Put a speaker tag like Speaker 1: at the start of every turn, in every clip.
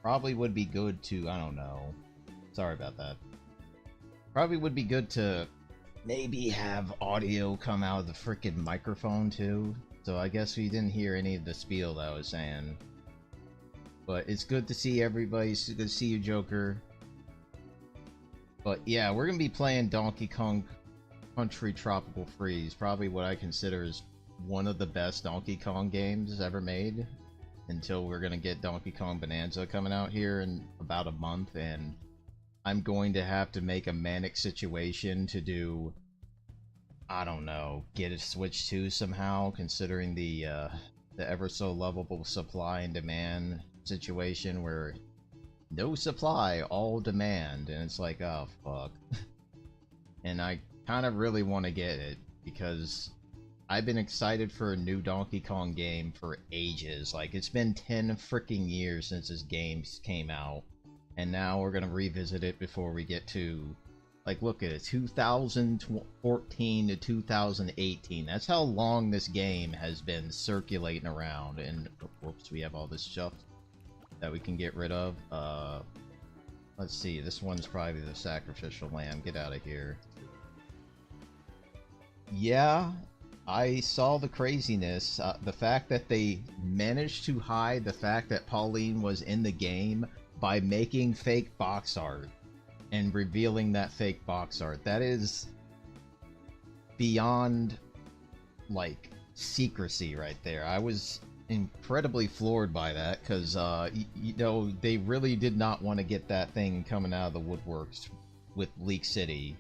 Speaker 1: Probably would be good to, I don't know. Sorry about that. Probably would be good to maybe have audio come out of the frickin' microphone too. So I guess we didn't hear any of the spiel that I was saying. But it's good to see everybody. It's good to see you, Joker. But yeah, we're gonna be playing Donkey Kong Country Tropical Freeze. Probably what I consider is one of the best Donkey Kong games ever made. Until we're gonna get Donkey Kong Bonanza coming out here in about a month, and I'm going to have to make a manic situation to do, I don't know, get it switched to somehow, considering the ever so lovable supply and demand situation where no supply, all demand, and it's like, oh fuck. And I kind of really want to get it because I've been excited for a new Donkey Kong game for ages. Like, it's been 10 freaking years since this game came out. And now we're gonna revisit it before we get to... Like, look at it. 2014 to 2018. That's how long this game has been circulating around. And, whoops, we have all this stuff that we can get rid of. Let's see. This one's probably the sacrificial lamb. Get out of here. Yeah... I saw the craziness, the fact that they managed to hide the fact that Pauline was in the game by making fake box art and revealing that fake box art. That is beyond, like, secrecy right there. I was incredibly floored by that because, you know, they really did not want to get that thing coming out of the woodworks with Leak City.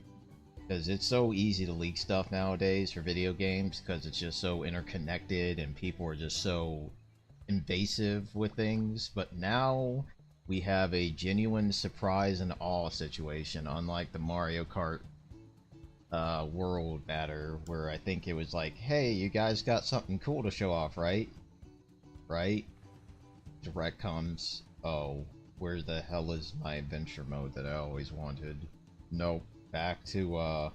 Speaker 1: Because it's so easy to leak stuff nowadays for video games because it's just so interconnected and people are just so invasive with things. But now we have a genuine surprise and awe situation, unlike the Mario Kart world batter, where I think it was like, hey, you guys got something cool to show off, right? Right? Direct comes, oh, where the hell is my adventure mode that I always wanted? Nope. Back to,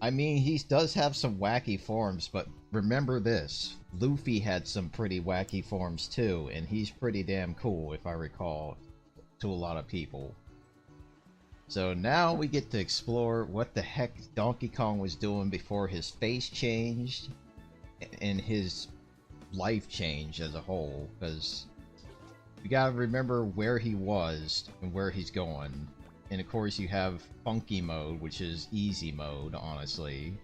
Speaker 1: I mean, he does have some wacky forms, but remember this. Luffy had some pretty wacky forms too, and he's pretty damn cool, if I recall, to a lot of people. So now we get to explore what the heck Donkey Kong was doing before his face changed, and his life changed as a whole, because you gotta remember where he was and where he's going. And of course you have funky mode, which is easy mode, honestly.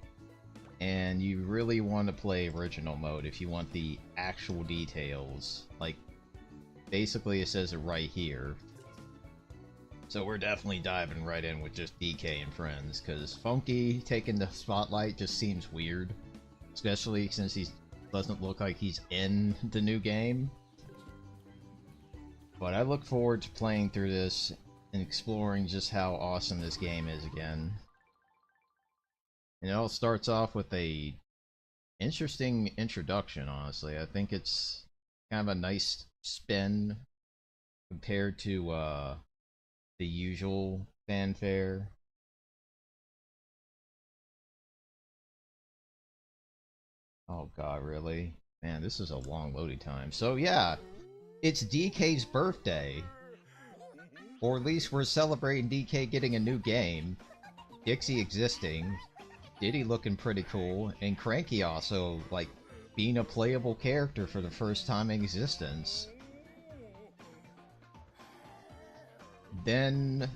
Speaker 1: And you really want to play original mode if you want the actual details. Like, basically it says it right here. So we're definitely diving right in with just DK and friends, because Funky taking the spotlight just seems weird. Especially since he doesn't look like he's in the new game. But I look forward to playing through this and exploring just how awesome this game is again. And it all starts off with a interesting introduction, honestly. I think it's kind of a nice spin compared to the usual fanfare. Oh god, really? Man, this is a long loading time. So yeah, it's DK's birthday. Or at least we're celebrating DK getting a new game, Dixie existing, Diddy looking pretty cool, and Cranky also, like, being a playable character for the first time in existence. Then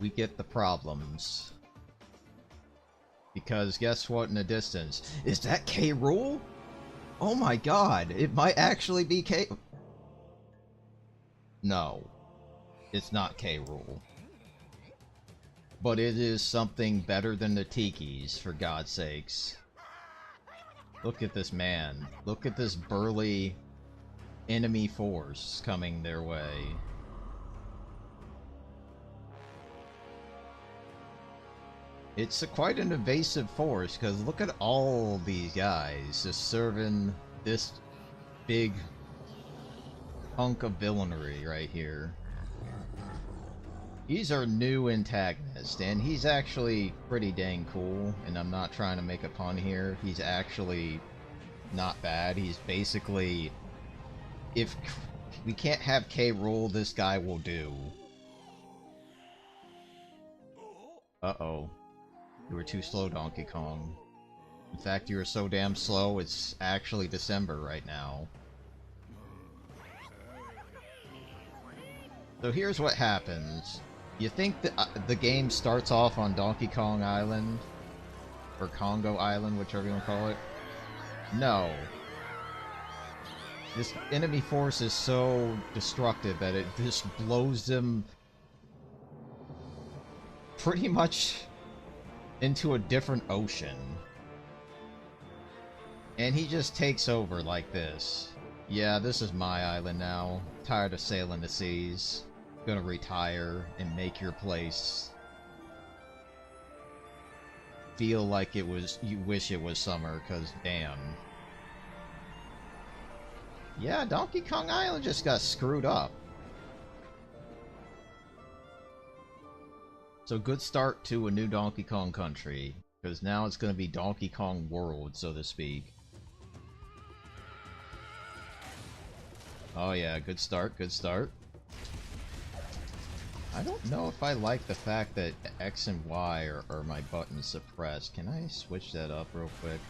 Speaker 1: we get the problems. Because guess what in the distance? Is that K. Rool? Oh my god, it might actually be K... No. It's not K. Rool. But it is something better than the Tikis, for God's sakes. Look at this man. Look at this burly enemy force coming their way. It's quite an invasive force, because look at all these guys just serving this big hunk of villainy right here. He's our new antagonist, and he's actually pretty dang cool, and I'm not trying to make a pun here. He's actually not bad. He's basically, if we can't have K rule, this guy will do. Uh-oh. You were too slow, Donkey Kong. In fact, you were so damn slow, it's actually December right now. So here's what happens. You think that the game starts off on Donkey Kong Island? Or Congo Island, whichever you want to call it? No. This enemy force is so destructive that it just blows them pretty much into a different ocean. And he just takes over like this. Yeah, this is my island now. Tired of sailing the seas. Gonna retire and make your place feel like it was, you wish it was summer, cause damn. Yeah, Donkey Kong Island just got screwed up. So good start to a new Donkey Kong Country, because now it's going to be Donkey Kong World, so to speak. Oh yeah, good start, good start. I don't know if I like the fact that X and Y are my buttons suppressed. Can I switch that up real quick?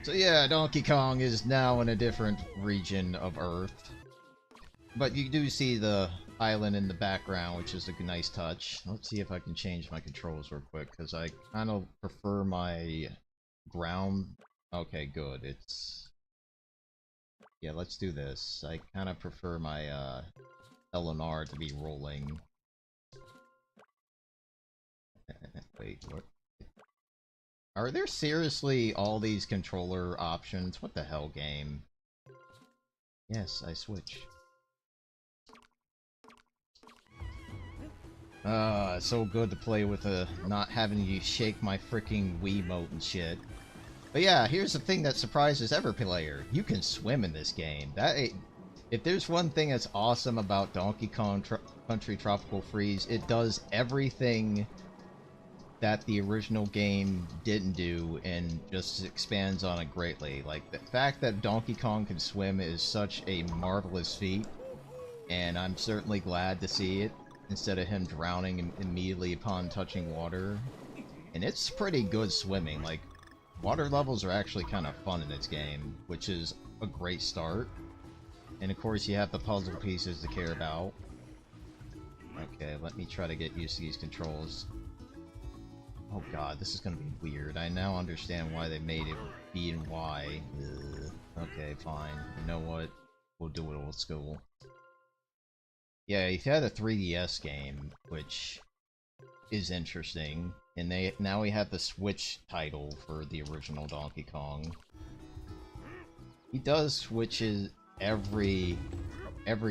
Speaker 1: So yeah, Donkey Kong is now in a different region of Earth. But you do see the island in the background, which is a nice touch. Let's see if I can change my controls real quick, because I kind of prefer my ground. Okay, good. It's... yeah, let's do this. I kind of prefer my LNR to be rolling. Wait, what? Are there seriously all these controller options? What the hell, game? Yes, I switch. It's so good to play with not having you shake my freaking Wiimote and shit. But yeah, here's the thing that surprises every player. You can swim in this game. If there's one thing that's awesome about Donkey Kong Country Tropical Freeze, it does everything that the original game didn't do and just expands on it greatly. Like, the fact that Donkey Kong can swim is such a marvelous feat, and I'm certainly glad to see it, instead of him drowning immediately upon touching water. And it's pretty good swimming. Like, water levels are actually kind of fun in this game, which is a great start. And of course you have the puzzle pieces to care about. Okay, let me try to get used to these controls. Oh god, this is gonna be weird. I now understand why they made it B and Y. Ugh. Okay, fine. You know what? We'll do it old school. Yeah, you've had a 3DS game, which is interesting, and now we have the Switch title for the original Donkey Kong. He does switches every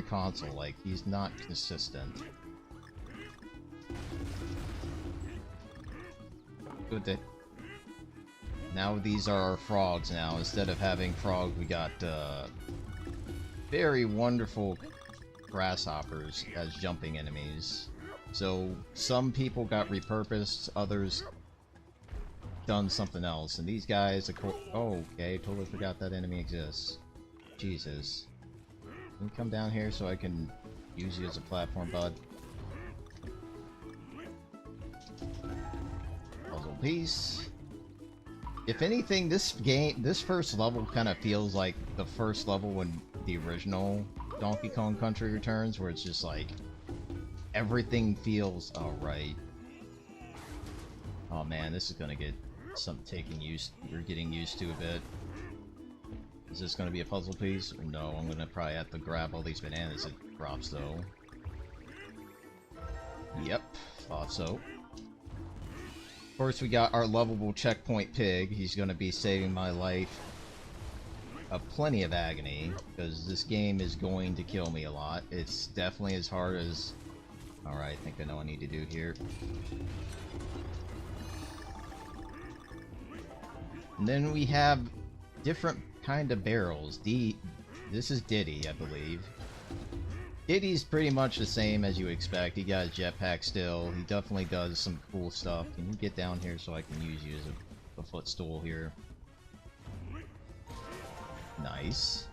Speaker 1: console, like, he's not consistent. Good day. Now these are our frogs now. Instead of having frog, we got very wonderful grasshoppers as jumping enemies. So some people got repurposed, others done something else, and these guys, of course. Oh, okay, totally forgot that enemy exists. Jesus. Can you come down here so I can use you as a platform, bud? Puzzle piece. If anything, this first level kind of feels like the first level when the original Donkey Kong Country returns, where it's just like everything feels alright. Oh man, this is gonna get some getting used to a bit. Is this gonna be a puzzle piece? No, I'm gonna probably have to grab all these bananas it drops though. Yep, thought so. Of course, we got our lovable checkpoint pig. He's gonna be saving my life of plenty of agony, because this game is going to kill me a lot. It's definitely as hard as Alright, I think I know what I need to do here. And then we have different kind of barrels. This is Diddy, I believe. Diddy's pretty much the same as you expect. He got a jetpack still. He definitely does some cool stuff. Can you get down here so I can use you as a footstool here? Nice.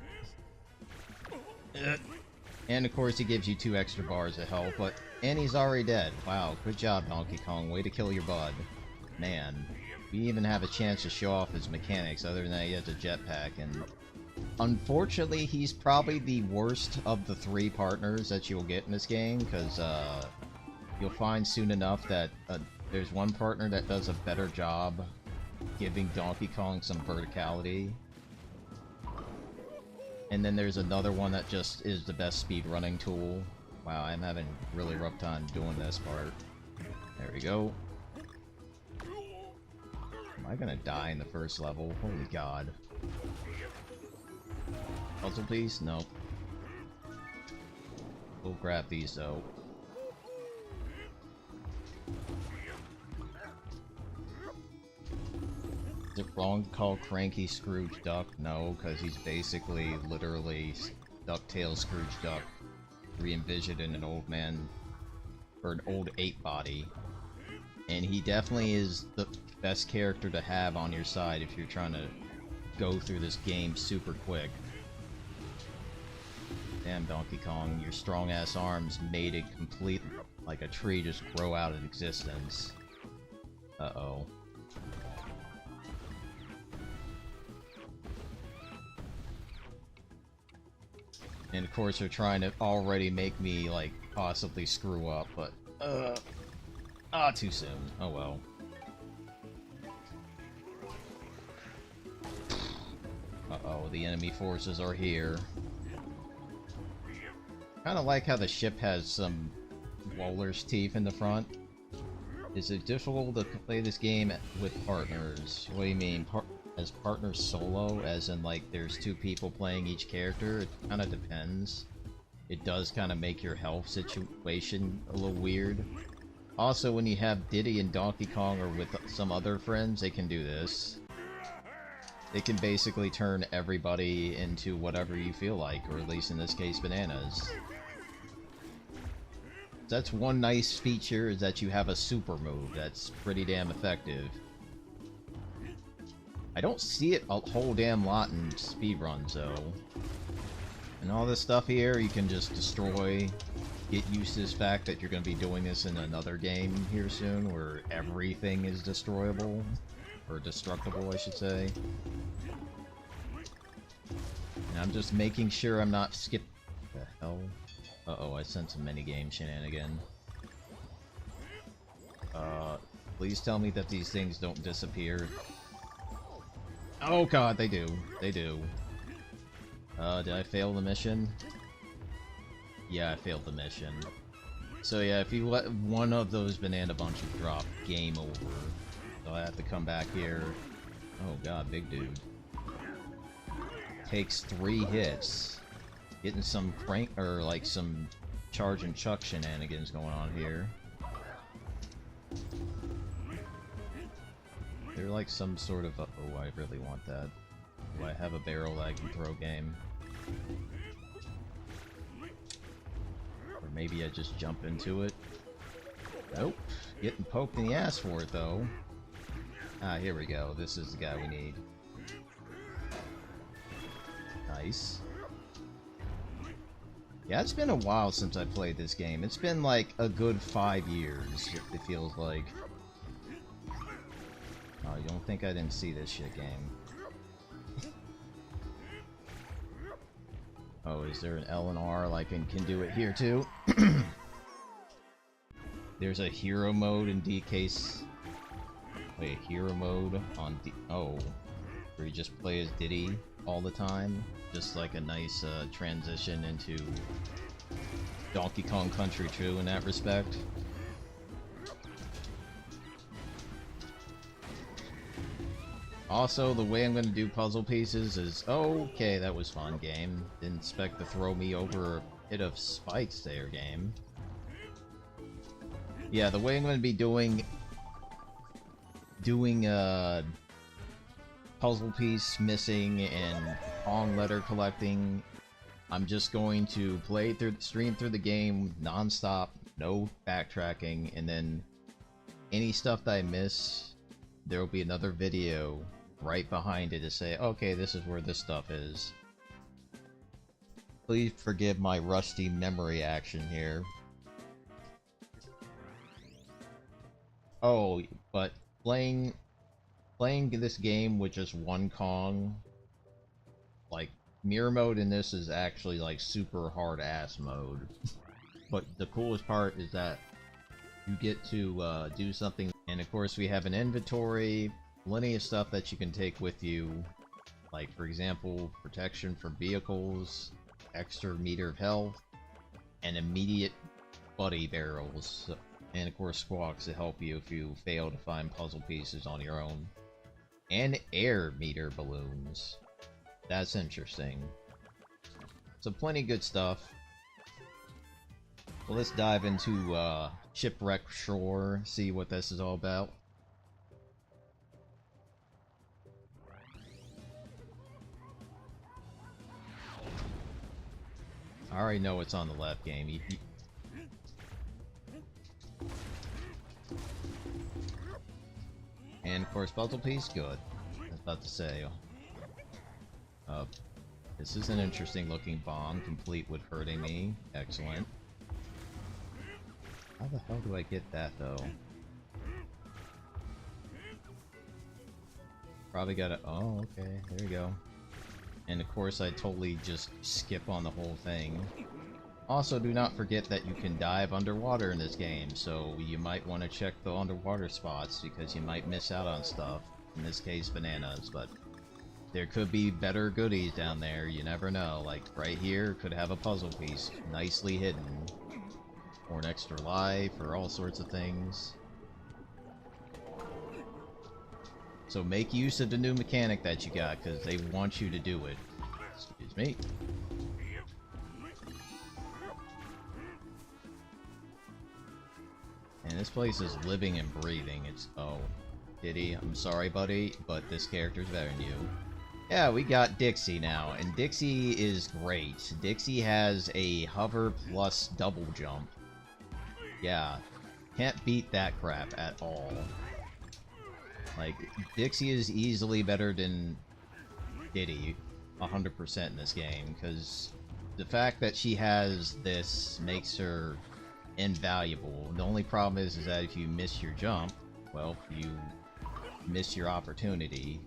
Speaker 1: And of course he gives you 2 extra bars of health, and he's already dead. Wow, good job, Donkey Kong. Way to kill your bud. Man, we even have a chance to show off his mechanics. Other than that, he has a jetpack, and unfortunately, he's probably the worst of the 3 partners that you'll get in this game, because you'll find soon enough that there's one partner that does a better job giving Donkey Kong some verticality. And then there's another one that just is the best speedrunning tool. Wow, I'm having a really rough time doing this part. There we go. Am I gonna die in the first level? Holy god. Puzzle piece? Nope. We'll grab these though. Is it wrong to call Cranky Scrooge Duck? No, because he's basically literally DuckTales Scrooge Duck re-envisioned in an old man, or an old ape body. And he definitely is the best character to have on your side if you're trying to go through this game super quick. Damn, Donkey Kong, your strong-ass arms made it complete, like a tree, just grow out of existence. Uh-oh. And of course they're trying to already make me, like, possibly screw up, but, too soon. Oh well. Uh-oh, the enemy forces are here. Kinda like how the ship has some Waller's teeth in the front. Is it difficult to play this game with partners? What do you mean? As partners solo? As in, like, there's 2 people playing each character? It kinda depends. It does kinda make your health situation a little weird. Also, when you have Diddy and Donkey Kong or with some other friends, they can do this. They can basically turn everybody into whatever you feel like, or at least in this case, bananas. That's one nice feature, is that you have a super move that's pretty damn effective. I don't see it a whole damn lot in speedruns, though. And all this stuff here, you can just destroy. Get used to this fact that you're going to be doing this in another game here soon, where everything is destroyable. Or destructible, I should say. And I'm just making sure I'm not skipping. What the hell? Uh-oh, I sent some minigame shenanigan. Please tell me that these things don't disappear. Oh god, they do. They do. Did I fail the mission? Yeah, I failed the mission. So yeah, if you let one of those banana bunches drop, game over. So I have to come back here. Oh god, big dude. Takes 3 hits. Getting some crank, or like some charge and chuck shenanigans going on here. They're like some sort of oh, I really want that. Do I have a barrel that I can throw game? Or maybe I just jump into it? Nope. Getting poked in the ass for it, though. Ah, here we go. This is the guy we need. Nice. Yeah, it's been a while since I played this game. It's been like a good 5 years, it feels like. Oh, you don't think I didn't see this shit game? Oh, is there an L and R like and can do it here too? There's a hero mode in DKC. Wait, hero mode on oh, where you just play as Diddy all the time? Just like a nice transition into Donkey Kong Country 2 in that respect. Also, the way I'm gonna do puzzle pieces is... Okay, that was fun, game. Didn't expect to throw me over a pit of spikes there, game. Yeah, the way I'm going to be doing puzzle piece missing and Pong letter collecting, I'm just going to stream through the game non-stop, no backtracking, and then any stuff that I miss, there will be another video right behind it to say, okay, this is where this stuff is. Please forgive my rusty memory action here. Oh, but playing this game with just one Kong, like, mirror mode in this is actually like super hard ass mode. But the coolest part is that you get to do something, and of course we have an inventory, plenty of stuff that you can take with you, like for example protection from vehicles, extra meter of health, and immediate buddy barrels, and of course squawks to help you if you fail to find puzzle pieces on your own, and air meter balloons. That's interesting. So plenty good stuff. Well, let's dive into Shipwreck Shore, see what this is all about. I already know what's on the left game. And of course, puzzle piece, good. I was about to say. This is an interesting looking bomb, complete with hurting me. Excellent. How the hell do I get that though? Probably gotta. Oh, okay. There you go. And of course, I totally just skip on the whole thing. Also, do not forget that you can dive underwater in this game, so you might want to check the underwater spots because you might miss out on stuff. In this case, bananas, but there could be better goodies down there. You never know. Like right here, could have a puzzle piece nicely hidden, or an extra life, or all sorts of things. So make use of the new mechanic that you got, because they want you to do it. Excuse me. And this place is living and breathing. It's... oh, Diddy, I'm sorry buddy, but this character's better than you. Yeah, we got Dixie now, and Dixie is great. Dixie has a hover plus double jump. Yeah, can't beat that crap at all. Like, Dixie is easily better than Diddy 100% in this game, because the fact that she has this makes her invaluable. The only problem is that if you miss your jump, well, you miss your opportunity.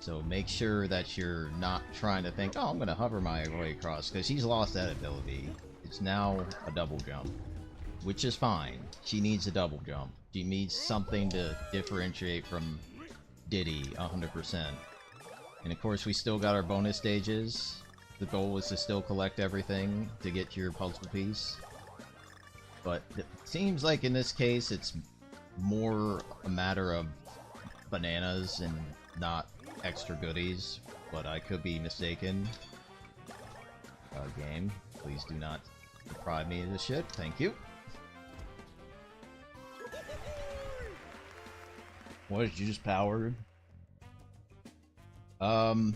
Speaker 1: So make sure that you're not trying to think, oh, I'm going to hover my way across, because she's lost that ability. It's now a double jump, which is fine. She needs a double jump. She needs something to differentiate from Diddy 100%. And of course, we still got our bonus stages. The goal is to still collect everything to get your puzzle piece. But it seems like in this case, it's more a matter of bananas and not extra goodies, but I could be mistaken. Game, please do not deprive me of this shit. Thank you. What is juice powered? We'll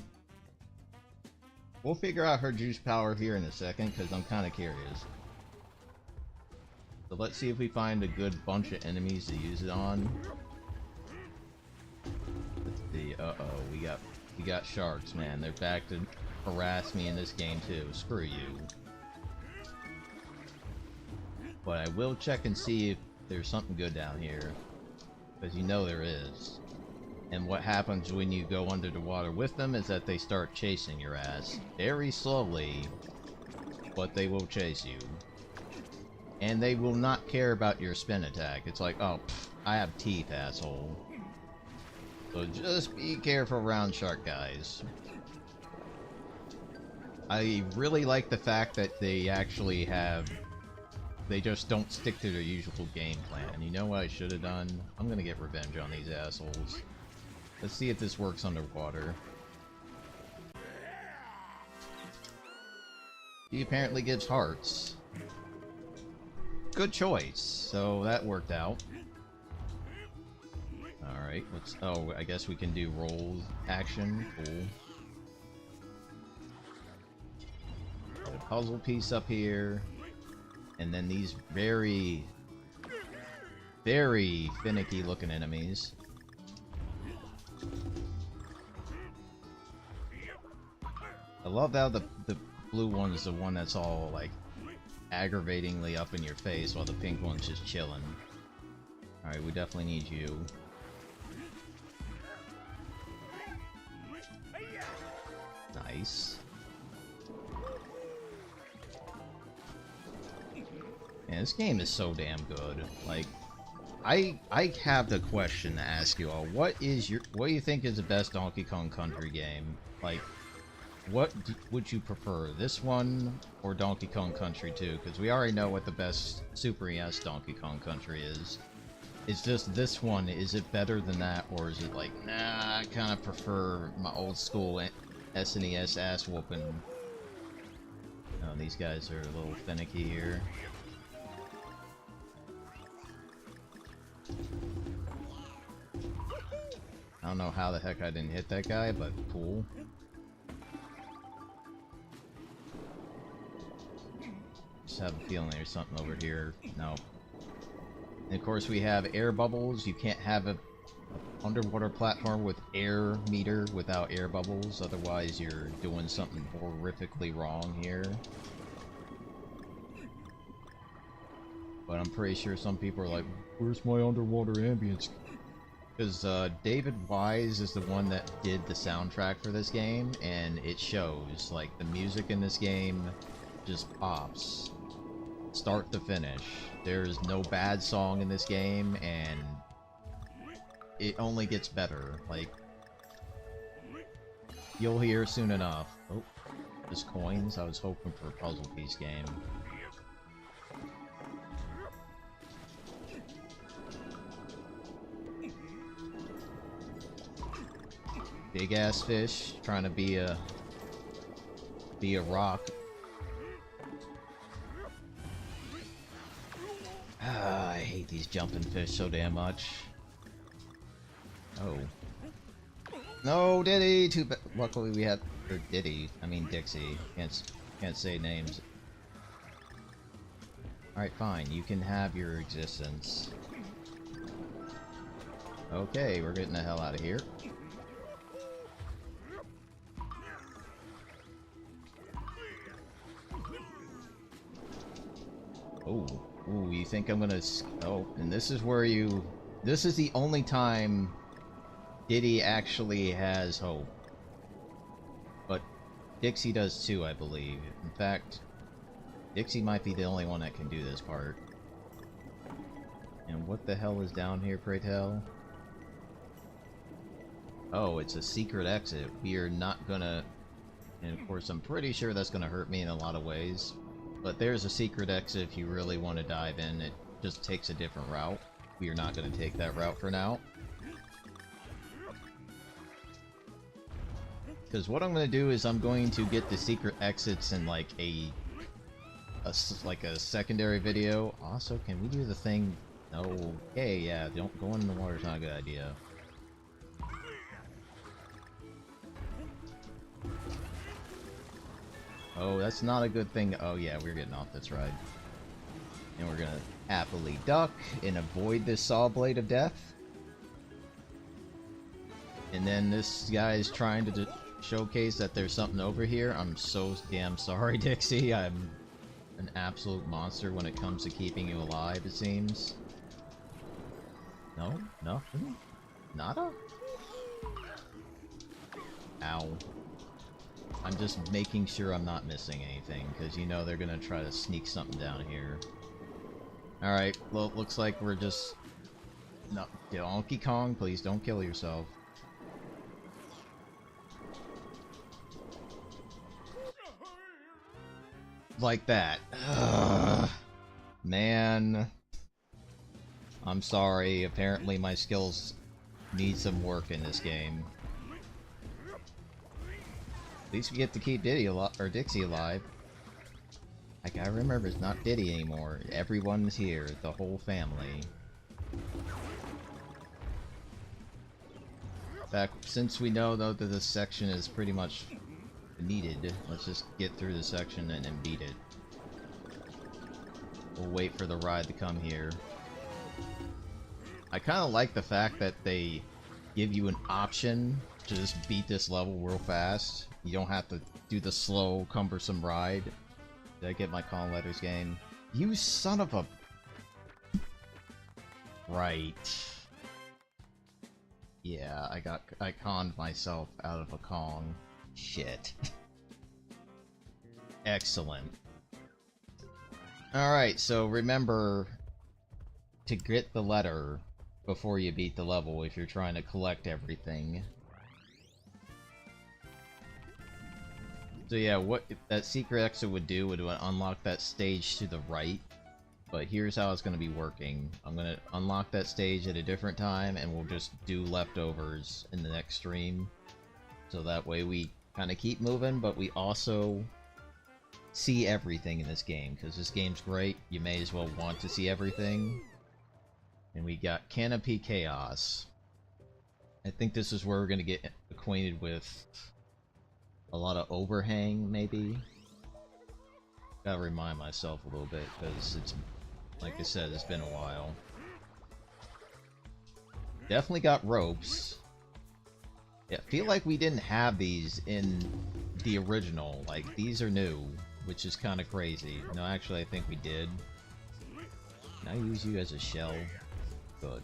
Speaker 1: figure out her juice power here in a second, because I'm kind of curious. So let's see if we find a good bunch of enemies to use it on. Let's see. Uh-oh, we got sharks, man. They're back to harass me in this game too. Screw you. But I will check and see if there's something good down here, because you know there is. And what happens when you go under the water with them is that they start chasing your ass. Very slowly, but they will chase you. And they will not care about your spin attack. It's like, oh, pff, I have teeth, asshole. So just be careful around shark guys. I really like the fact that they actually have... they just don't stick to their usual game plan. You know what I should have done? I'm gonna get revenge on these assholes. Let's see if this works underwater. He apparently gives hearts. Good choice. so that worked out. Alright, let's... Oh, I guess we can do roll action. Cool. Got a puzzle piece up here. And then these very... very finicky looking enemies. I love how the blue one is the one that's all, like, aggravatingly up in your face, while the pink one's just chilling. Alright, we definitely need you. Nice. Man, this game is so damn good. Like, I have the question to ask you all. What do you think is the best Donkey Kong Country game? Like, what would you prefer, this one or Donkey Kong Country 2? Because we already know what the best Super NES Donkey Kong Country is. It's just this one, is it better than that, or is it like, nah, I kind of prefer my old school SNES ass whooping. Oh, these guys are a little finicky here. I don't know how the heck I didn't hit that guy, but cool. Just have a feeling there's something over here. No. And of course we have air bubbles. You can't have a underwater platform with air meter without air bubbles, otherwise you're doing something horrifically wrong here. But I'm pretty sure some people are like, where's my underwater ambience? Because David Wise is the one that did the soundtrack for this game, and it shows. Like, the music in this game just pops. Start to finish. There's no bad song in this game, and it only gets better. Like, you'll hear soon enough. Oh, just coins? I was hoping for a puzzle piece game. Big ass fish trying to be a rock. Ah, I hate these jumping fish so damn much. Oh. No, Diddy! Too bad. Luckily we had... Or Diddy. I mean Dixie. Can't say names. Alright, fine. You can have your existence. Okay, we're getting the hell out of here. Oh. Ooh, you think I'm gonna... Oh, and this is where you... This is the only time Diddy actually has hope. But Dixie does too, I believe. In fact, Dixie might be the only one that can do this part. And what the hell is down here, pray tell? Oh, it's a secret exit. We are not gonna... And of course, I'm pretty sure that's gonna hurt me in a lot of ways. But there's a secret exit if you really want to dive in. It just takes a different route. We are not going to take that route for now. Because what I'm going to do is I'm going to get the secret exits in like a secondary video. Also, can we do the thing? No. Okay, yeah, don't go in the water. It's not a good idea. Oh, that's not a good thing. Oh yeah, we're getting off this ride. And we're gonna happily duck and avoid this saw blade of death. And then this guy's trying to showcase that there's something over here. I'm so damn sorry, Dixie. I'm an absolute monster when it comes to keeping you alive, it seems. No? Nothing? Nada? Ow. I'm just making sure I'm not missing anything, because you know they're gonna try to sneak something down here. Alright, well, it looks like we're just... No, Donkey Kong, please don't kill yourself. Like that. Ugh. Man. I'm sorry, apparently my skills need some work in this game. At least we get to keep Diddy alive, or Dixie alive. I gotta remember, it's not Diddy anymore. Everyone's here, the whole family. In fact, since we know though that this section is pretty much needed, let's just get through the section and then beat it. We'll wait for the ride to come here. I kind of like the fact that they give you an option to just beat this level real fast. You don't have to do the slow, cumbersome ride. Did I get my call letters game? You son of a... Right. Yeah, I conned myself out of a Kong. Shit. Excellent. Alright, so remember to get the letter before you beat the level if you're trying to collect everything. So yeah, what that secret exit would do would unlock that stage to the right. But here's how it's going to be working. I'm going to unlock that stage at a different time, and we'll just do leftovers in the next stream. So that way we kind of keep moving, but we also see everything in this game. Because this game's great, you may as well want to see everything. And we got Canopy Chaos. I think this is where we're going to get acquainted with a lot of overhang, maybe. Gotta remind myself a little bit, because it's, like I said, it's been a while. Definitely got ropes. Yeah, I feel like we didn't have these in the original. Like, these are new, which is kind of crazy. No, actually, I think we did. Can I use you as a shell? Good.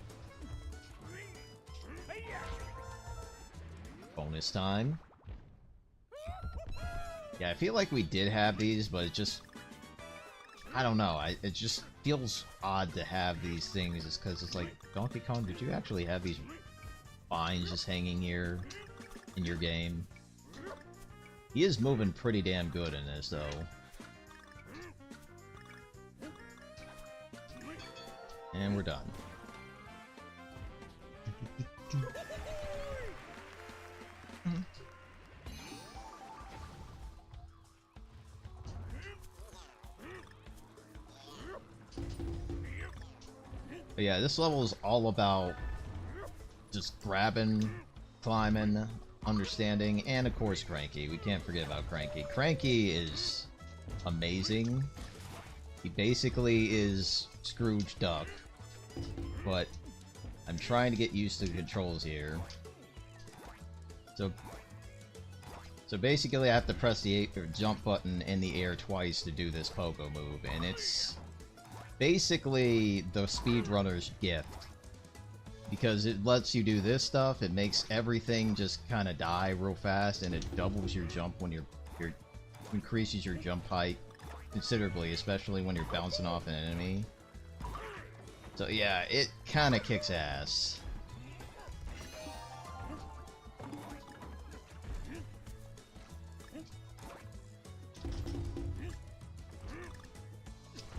Speaker 1: Bonus time. Yeah, I feel like we did have these, but it just... I don't know, it just feels odd to have these things, just because it's like, Donkey Kong, did you actually have these vines just hanging here in your game? He is moving pretty damn good in this, though. And we're done. But yeah, this level is all about just grabbing, climbing, understanding, and of course Cranky. We can't forget about Cranky. Cranky is amazing. He basically is Scrooge Duck, but I'm trying to get used to the controls here. So basically I have to press the jump button in the air twice to do this pogo move, and it's basically the speedrunner's gift. Because it lets you do this stuff, it makes everything just kind of die real fast, and it doubles your jump when you're increases your jump height considerably, especially when you're bouncing off an enemy. So yeah, it kind of kicks ass.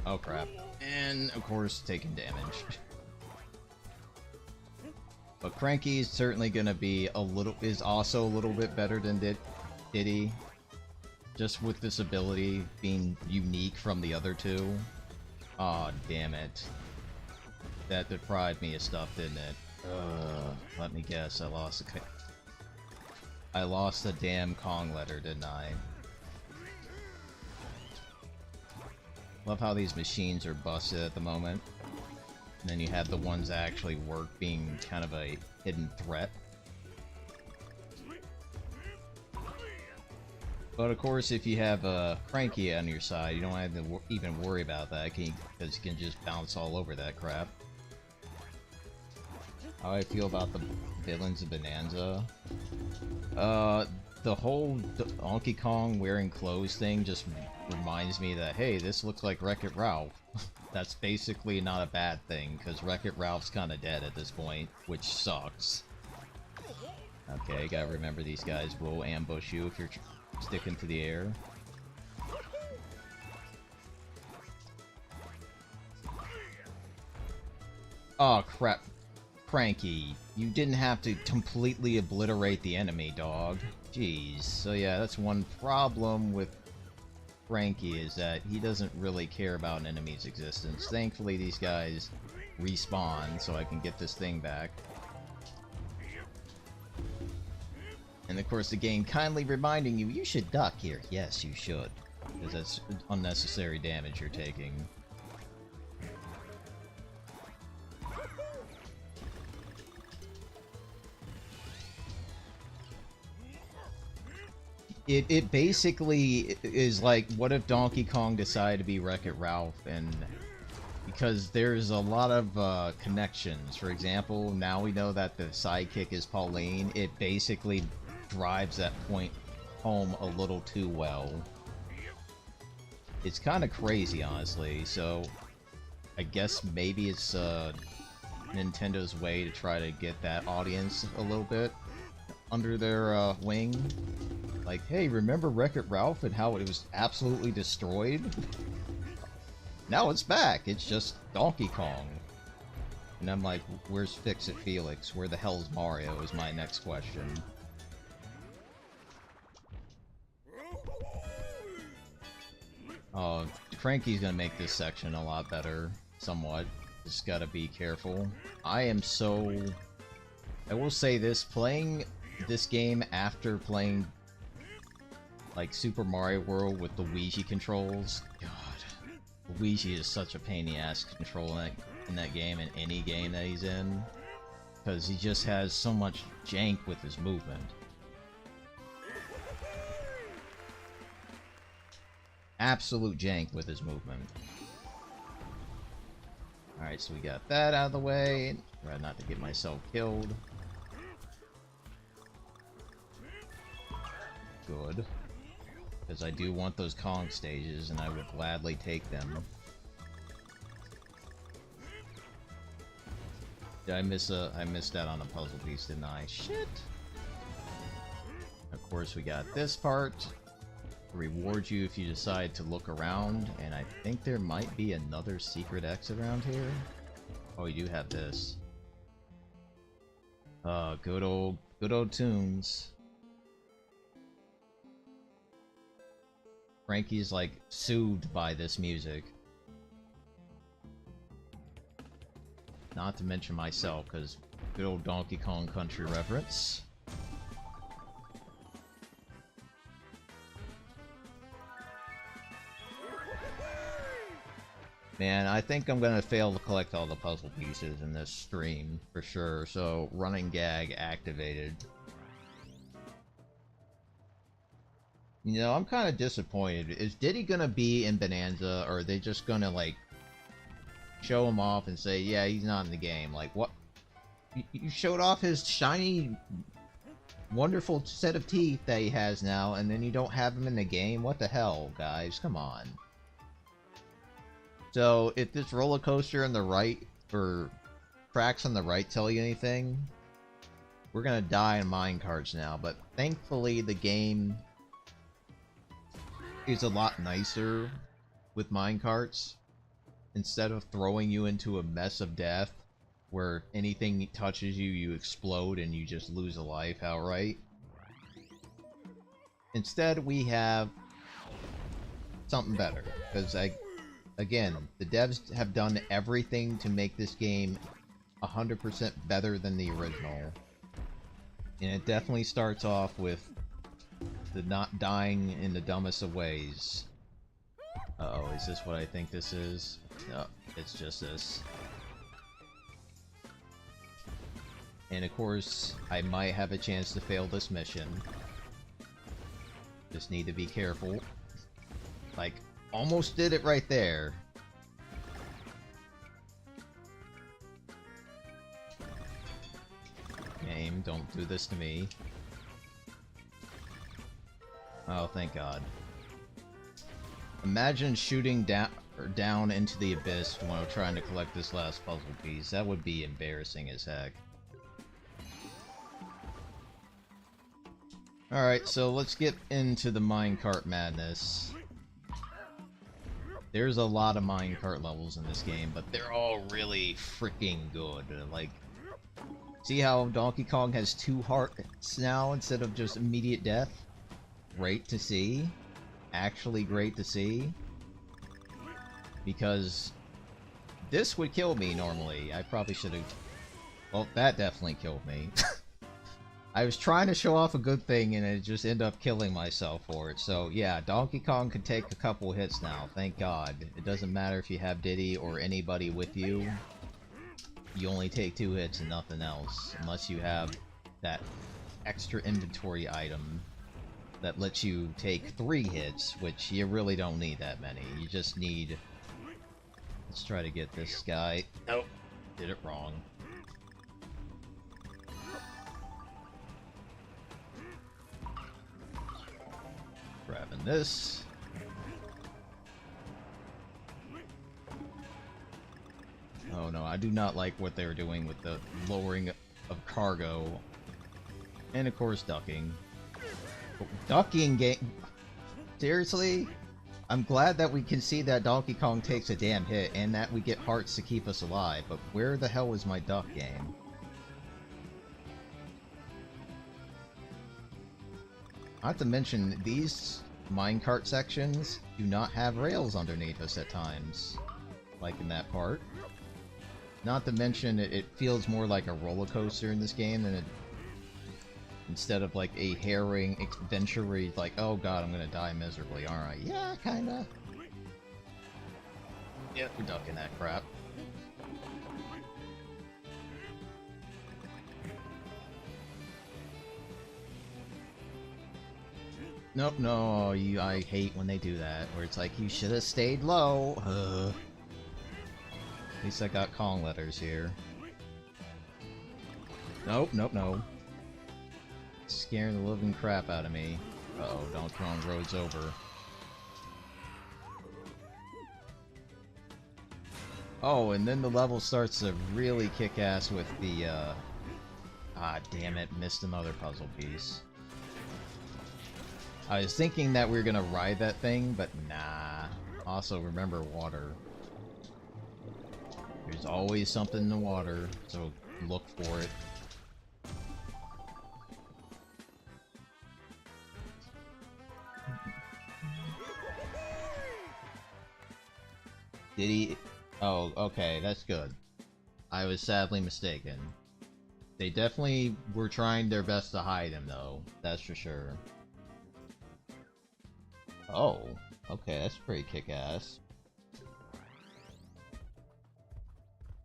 Speaker 1: Oh crap. And of course taking damage. But Cranky is certainly gonna be is also a little bit better than Diddy. Just with this ability being unique from the other two. Aw, damn it. That deprived me of stuff, didn't it? Let me guess, I lost the damn Kong letter, didn't I? Love how these machines are busted at the moment. And then you have the ones that actually work being kind of a hidden threat. But of course, if you have a Cranky on your side, you don't have to even worry about that, because you can just bounce all over that crap. How I feel about the villains of Bonanza? The whole Donkey Kong wearing clothes thing just reminds me that, hey, this looks like Wreck-It Ralph. That's basically not a bad thing, because Wreck-It Ralph's kind of dead at this point, which sucks. Okay, gotta remember these guys will ambush you if you're sticking to the air. Oh crap. Cranky, you didn't have to completely obliterate the enemy, dog. Jeez. So yeah, that's one problem with Frankie is that he doesn't really care about an enemy's existence. Thankfully, these guys respawn, so I can get this thing back. And of course, the game kindly reminding you, you should duck here. Yes, you should. Because that's unnecessary damage you're taking. It basically is like, what if Donkey Kong decided to be Wreck-It Ralph? And because there's a lot of connections. For example, now we know that the sidekick is Pauline. It basically drives that point home a little too well. It's kind of crazy, honestly. So I guess maybe it's Nintendo's way to try to get that audience a little bit under their wing. Like, hey, remember Wreck-It Ralph and how it was absolutely destroyed? Now it's back. It's just Donkey Kong. And I'm like, where's Fix-It Felix? Where the hell's Mario is my next question. Oh, Frankie's gonna make this section a lot better. Somewhat. Just gotta be careful. I will say this, playing this game after playing like Super Mario World with the Luigi controls, God, Luigi is such a pain in the ass to control in that game, in any game that he's in, because he just has so much jank with his movement. Absolute jank with his movement. Alright, so we got that out of the way. Try not to get myself killed. Good. Because I do want those Kong stages, and I would gladly take them. Did I missed that on a puzzle piece, didn't I? Shit! Of course, we got this part. Reward you if you decide to look around, and I think there might be another secret exit around here. Oh, you do have this. Good old tunes. Frankie's like soothed by this music. Not to mention myself, because good old Donkey Kong Country reference. Man, I think I'm gonna fail to collect all the puzzle pieces in this stream, for sure, so running gag activated. You know, I'm kind of disappointed. Is Diddy gonna be in Bonanza, or are they just gonna, like, show him off and say, yeah, he's not in the game? Like, what? You showed off his shiny, wonderful set of teeth that he has now, and then you don't have him in the game? What the hell, guys? Come on. So, if this roller coaster on the right, or tracks on the right tell you anything, we're gonna die in minecarts now, but thankfully the game is a lot nicer with minecarts. Instead of throwing you into a mess of death, where anything touches you, you explode and you just lose a life outright. Instead, we have something better, because again, the devs have done everything to make this game 100% better than the original. And it definitely starts off with the not dying in the dumbest of ways. Uh-oh, is this what I think this is? No, it's just this. And of course, I might have a chance to fail this mission. Just need to be careful. Like, almost did it right there. Game, don't do this to me. Oh, thank God. Imagine shooting down into the abyss while trying to collect this last puzzle piece. That would be embarrassing as heck. Alright, so let's get into the minecart madness. There's a lot of minecart levels in this game, but they're all really freaking good. Like, see how Donkey Kong has 2 hearts now instead of just immediate death? Great to see. actually great to see. Because this would kill me normally. I probably should have... Well, that definitely killed me. I was trying to show off a good thing and it just ended up killing myself for it. So yeah, Donkey Kong can take a couple hits now, thank God. It doesn't matter if you have Diddy or anybody with you. You only take 2 hits and nothing else. Unless you have that extra inventory item that lets you take 3 hits, which you really don't need that many. You just need... Let's try to get this guy. Nope. Did it wrong. Grabbing this. Oh no, I do not like what they're doing with the lowering of cargo. And of course, ducking. Ducking game. Seriously? I'm glad that we can see that Donkey Kong takes a damn hit and that we get hearts to keep us alive, but where the hell is my duck game? Not to mention, these minecart sections do not have rails underneath us at times. Like in that part. Not to mention, it feels more like a roller coaster in this game than it... Instead of like a harrowing adventure where you're like, oh god, I'm gonna die miserably, aren't I? Yeah, kinda. Yeah, we're ducking that crap. Nope, no, I hate when they do that, where it's like, you should have stayed low. At least I got Kong letters here. Nope, nope, no. Scaring the living crap out of me. Uh-oh, Donkey Kong Road's over. Oh, and then the level starts to really kick ass with the, Ah, damn it, missed another puzzle piece. I was thinking that we were gonna ride that thing, but nah. Also, remember water. There's always something in the water, so look for it. Did he? Oh, okay, that's good. I was sadly mistaken. They definitely were trying their best to hide him, though. That's for sure. Oh, okay, that's pretty kick-ass.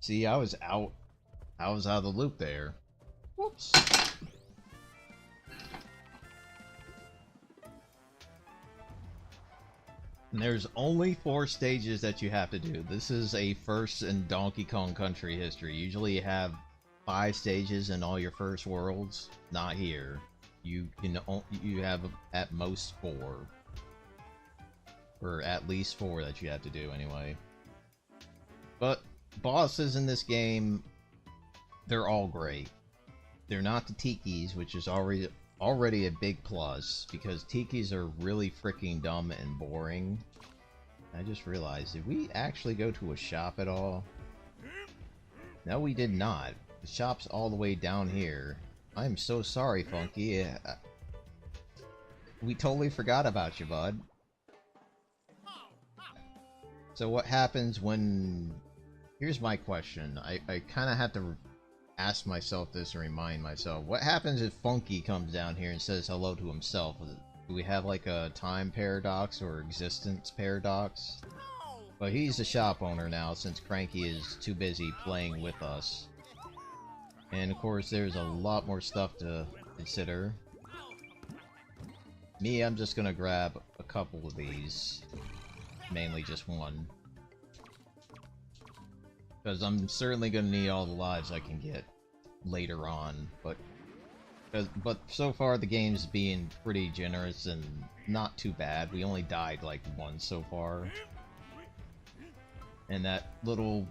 Speaker 1: See, I was out of the loop there. Whoops. And there's only 4 stages that you have to do. This is a first in Donkey Kong Country history. Usually you have 5 stages in all your first worlds. Not here. You have at most 4. Or at least 4 that you have to do anyway. But bosses in this game, they're all great. They're not the Tikis, which is already a big plus, because Tikis are really freaking dumb and boring. I just realized, did we actually go to a shop at all? No, we did not. The shop's all the way down here. I'm so sorry, Funky. We totally forgot about you, bud. So what happens when... Here's my question. I kind of have to ask myself this and remind myself. What happens if Funky comes down here and says hello to himself? Do we have like a time paradox or existence paradox? But he's the shop owner now since Cranky is too busy playing with us. And of course there's a lot more stuff to consider. Me, I'm just gonna grab a couple of these. Mainly just one. Because I'm certainly gonna need all the lives I can get later on, but so far the game's being pretty generous and not too bad. We only died like once so far. And that little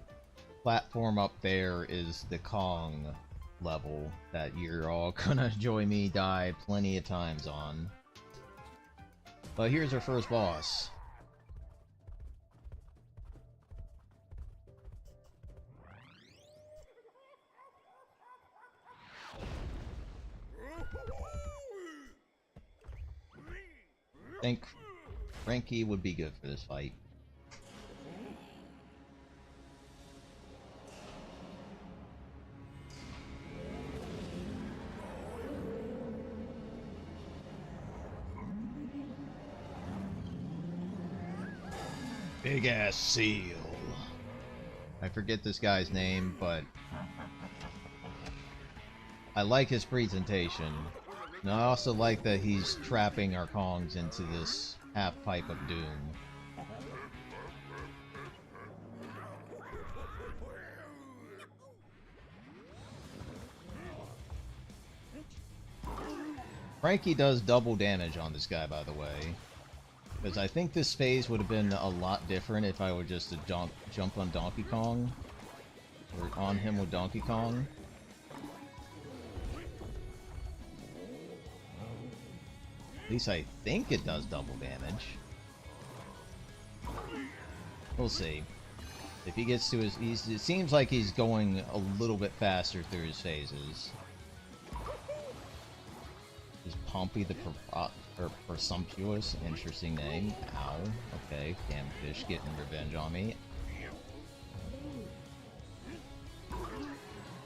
Speaker 1: platform up there is the Kong level that you're all gonna enjoy me die plenty of times on. But here's our first boss. Frankie would be good for this fight. Big ass seal. I forget this guy's name, but I like his presentation. And I also like that he's trapping our Kongs into this half pipe of doom. Frankie does double damage on this guy, by the way. Because I think this phase would have been a lot different if I were just to jump on Donkey Kong. Or on him with Donkey Kong. At least I think it does double damage. We'll see. If he gets to his... it seems like he's going a little bit faster through his phases. Is Pompey the Presumptuous? Interesting name. Ow. Okay, damn fish getting revenge on me.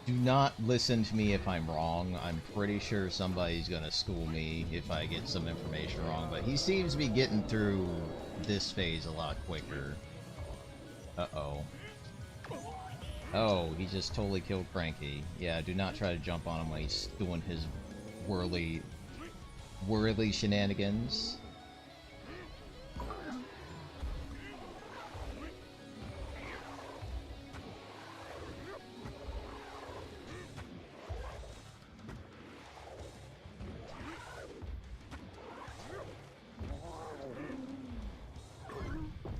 Speaker 1: Do not listen to me if I'm wrong. I'm pretty sure somebody's gonna school me if I get some information wrong, but he seems to be getting through this phase a lot quicker. Uh-oh. Oh, he just totally killed Frankie. Yeah, do not try to jump on him when he's doing his whirly shenanigans.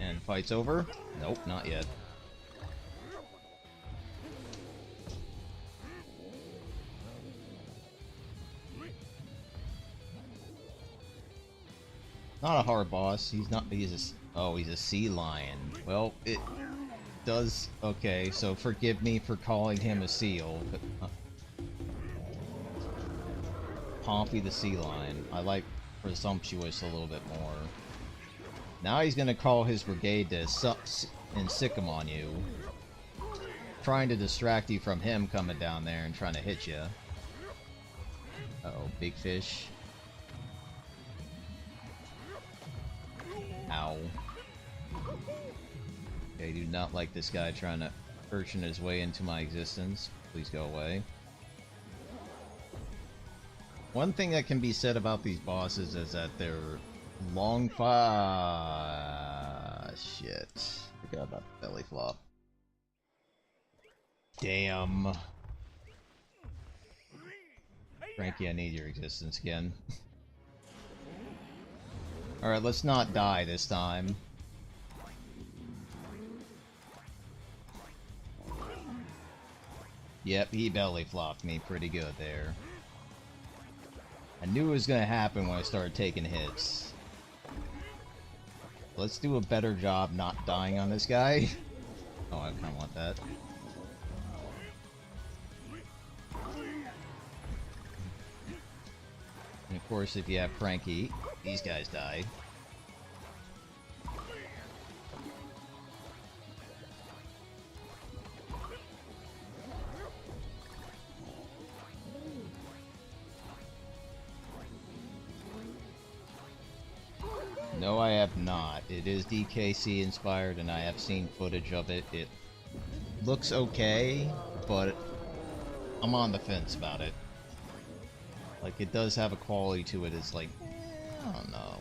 Speaker 1: And fight's over? Nope, not yet. Not a hard boss. He's not. He's a. Oh, he's a sea lion. Well, it does. Okay, so forgive me for calling him a seal. But, Pompey the sea lion. I like Presumptuous a little bit more. Now he's gonna call his brigade to and sick him on you, trying to distract you from him coming down there and trying to hit you. Uh-oh, big fish. Ow. Okay, I do not like this guy trying to urchin his way into my existence. Please go away. One thing that can be said about these bosses is that they're long shit. Forgot about the belly flop. Damn. Frankie, I need your existence again. Alright, let's not die this time. Yep, he belly flopped me pretty good there. I knew it was gonna happen when I started taking hits. Let's do a better job not dying on this guy. Oh, I kinda want that. And of course, if you have Frankie, these guys die. No, I have not. It is DKC inspired, and I have seen footage of it. It looks okay, but I'm on the fence about it. Like, it does have a quality to it. It's like, I don't know.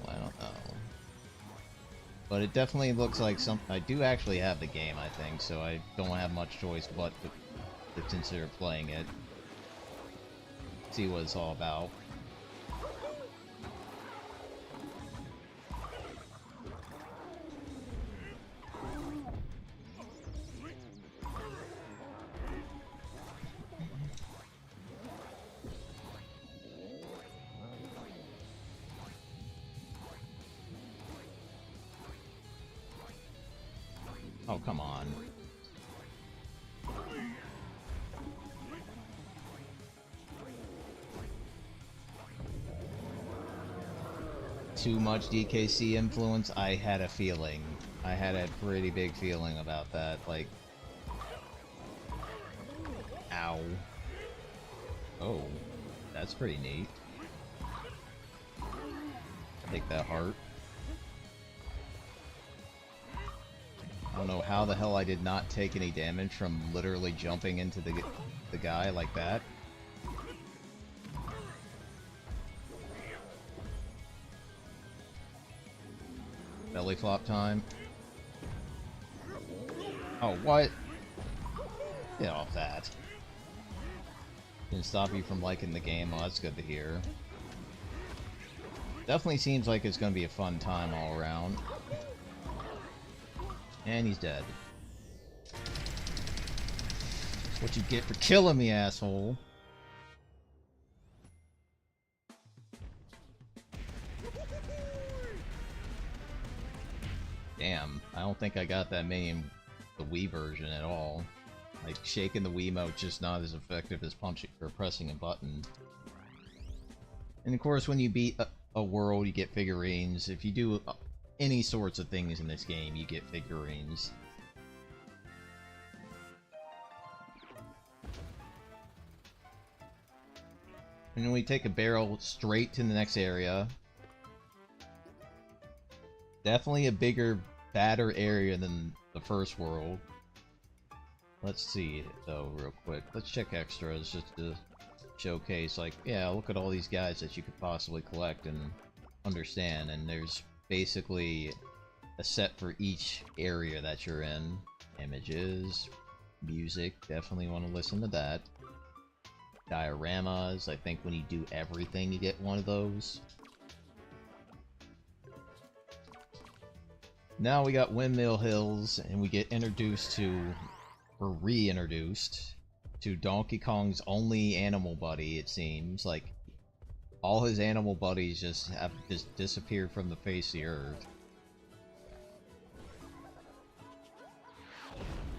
Speaker 1: But it definitely looks like some. I do actually have the game, I think, so I don't have much choice but to consider playing it. See what it's all about. Oh, come on. too much DKC influence? I had a feeling. I had a pretty big feeling about that. Like, ow. Oh, that's pretty neat. Take that heart. I don't know how the hell I did not take any damage from literally jumping into the guy like that. Belly flop time. Oh, what? Get off that. Didn't stop you from liking the game. Well, that's good to hear. Definitely seems like it's going to be a fun time all around. And he's dead. That's what you get for killing me, asshole. Damn, I don't think I got that many in the Wii version at all. Like, shaking the Wiimote just not as effective as punching or pressing a button. And of course, when you beat a world, you get figurines. If you do any sorts of things in this game, you get figurines. And then we take a barrel straight to the next area. Definitely a bigger, badder area than the first world. Let's see, though, real quick. Let's check extras just to showcase, like, yeah, look at all these guys that you could possibly collect and understand. And there's basically a set for each area that you're in. Images, music, definitely want to listen to that. Dioramas, I think when you do everything, you get one of those. Now we got Windmill Hills, and we get introduced to, or reintroduced to Donkey Kong's only animal buddy, it seems. Like, all his animal buddies just have disappeared from the face of the earth.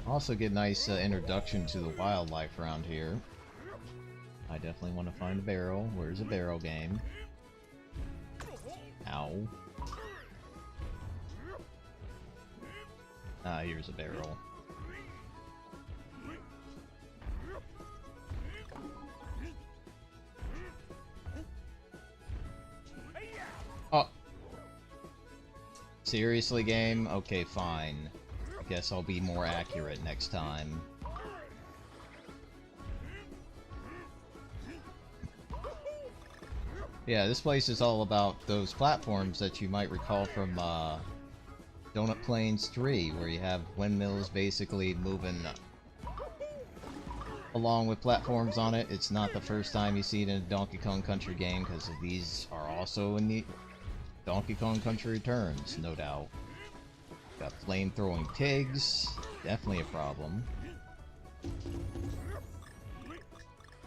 Speaker 1: Also get nice introduction to the wildlife around here. I definitely want to find a barrel. Where's a barrel game? Ow. Ah, here's a barrel. Oh. Seriously, game? Okay, fine. I guess I'll be more accurate next time. Yeah, this place is all about those platforms that you might recall from, Donut Plains 3, where you have windmills basically moving along with platforms on it. It's not the first time you see it in a Donkey Kong Country game, because these are also in the Donkey Kong Country Returns, no doubt. Got flame-throwing pigs, definitely a problem.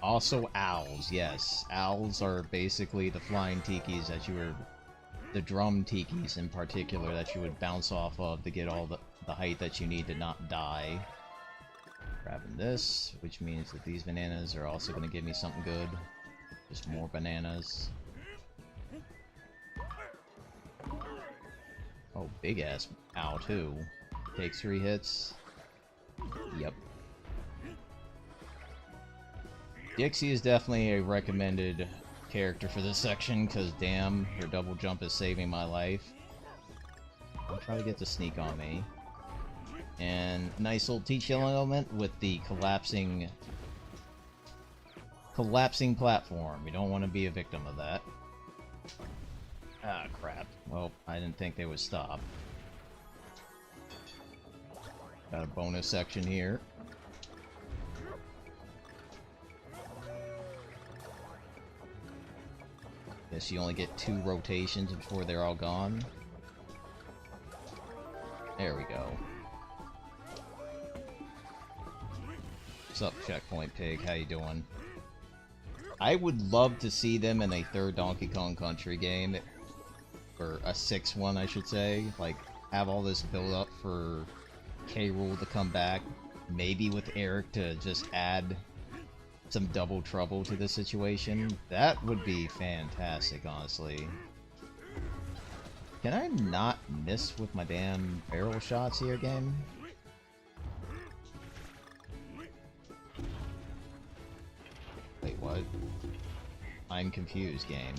Speaker 1: Also owls, yes. Owls are basically the flying tikis that you were... the drum tikis in particular that you would bounce off of to get all the height that you need to not die. Grabbing this, which means that these bananas are also going to give me something good. Just more bananas. Oh, big ass owl too. Takes 3 hits. Yep. Dixie is definitely a recommended character for this section, because damn, her double jump is saving my life. I'll try to get the sneak on me. And nice little teaching element with the collapsing platform. You don't want to be a victim of that. Ah, crap. Well, I didn't think they would stop. Got a bonus section here. Guess you only get 2 rotations before they're all gone. There we go. What's up, Checkpoint Pig? How you doing? I would love to see them in a 3rd Donkey Kong Country game. Or a 6th one, I should say. Like, have all this build up for K. Rool to come back. Maybe with Eric to just add some double trouble to the situation. That would be fantastic, honestly. Can I not miss with my damn barrel shots here, game? Wait, what? I'm confused, game.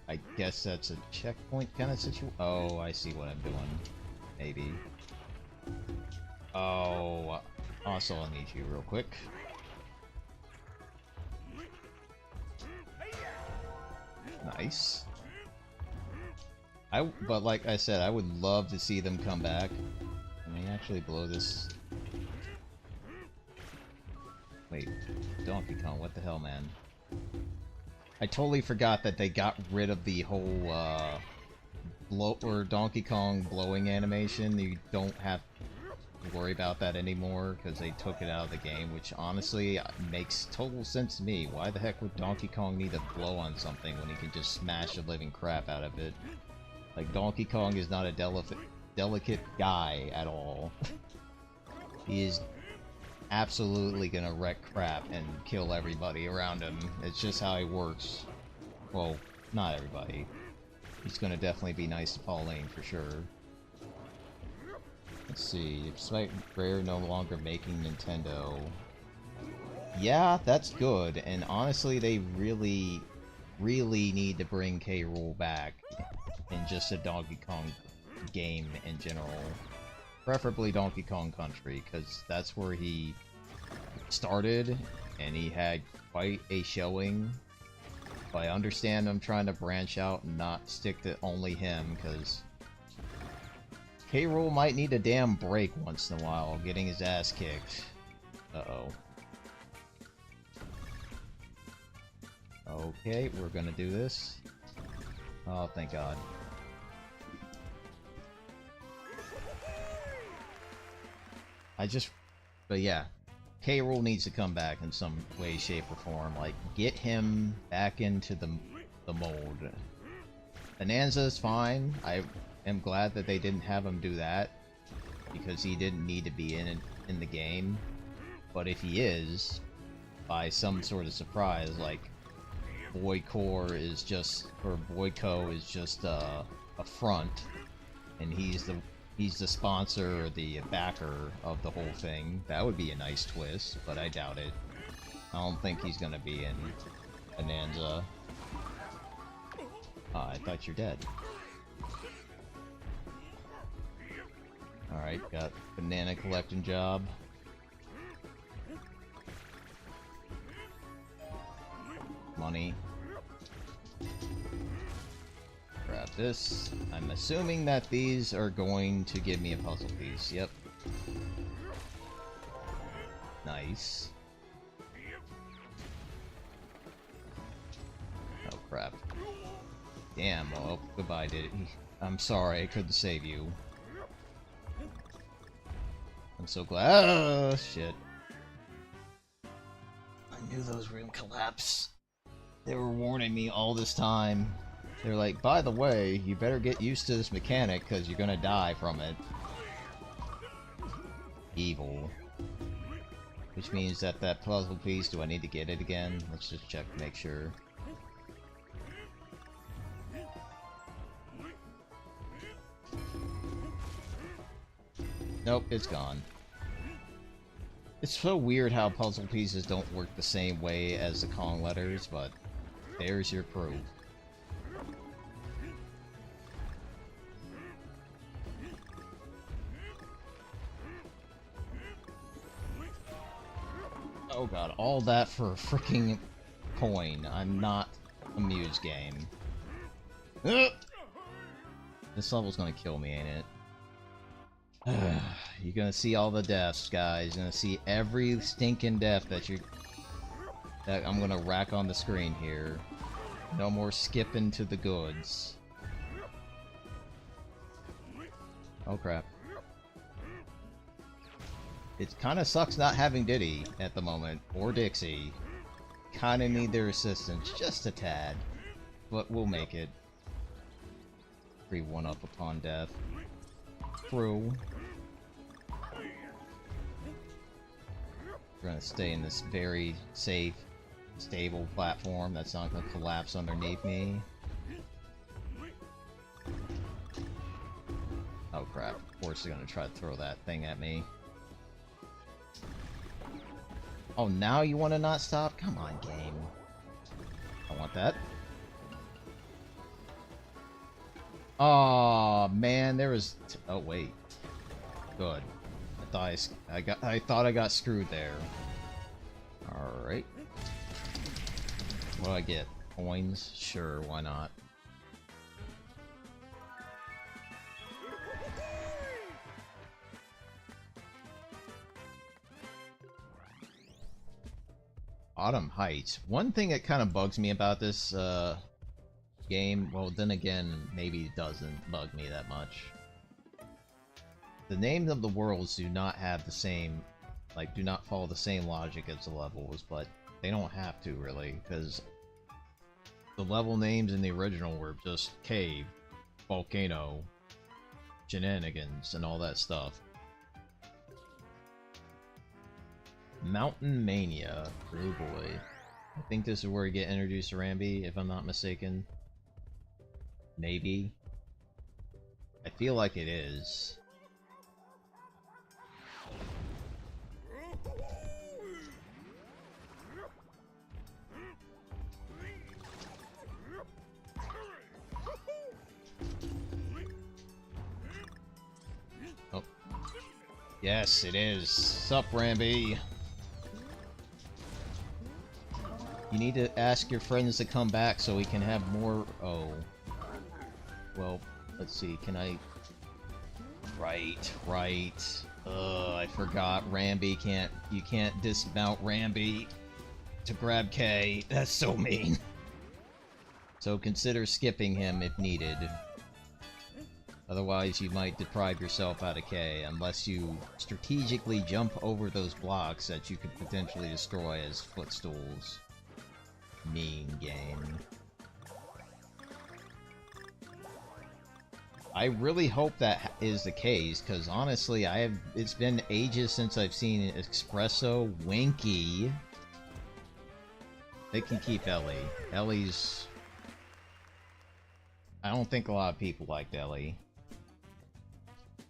Speaker 1: I guess that's a checkpoint kind of situation. Oh, I see what I'm doing. Maybe. Oh, also I'll need you real quick. Nice. But like I said, I would love to see them come back. Let me actually blow this. Wait, Donkey Kong, what the hell, man? I totally forgot that they got rid of the whole, Donkey Kong blowing animation. You don't have to worry about that anymore, because they took it out of the game, which honestly makes total sense to me. Why the heck would Donkey Kong need to blow on something when he can just smash the living crap out of it? Like, Donkey Kong is not a delicate guy at all. He is absolutely gonna wreck crap and kill everybody around him. It's just how he works. Well, not everybody. He's gonna definitely be nice to Pauline for sure. Let's see, despite Rare no longer making Nintendo. Yeah, that's good, and honestly they really need to bring K. Rool back in just a Donkey Kong game in general. Preferably Donkey Kong Country, because that's where he started, and he had quite a showing. But I understand I'm trying to branch out and not stick to only him, because K. Rool might need a damn break once in a while, getting his ass kicked. Uh-oh. Okay, we're gonna do this. Oh, thank God. But yeah, K. Rool needs to come back in some way, shape, or form. Like, get him back into the mold. Bonanza is fine. I am glad that they didn't have him do that, because he didn't need to be in the game. But if he is, by some sort of surprise, like Boyko is just a front, and he's the sponsor or the backer of the whole thing. That would be a nice twist, but I doubt it. I don't think he's gonna be in Bonanza. Ah, I thought you're dead. Alright, got banana collecting job. Money. Grab this. I'm assuming that these are going to give me a puzzle piece. Yep. Nice. Oh crap. Damn, oh, goodbye, I'm sorry, I couldn't save you. I'm so glad. Oh, shit. I knew those were gonna collapse. They were warning me all this time. They're like, by the way, you better get used to this mechanic, because you're gonna die from it. Evil. Which means that puzzle piece, do I need to get it again? Let's just check to make sure. Nope, it's gone. It's so weird how puzzle pieces don't work the same way as the Kong letters, but there's your proof. Oh god, all that for a freaking coin. I'm not amused, game. This level's gonna kill me, ain't it? You're gonna see all the deaths, guys. You're gonna see every stinking death that I'm gonna rack on the screen here. No more skipping to the goods. Oh crap. It kinda sucks not having Diddy at the moment, or Dixie. Kinda need their assistance, just a tad. But we'll make it. 3-1 up upon death. True. We're gonna stay in this very safe, stable platform that's not gonna collapse underneath me. crap. Of course they're gonna try to throw that thing at me. Oh, now you want to not stop? Come on, game. I want that. Oh man, there was. Oh wait. Good. I thought I got screwed there. All right. What do I get? Coins? Sure, why not? Autumn Heights. One thing that kind of bugs me about this game, well then again, maybe it doesn't bug me that much. The names of the worlds do not have the same, like, do not follow the same logic as the levels, but they don't have to, really, because the level names in the original were just cave, volcano, shenanigans, and all that stuff. Mountain Mania. Oh boy. I think this is where you get introduced to Rambi, if I'm not mistaken. Maybe. I feel like it is. Oh. Yes, it is. Sup, Rambi? You need to ask your friends to come back so we can have more... Oh. Well, let's see, can I... Right. I forgot. Rambi can't... You can't dismount Rambi to grab K. That's so mean. So consider skipping him if needed. Otherwise, you might deprive yourself out of K, unless you strategically jump over those blocks that you could potentially destroy as footstools. Mean game. I really hope that is the case, because honestly, it's been ages since I've seen Espresso Winky. They can keep Ellie. Ellie's... I don't think a lot of people liked Ellie.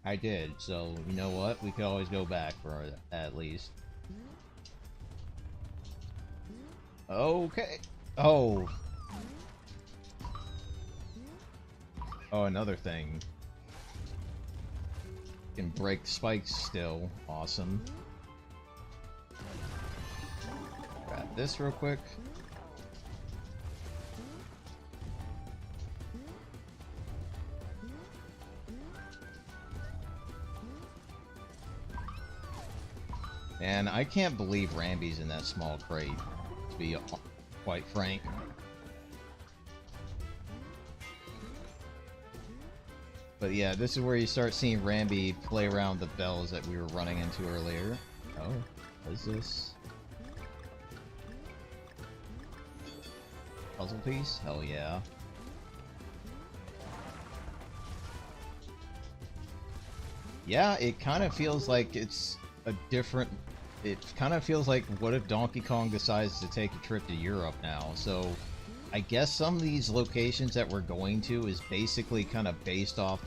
Speaker 1: I did, so you know what? We could always go back for it, at least. Okay. Oh. Oh, another thing. Can break spikes still. Awesome. Grab this real quick. And I can't believe Rambi's in that small crate, to be quite frank. But yeah, this is where you start seeing Rambi play around the bells that we were running into earlier. Oh, what is this? Puzzle piece? Hell yeah. Yeah, it kind of feels like it's a different... It kind of feels like, what if Donkey Kong decides to take a trip to Europe now? So, I guess some of these locations that we're going to is basically kind of based off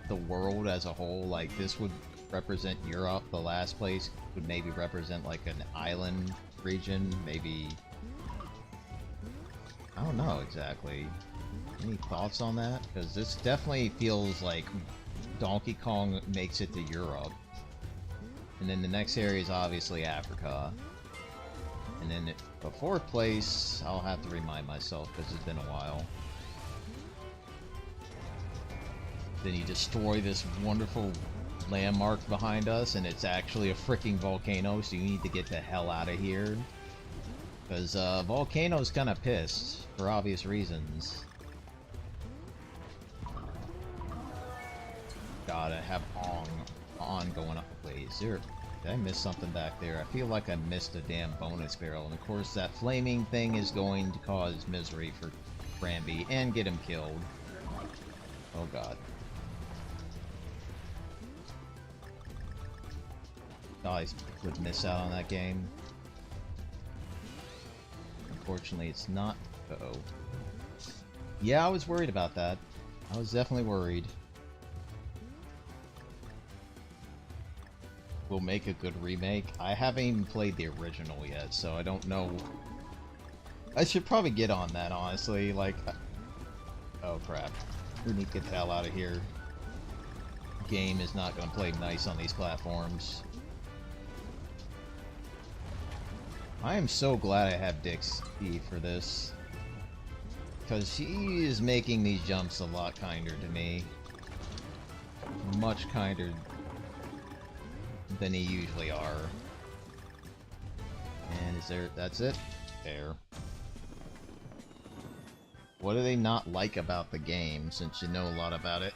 Speaker 1: the world as a whole. Like, this would represent Europe, the last place would maybe represent like an island region, maybe... I don't know exactly. Any thoughts on that? Because this definitely feels like Donkey Kong makes it to Europe. And then the next area is obviously Africa. And then the fourth place, I'll have to remind myself because it's been a while. Then you destroy this wonderful landmark behind us, and it's actually a freaking volcano, so you need to get the hell out of here. Because Volcano's kind of pissed, for obvious reasons. Gotta have on going up. Wait, is there... Did I miss something back there? I feel like I missed a damn bonus barrel, and of course that flaming thing is going to cause misery for Rambi and get him killed. Oh god. Thought I would miss out on that game. Unfortunately, it's not. Uh-oh. Yeah, I was worried about that. I was definitely worried. will make a good remake. I haven't even played the original yet, so I don't know. I should probably get on that, honestly. Like, oh crap. We need to get the hell out of here. Game is not going to play nice on these platforms. I am so glad I have DKC for this. Because he is making these jumps a lot kinder to me. Much kinder than he usually are. And is there... that's it? There. What do they not like about the game, since you know a lot about it?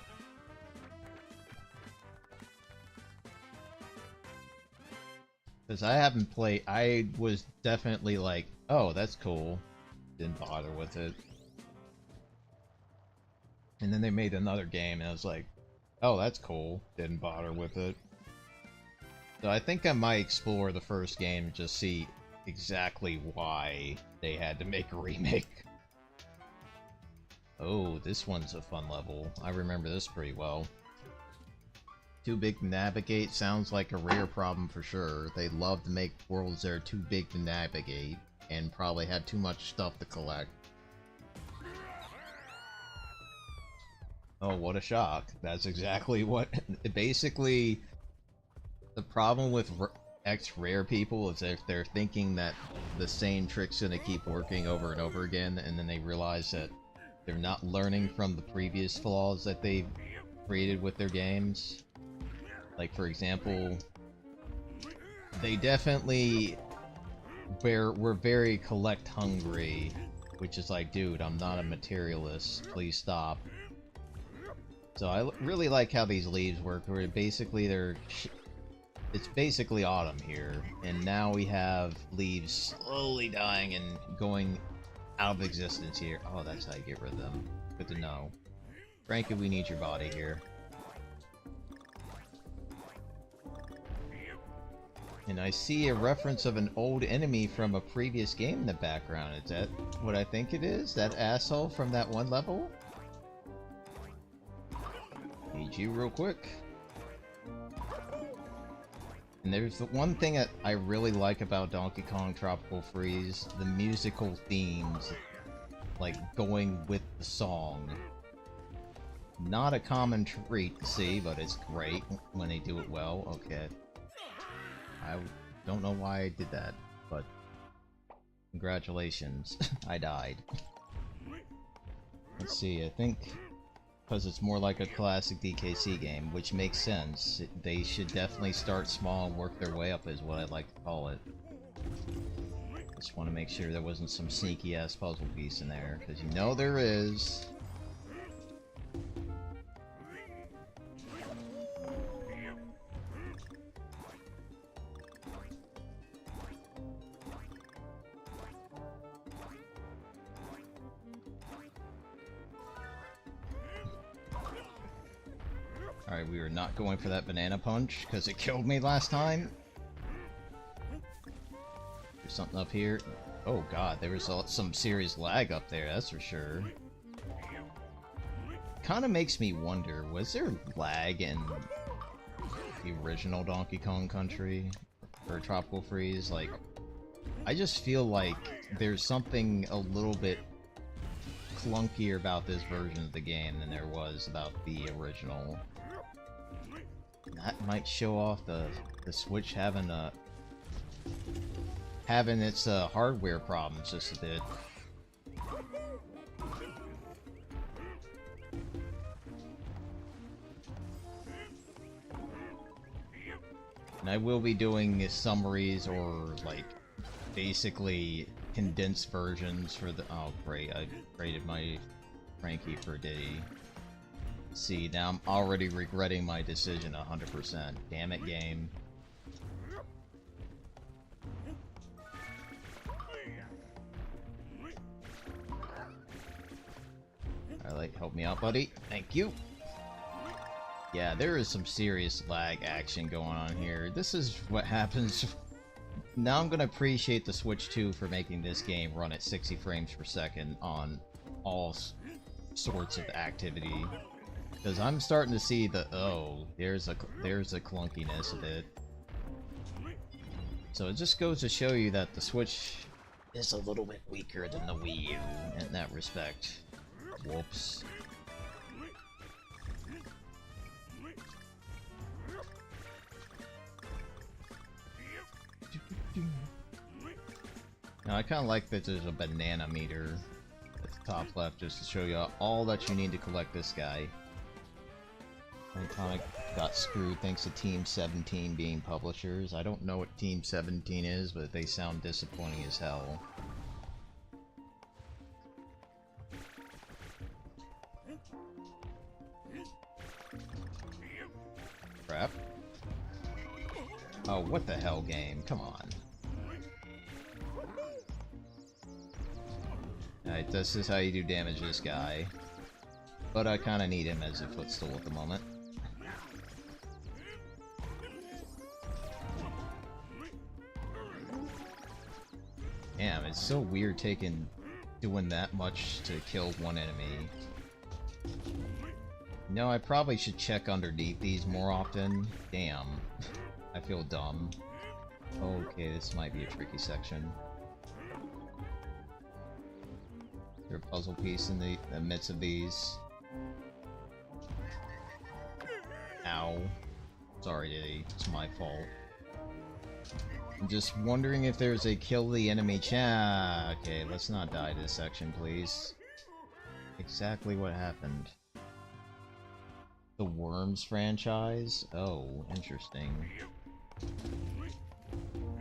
Speaker 1: Because I haven't played... I was definitely like, oh, that's cool. Didn't bother with it. And then they made another game, and I was like, oh, that's cool. Didn't bother with it. So I think I might explore the first game and just see exactly why they had to make a remake. Oh, this one's a fun level. I remember this pretty well. Too big to navigate sounds like a rare problem for sure. They love to make worlds that are too big to navigate, and probably had too much stuff to collect. Oh, what a shock. That's exactly what... basically, the problem with X-Rare people is if they're thinking that the same trick's gonna keep working over and over again, and then they realize that they're not learning from the previous flaws that they've created with their games. Like, for example, they definitely were very collect-hungry, which is like, dude, I'm not a materialist, please stop. So I really like how these leaves work, where basically it's basically autumn here, and now we have leaves slowly dying and going out of existence here. Oh, that's how you get rid of them. Good to know. Frankie, we need your body here. And I see a reference of an old enemy from a previous game in the background. Is that what I think it is? That asshole from that one level? Need you real quick. And there's the one thing that I really like about Donkey Kong Tropical Freeze, the musical themes, like going with the song. Not a common treat to see, but it's great when they do it well. Okay. I don't know why I did that, but congratulations. I died. Let's see, I think because it's more like a classic DKC game, which makes sense. They should definitely start small and work their way up, is what I like to call it. Just want to make sure there wasn't some sneaky ass puzzle piece in there, because you know there is. Alright, we are not going for that banana punch, because it killed me last time. There's something up here. Oh god, there was some serious lag up there, that's for sure. Kinda makes me wonder, was there lag in the original Donkey Kong Country? For Tropical Freeze? Like, I just feel like there's something a little bit clunkier about this version of the game than there was about the original. That might show off the Switch having its hardware problems just a bit. And I will be doing summaries or like basically condensed versions for the... oh great, I created my Frankie for Diddy. See, now I'm already regretting my decision 100%. Damn it, game. Alright, help me out, buddy. Thank you. Yeah, there is some serious lag action going on here. This is what happens. Now I'm gonna appreciate the Switch 2 for making this game run at 60 frames per second on all sorts of activity. Because I'm starting to see the... oh, there's a clunkiness of it. So it just goes to show you that the Switch is a little bit weaker than the Wii U in that respect. Whoops. Now I kind of like that there's a banana meter at the top left just to show you all that you need to collect this guy. I kind of got screwed thanks to Team 17 being publishers. I don't know what Team 17 is, but they sound disappointing as hell. Crap. Oh, what the hell, game? Come on. Alright, this is how you do damage to this guy. But I kinda need him as a footstool at the moment. Damn, it's so weird doing that much to kill one enemy. No, I probably should check underneath these more often. Damn. I feel dumb. Okay, this might be a tricky section. Is there a puzzle piece in the midst of these? Ow. Sorry, Diddy. It's my fault. I'm just wondering if there's a kill the enemy chat. Okay, let's not die to this section, please. Exactly what happened. The Worms franchise? Oh, interesting.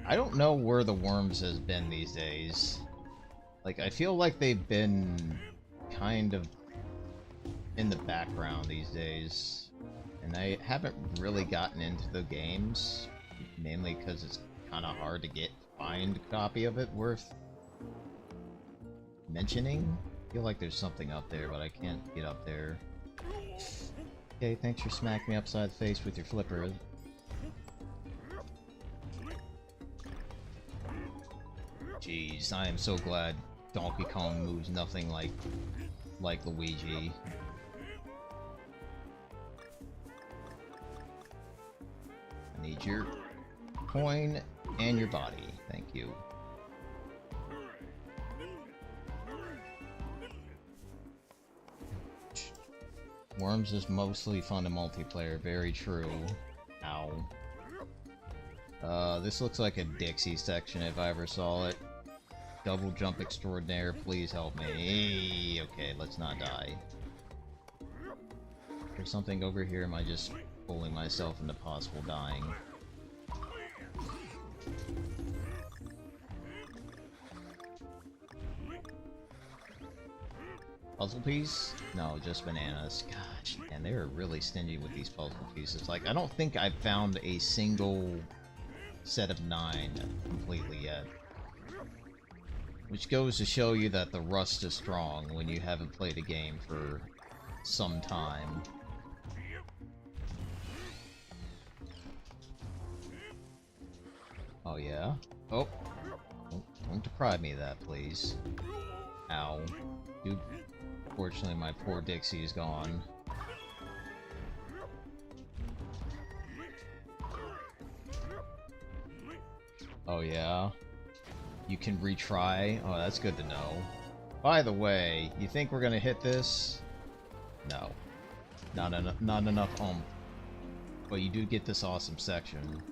Speaker 1: I don't know where the Worms has been these days. Like, I feel like they've been kind of in the background these days. And I haven't really gotten into the games, mainly because it's kind of hard to find a copy of it worth mentioning. I feel like there's something up there, but I can't get up there. Okay, thanks for smacking me upside the face with your flipper. Jeez, I am so glad Donkey Kong moves nothing like Luigi. I need your coin and your body. Thank you. Worms is mostly fun in multiplayer. Very true. Ow. This looks like a Dixie section if I ever saw it. Double jump extraordinaire, please help me. Okay, let's not die. There's something over here, am I just fooling myself into possible dying? Puzzle piece? No, just bananas. Gosh, man, they are really stingy with these puzzle pieces. Like, I don't think I've found a single set of 9 completely yet. Which goes to show you that the rust is strong when you haven't played a game for some time. Oh yeah? Oh! Don't deprive me of that, please. Ow. Dude, fortunately my poor Dixie is gone. Oh yeah? You can retry? Oh, that's good to know. By the way, you think we're gonna hit this? No. Not enough but you do get this awesome section.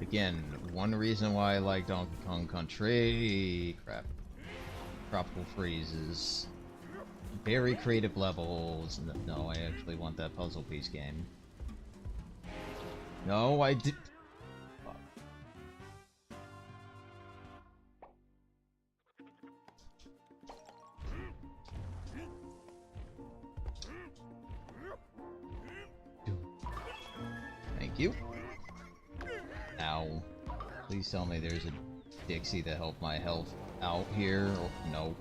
Speaker 1: Again, one reason why I like Donkey Kong Country... Crap. Tropical Freezes. Very creative levels. No, I actually want that puzzle piece game. No, I did... Fuck. Thank you. Ow. Please tell me there's a Dixie to help my health out here. Oh, no.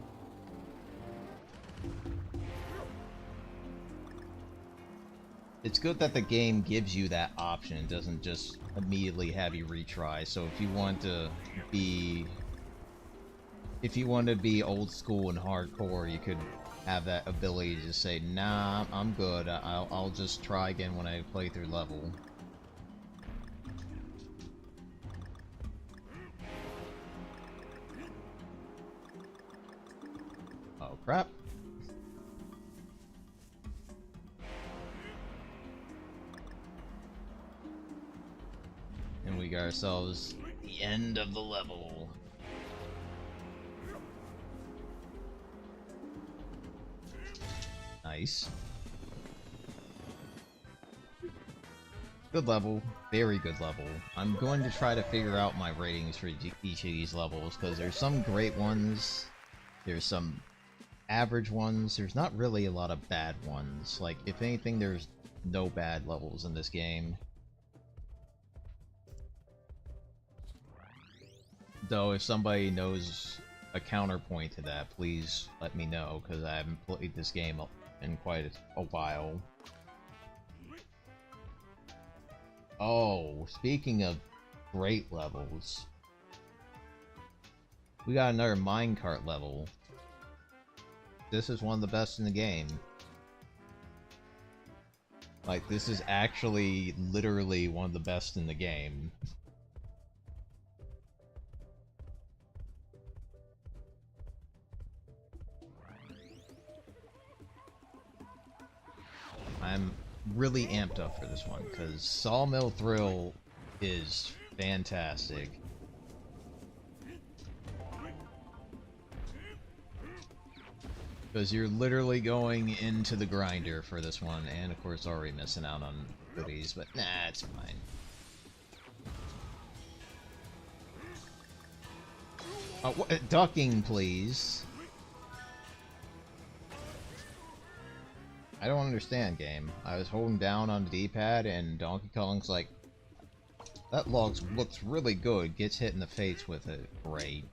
Speaker 1: It's good that the game gives you that option. It doesn't just immediately have you retry. So if you want to be... If you want to be old school and hardcore, you could have that ability to just say, nah, I'm good. I'll just try again when I play through level. Oh crap. And we got ourselves the end of the level. Nice. Good level. Very good level. I'm going to try to figure out my ratings for each of these levels, because there's some great ones, there's some average ones, there's not really a lot of bad ones. Like, if anything, there's no bad levels in this game. Though, if somebody knows a counterpoint to that, please let me know, because I haven't played this game in quite a while. Oh, speaking of great levels, we got another minecart level. This is one of the best in the game. Like, this is actually literally one of the best in the game. I'm really amped up for this one, because Sawmill Thrill is fantastic. Because you're literally going into the grinder for this one, and of course already missing out on goodies, but nah, it's fine. Oh, ducking, please. I don't understand, game. I was holding down on the D-pad, and Donkey Kong's like, that log looks really good, gets hit in the face with it. Great.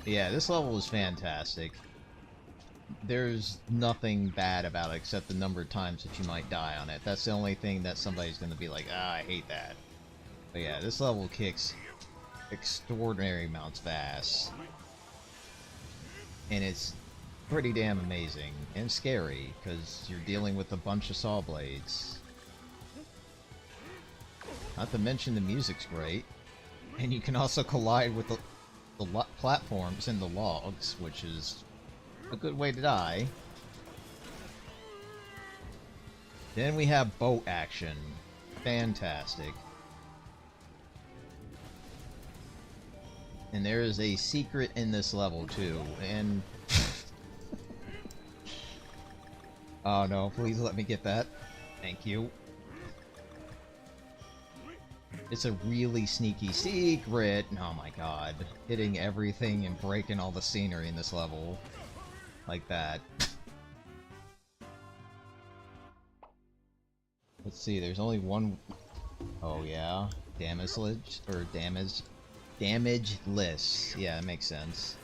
Speaker 1: Yeah, this level is fantastic. There's nothing bad about it except the number of times that you might die on it. That's the only thing that somebody's gonna be like, ah, I hate that. But yeah, this level kicks extraordinary amounts of ass. And it's pretty damn amazing and scary, because you're dealing with a bunch of saw blades. Not to mention the music's great, and you can also collide with the platforms and the logs, which is a good way to die. Then we have boat action. Fantastic. And there is a secret in this level too, and oh no, please let me get that. Thank you. It's a really sneaky secret. Oh my god. Hitting everything and breaking all the scenery in this level. Like that. Let's see, there's only one... Oh yeah. Damageless? Or damageless. Yeah, that makes sense.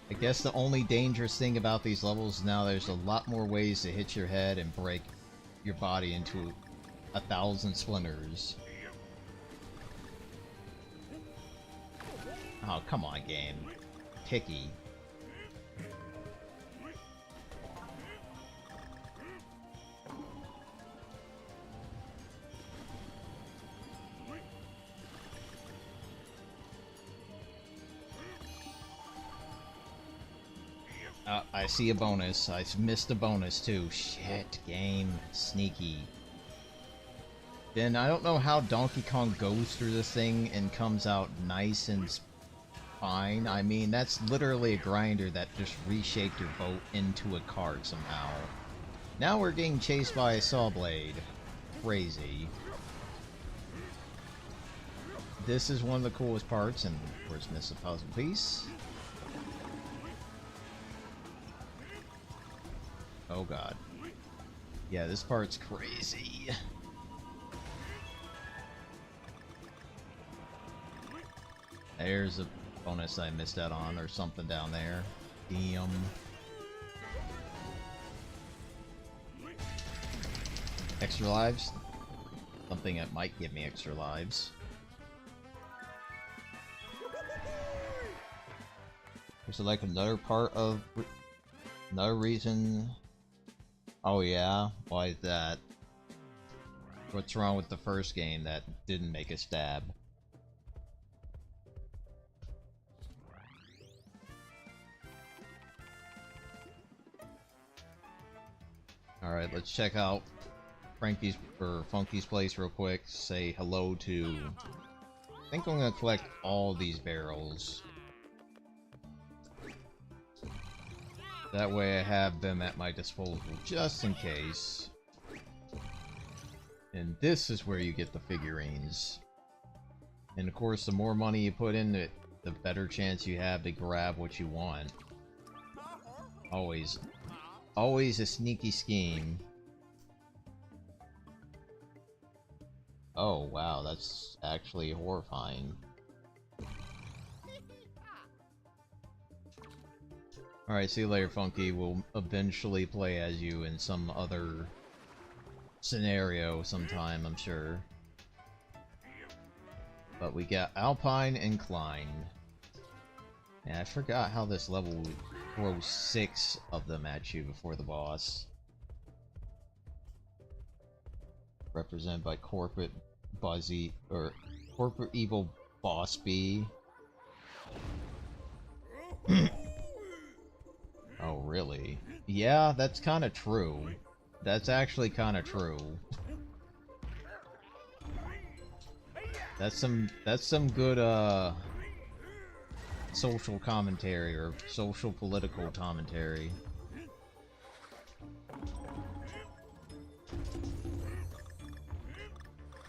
Speaker 1: I guess the only dangerous thing about these levels now, there's a lot more ways to hit your head and break your body into 1,000 splinters. Oh, come on, game. Picky. I see a bonus. I missed a bonus too. Shit, game. Sneaky. Then I don't know how Donkey Kong goes through this thing and comes out nice and fine. I mean, that's literally a grinder that just reshaped your boat into a cart somehow. Now we're getting chased by a saw blade. Crazy. This is one of the coolest parts, and of course miss a puzzle piece. Oh god. Yeah, this part's crazy. There's a bonus I missed out on, or something down there. Damn. Extra lives? Something that might give me extra lives. There's like another part of... Another reason... Oh yeah? Why is that? What's wrong with the first game that didn't make a stab? Alright, let's check out Frankie's or Funky's place real quick. Say hello to... I think I'm gonna collect all these barrels. That way I have them at my disposal, just in case. And this is where you get the figurines. And of course, the more money you put in it, the better chance you have to grab what you want. Always. Always a sneaky scheme. Oh, wow, that's actually horrifying. Alright, see you later, Funky. We'll eventually play as you in some other scenario sometime, I'm sure. But we got Alpine and Klein. And I forgot how this level would throw 6 of them at you before the boss. Represented by Corporate Buzzy, or Corporate Evil Boss B. Oh, really? Yeah, that's kind of true. That's actually kind of true. That's some good, social commentary, or social political commentary.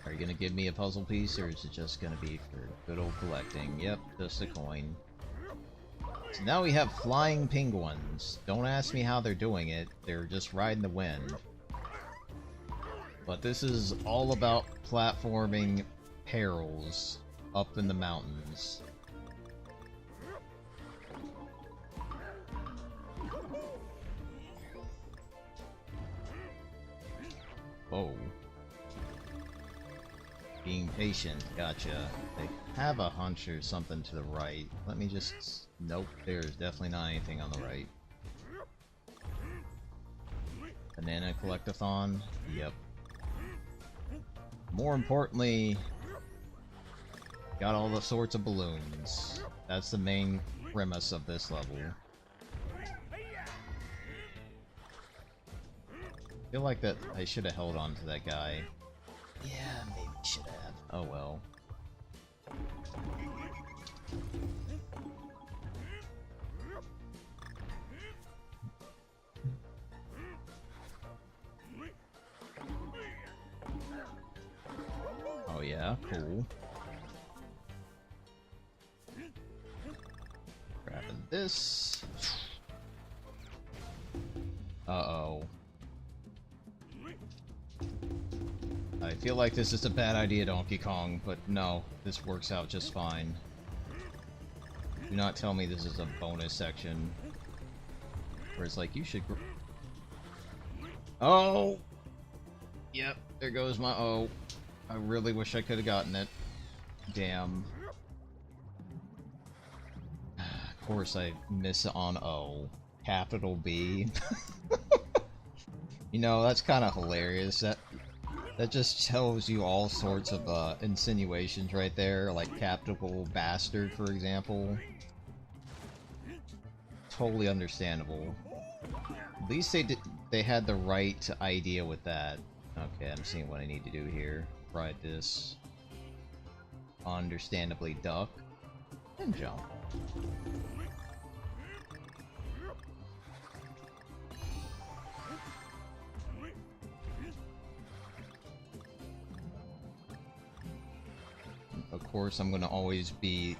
Speaker 1: Are you gonna give me a puzzle piece, or is it just gonna be for good old collecting? Yep, just a coin. So now we have flying penguins. Don't ask me how they're doing it, they're just riding the wind. But this is all about platforming perils up in the mountains. Whoa. Being patient, gotcha. They have a hunch or something to the right. Let me just... Nope, there's definitely not anything on the right. Banana collectathon? Yep. More importantly, got all the sorts of balloons. That's the main premise of this level. I feel like that I should have held on to that guy. Yeah, maybe should have. Oh well. Oh yeah, cool. Grabbing this. Uh-oh. I feel like this is a bad idea, Donkey Kong, but no, this works out just fine. Do not tell me this is a bonus section. Where it's like, you should... Oh! Yep, there goes my O. I really wish I could have gotten it. Damn. Of course I miss on O. Capital B. You know, that's kind of hilarious. That just tells you all sorts of insinuations right there, like capital bastard, for example. Totally understandable. At least they had the right idea with that. Okay, I'm seeing what I need to do here. Ride this. Understandably duck. And jump. Of course, I'm gonna always be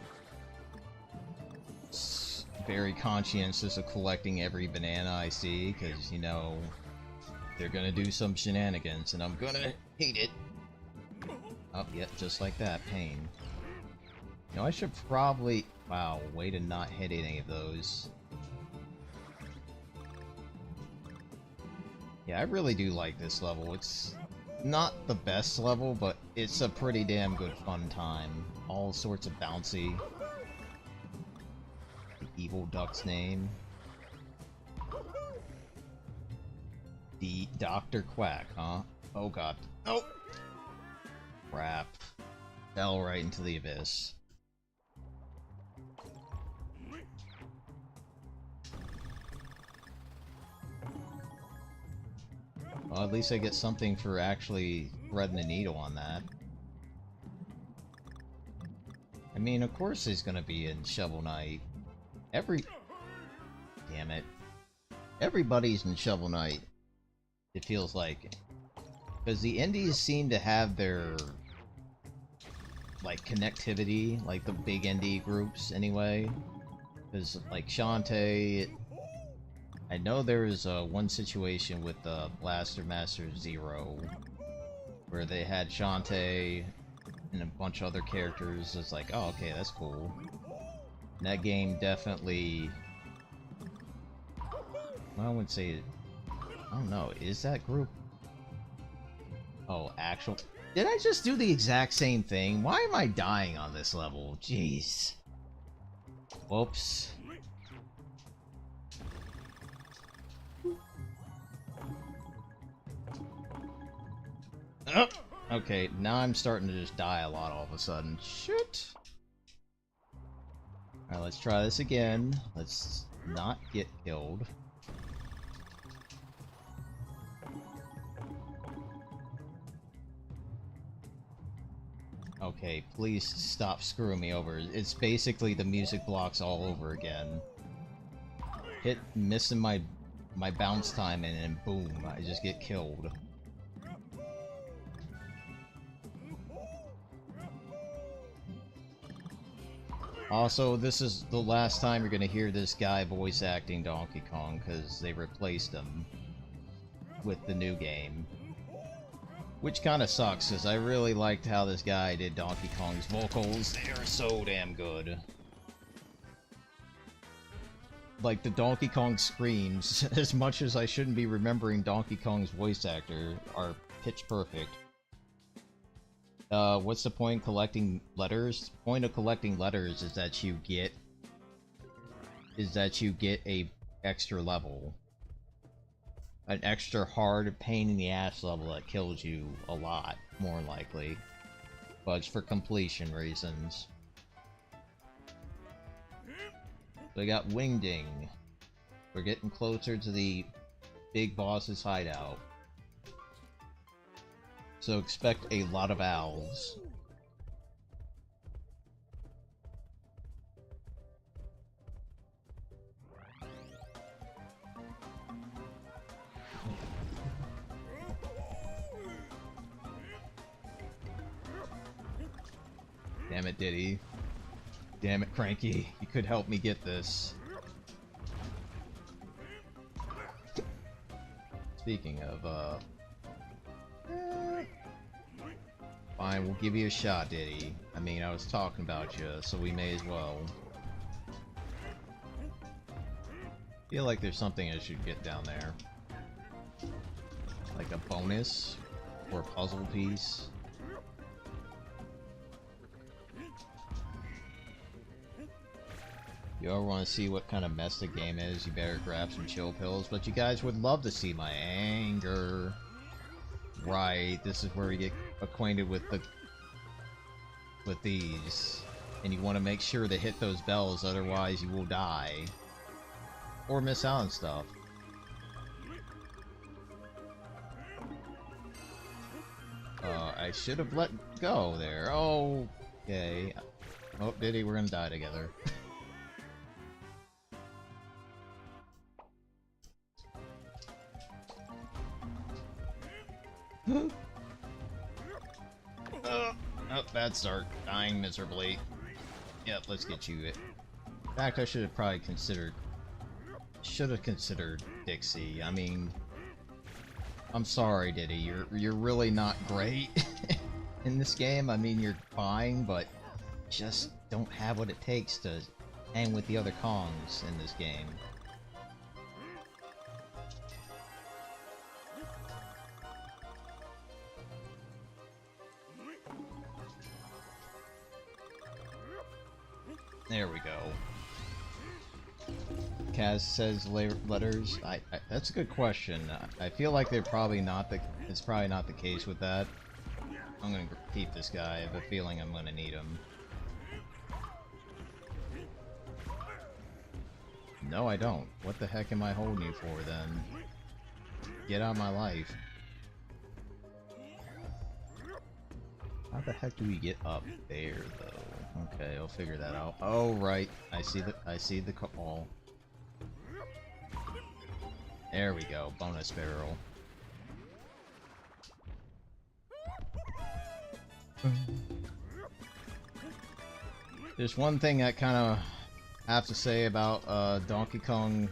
Speaker 1: very conscientious of collecting every banana I see, because, you know, they're gonna do some shenanigans, and I'm gonna hate it. Oh, yeah, just like that. Pain. You know, I should probably... Wow, way to not hit any of those. Yeah, I really do like this level. It's not the best level, but it's a pretty damn good fun time. All sorts of bouncy. The evil duck's name? The Dr. Quack, huh? Oh god. Oh! Crap. Fell right into the abyss. Well, at least I get something for actually threading the needle on that. I mean, of course he's gonna be in Shovel Knight. Damn it. Everybody's in Shovel Knight, it feels like. Because the indies seem to have their, like, connectivity, like the big indie groups, anyway. Because, like, Shantae... I know there's one situation with Blaster Master Zero, where they had Shantae and a bunch of other characters. It's like, oh, okay, that's cool. And that game definitely... Well, I wouldn't say... I don't know, is that group... Oh, actual... Did I just do the exact same thing? Why am I dying on this level? Jeez. Whoops. Oh, okay, now I'm starting to just die a lot all of a sudden. Shit! Alright, let's try this again. Let's not get killed. Okay, please stop screwing me over. It's basically the music blocks all over again. Missing my bounce time and then boom, I just get killed. Also, this is the last time you're gonna hear this guy voice acting Donkey Kong, because they replaced him with the new game. Which kinda sucks, because I really liked how this guy did Donkey Kong's vocals. They are so damn good. Like, the Donkey Kong screams, as much as I shouldn't be remembering Donkey Kong's voice actor, are pitch perfect. What's the point of collecting letters? The point of collecting letters is that you get... a extra level. An extra hard, pain-in-the-ass level that kills you a lot, more likely. But it's for completion reasons. So I got Wingding. We're getting closer to the big boss's hideout. So expect a lot of owls. Damn it, Diddy. Damn it, Cranky. You could help me get this. Speaking of, fine, we'll give you a shot, Diddy. I mean, I was talking about you, so we may as well. Feel like there's something I should get down there. Like a bonus? Or a puzzle piece? If you ever want to see what kind of mess the game is, you better grab some chill pills. But you guys would love to see my anger. Right, this is where we get acquainted with these. And you want to make sure to hit those bells, otherwise you will die. Or miss out on stuff. I should have let go there. Oh, okay. Oh, Diddy, we're gonna die together. Oh, bad start. Dying miserably. Yep, let's get you it. In fact, I should have probably considered... Should have considered Dixie. I mean... I'm sorry, Diddy. You're really not great in this game. I mean, you're fine, but just don't have what it takes to hang with the other Kongs in this game. There we go. Kaz says letters. That's a good question. I feel like they're probably not the. It's probably not the case with that. I'm gonna keep this guy. I have a feeling I'm gonna need him. No, I don't. What the heck am I holding you for then? Get out of my life. How the heck do we get up there though? Okay, I'll figure that out. Oh right, I see the call. There we go, bonus barrel. There's one thing I kind of have to say about Donkey Kong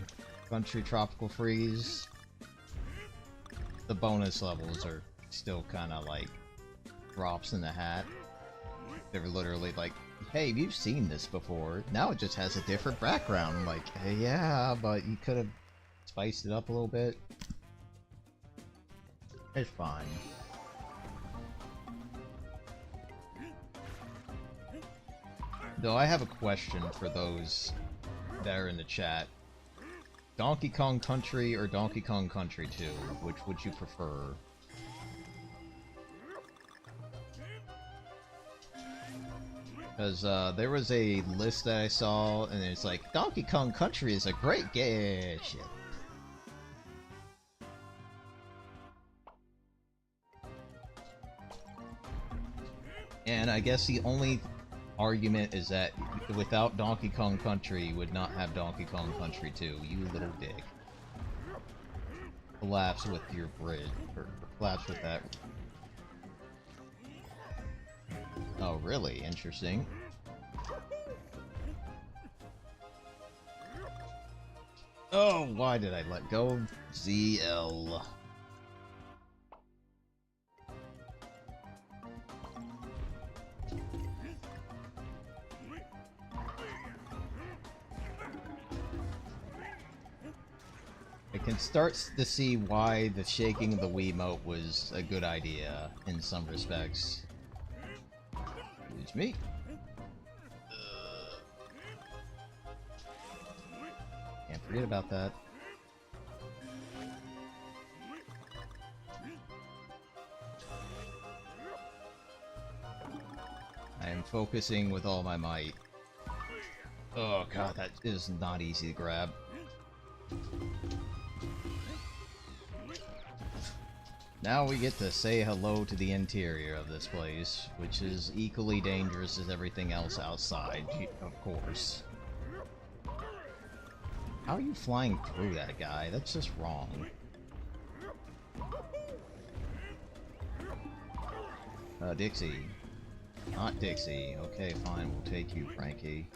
Speaker 1: Country Tropical Freeze. The bonus levels are still kind of like drops in the hat. They're literally like, hey, you've seen this before. Now it just has a different background. I'm like, hey, yeah, but you could have spiced it up a little bit. It's fine. Though I have a question for those that are in the chat. Donkey Kong Country or Donkey Kong Country 2? Which would you prefer? Because there was a list that I saw, and it's like, Donkey Kong Country is a great game. Shit. And I guess the only argument is that without Donkey Kong Country, you would not have Donkey Kong Country 2, you little dick. Collapse with your bridge, or collapse with that. Oh, really? Interesting. Oh, why did I let go of ZL? I can start to see why the shaking of the Wiimote was a good idea in some respects. Excuse me. Can't forget about that. I am focusing with all my might. Oh god, that is not easy to grab. Now we get to say hello to the interior of this place, which is equally dangerous as everything else outside, of course. How are you flying through that guy? That's just wrong. Dixie. Not Dixie. Okay, fine, we'll take you, Frankie.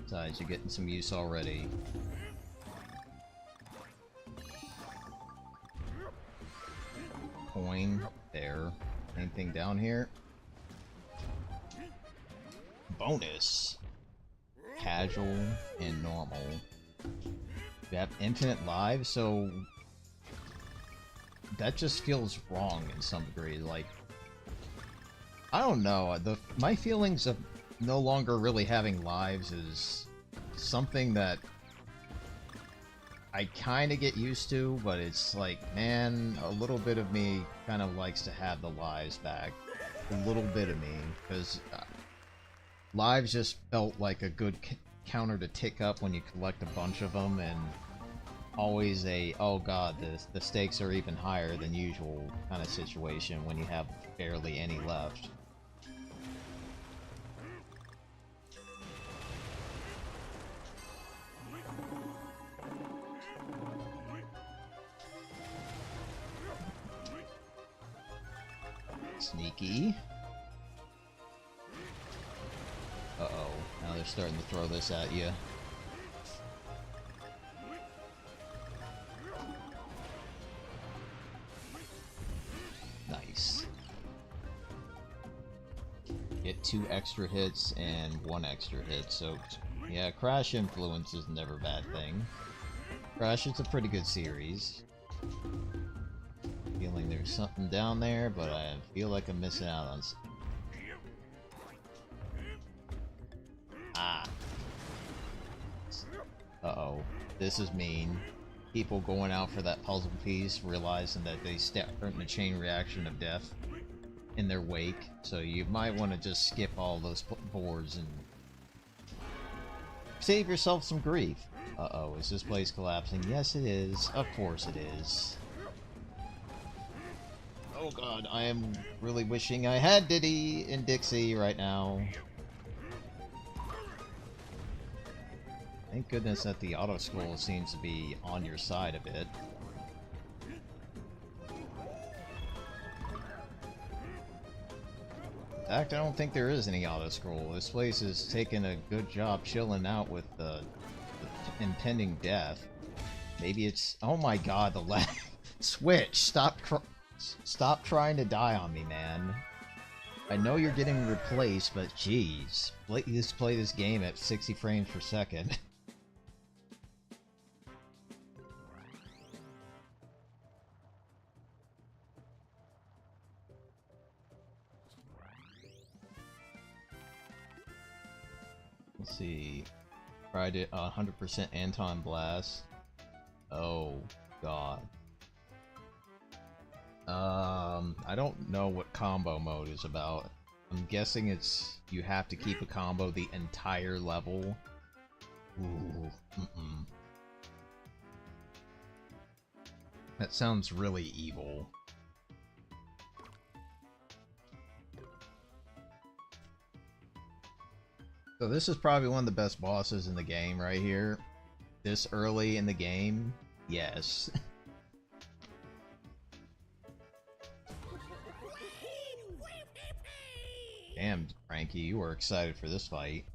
Speaker 1: Besides, you're getting some use already. Coin there. Anything down here? Bonus. Casual and normal. You have infinite lives, so that just feels wrong in some degree. Like, I don't know. My feelings of no longer really having lives is something that I kind of get used to, but it's like, man, a little bit of me kind of likes to have the lives back. A little bit of me, because lives just felt like a good counter to tick up when you collect a bunch of them, and always a, oh god, the stakes are even higher than usual kind of situation when you have barely any left. Sneaky. Uh-oh. Now they're starting to throw this at you. Nice. Get 2 extra hits and 1 extra hit, so yeah, Crash Influence is never a bad thing. Crash is a pretty good series. Feeling there's something down there, but I feel like I'm missing out on something. Ah. Uh-oh. This is mean. People going out for that puzzle piece, realizing that they start in a chain reaction of death in their wake. So you might want to just skip all those boards and save yourself some grief. Uh-oh, is this place collapsing? Yes, it is. Of course it is. Oh god, I am really wishing I had Diddy and Dixie right now. Thank goodness that the auto scroll seems to be on your side a bit. In fact, I don't think there is any auto scroll. This place is taking a good job chilling out with the impending death. Maybe it's... Oh my god, the lag... Switch! Stop trying to die on me, man. I know you're getting replaced, but jeez. Just play this game at 60 frames per second. Let's see. Tried it 100% Anton Blast. Oh, god. I don't know what combo mode is about. I'm guessing it's you have to keep a combo the entire level. Ooh, That sounds really evil. So this is probably one of the best bosses in the game right here. This early in the game, yes. Damn, Frankie, you were excited for this fight.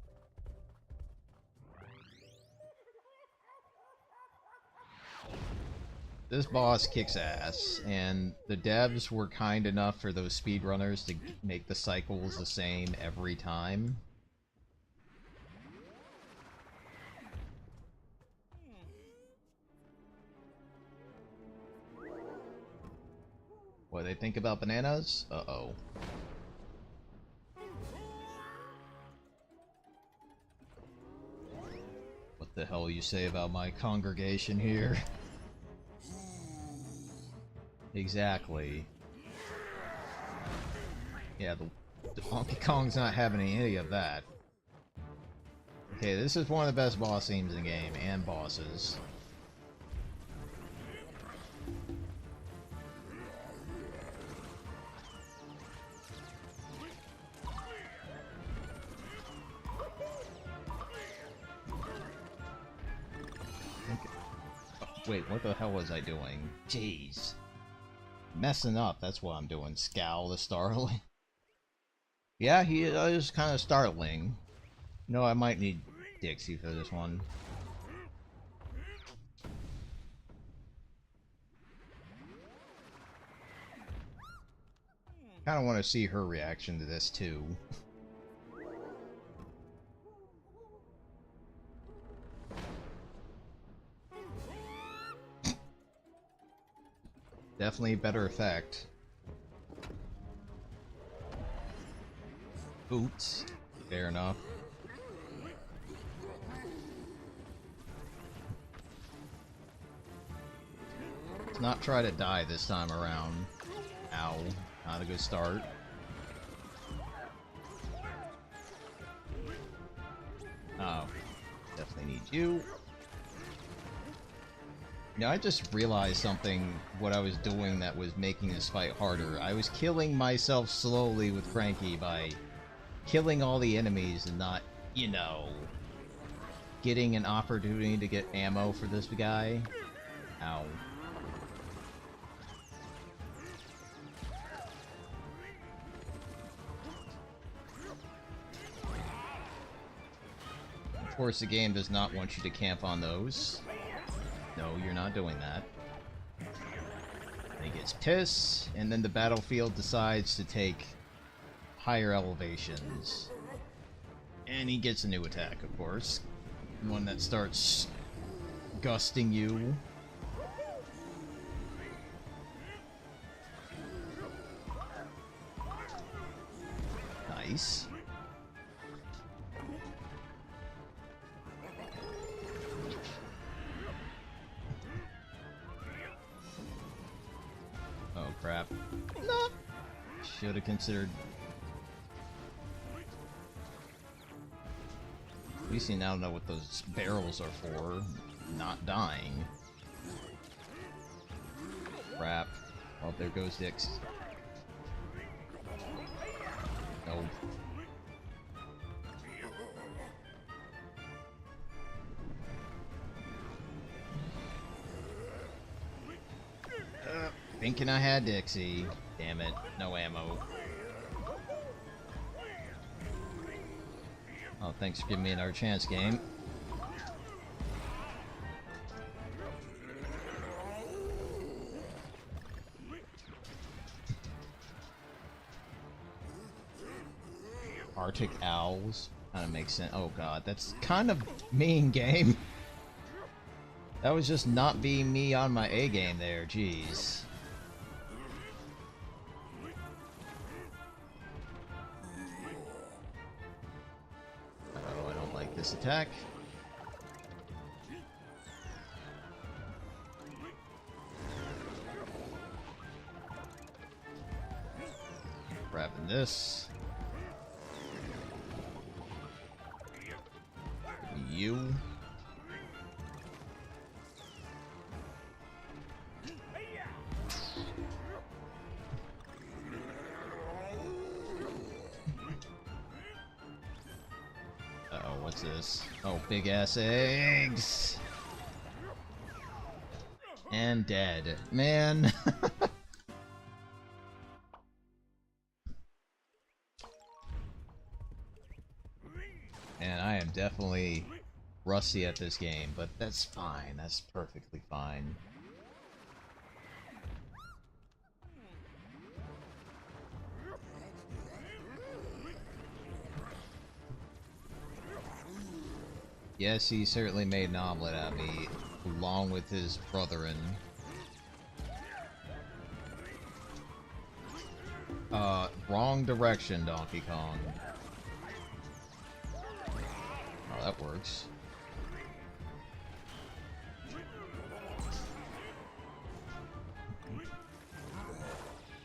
Speaker 1: This boss kicks ass, and the devs were kind enough for those speedrunners to make the cycles the same every time. What do they think about bananas? Uh-oh. What the hell you say about my congregation here? Exactly. Yeah, the Donkey Kong's not having any of that. Okay, this is one of the best boss themes in the game, and bosses. Wait, what the hell was I doing? Jeez. Messing up, that's what I'm doing. Scowl the Starling. Yeah, he is kind of startling. No, I might need Dixie for this one. Kind of want to see her reaction to this too. Definitely better effect. Boots. Fair enough. Let's not try to die this time around. Ow. Not a good start. Oh. Definitely need you. Now, I just realized something, what I was doing that was making this fight harder. I was killing myself slowly with Frankie by killing all the enemies and not, you know, getting an opportunity to get ammo for this guy. Ow. Of course, the game does not want you to camp on those. No, you're not doing that. And he gets pissed, and then the battlefield decides to take higher elevations. And he gets a new attack, of course. One that starts gusting you. Nice. Crap. No! Should have considered. At least you now know what those barrels are for. Not dying. Crap. Oh, there goes Dix. Nope. Thinking I had Dixie. Damn it. No ammo. Oh, thanks for giving me another chance, game. Arctic owls. Kind of makes sense. Oh god, that's kind of mean, game. That was just not being me on my A game there, jeez. Oh, I don't like this attack. Grabbing this. You. Uh-oh, what's this? Oh, big ass eggs! And dead. Man! And I am definitely rusty at this game, but that's fine. That's perfectly fine. Yes, he certainly made an omelet at me, along with his brethren. Wrong direction, Donkey Kong. Oh, that works.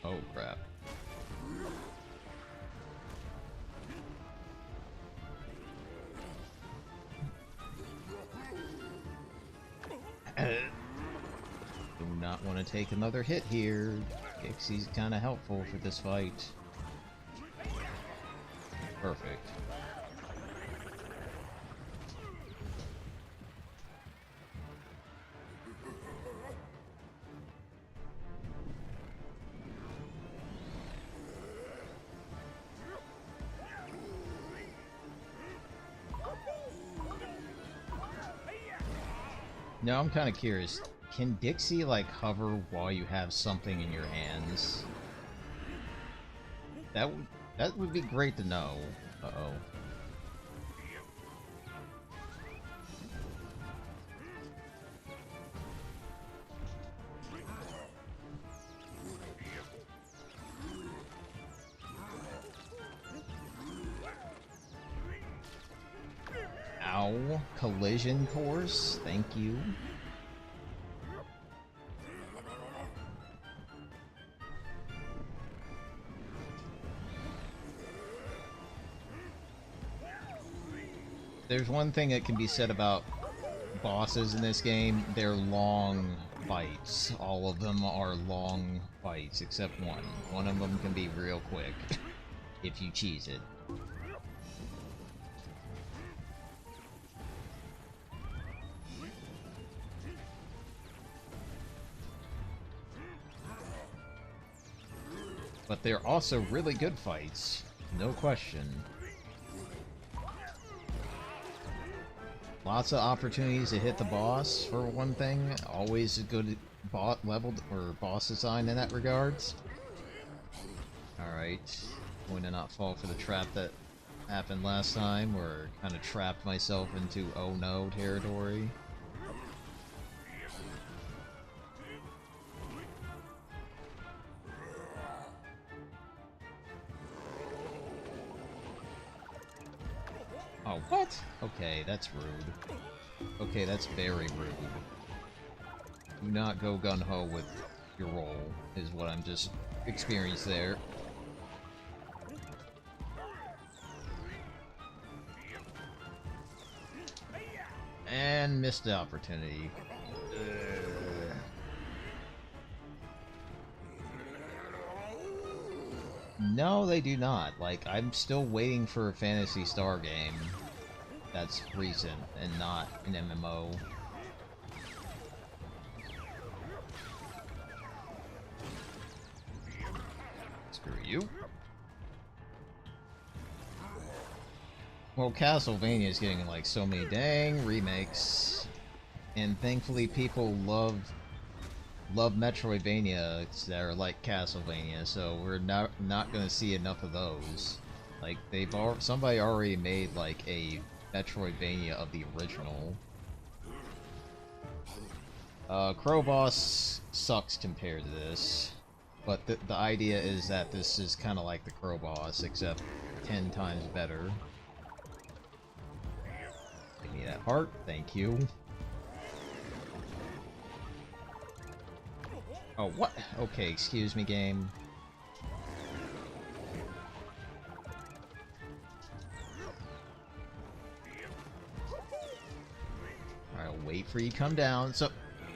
Speaker 1: Oh, crap. Do not want to take another hit here. Dixie's kind of helpful for this fight. Perfect. Now I'm kind of curious. Can Dixie like hover while you have something in your hands? That would be great to know. Uh-oh. Ow. Collision course? Thank you. There's one thing that can be said about bosses in this game. They're long fights. All of them are long fights, except one. One of them can be real quick, if you cheese it. But they're also really good fights, no question. Lots of opportunities to hit the boss, for one thing. Always a good level or boss design in that regards. Alright. Going to not fall for the trap that happened last time, where I kind of trapped myself into oh no territory. Oh, what? Okay, that's rude. Okay, that's very rude. Do not go gung-ho with your role, is what I'm just experienced there. And missed the opportunity. No, they do not. Like, I'm still waiting for a Phantasy Star game that's recent and not an MMO. Screw you. Well, Castlevania is getting like so many dang remakes, and thankfully people love Metroidvania that are like Castlevania, so we're not gonna see enough of those. Like somebody already made like a Metroidvania of the original. Crow Boss sucks compared to this, but the idea is that this is kind of like the Crow Boss, except 10 times better. Give me that heart, thank you. Oh, what? Okay, excuse me, game. Alright, I'll wait for you to come down so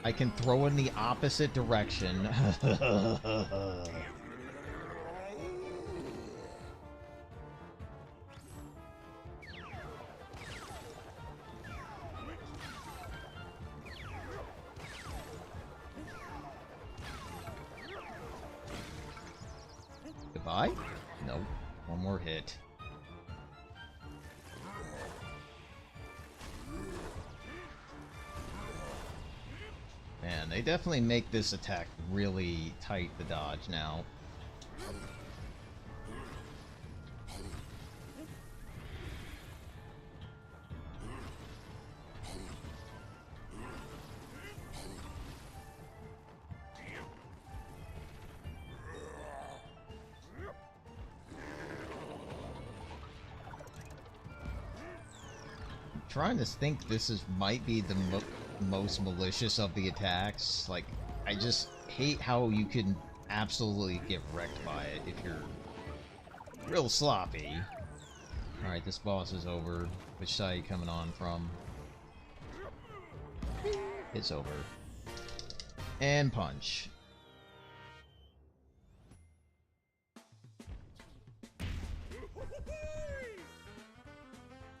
Speaker 1: I can throw in the opposite direction. Goodbye? Nope. One more hit. Man, they definitely make this attack really tight to dodge now. Trying to think this might be the most malicious of the attacks. Like, I just hate how you can absolutely get wrecked by it if you're real sloppy. Alright, this boss is over. Which side are you coming on from? It's over. And punch.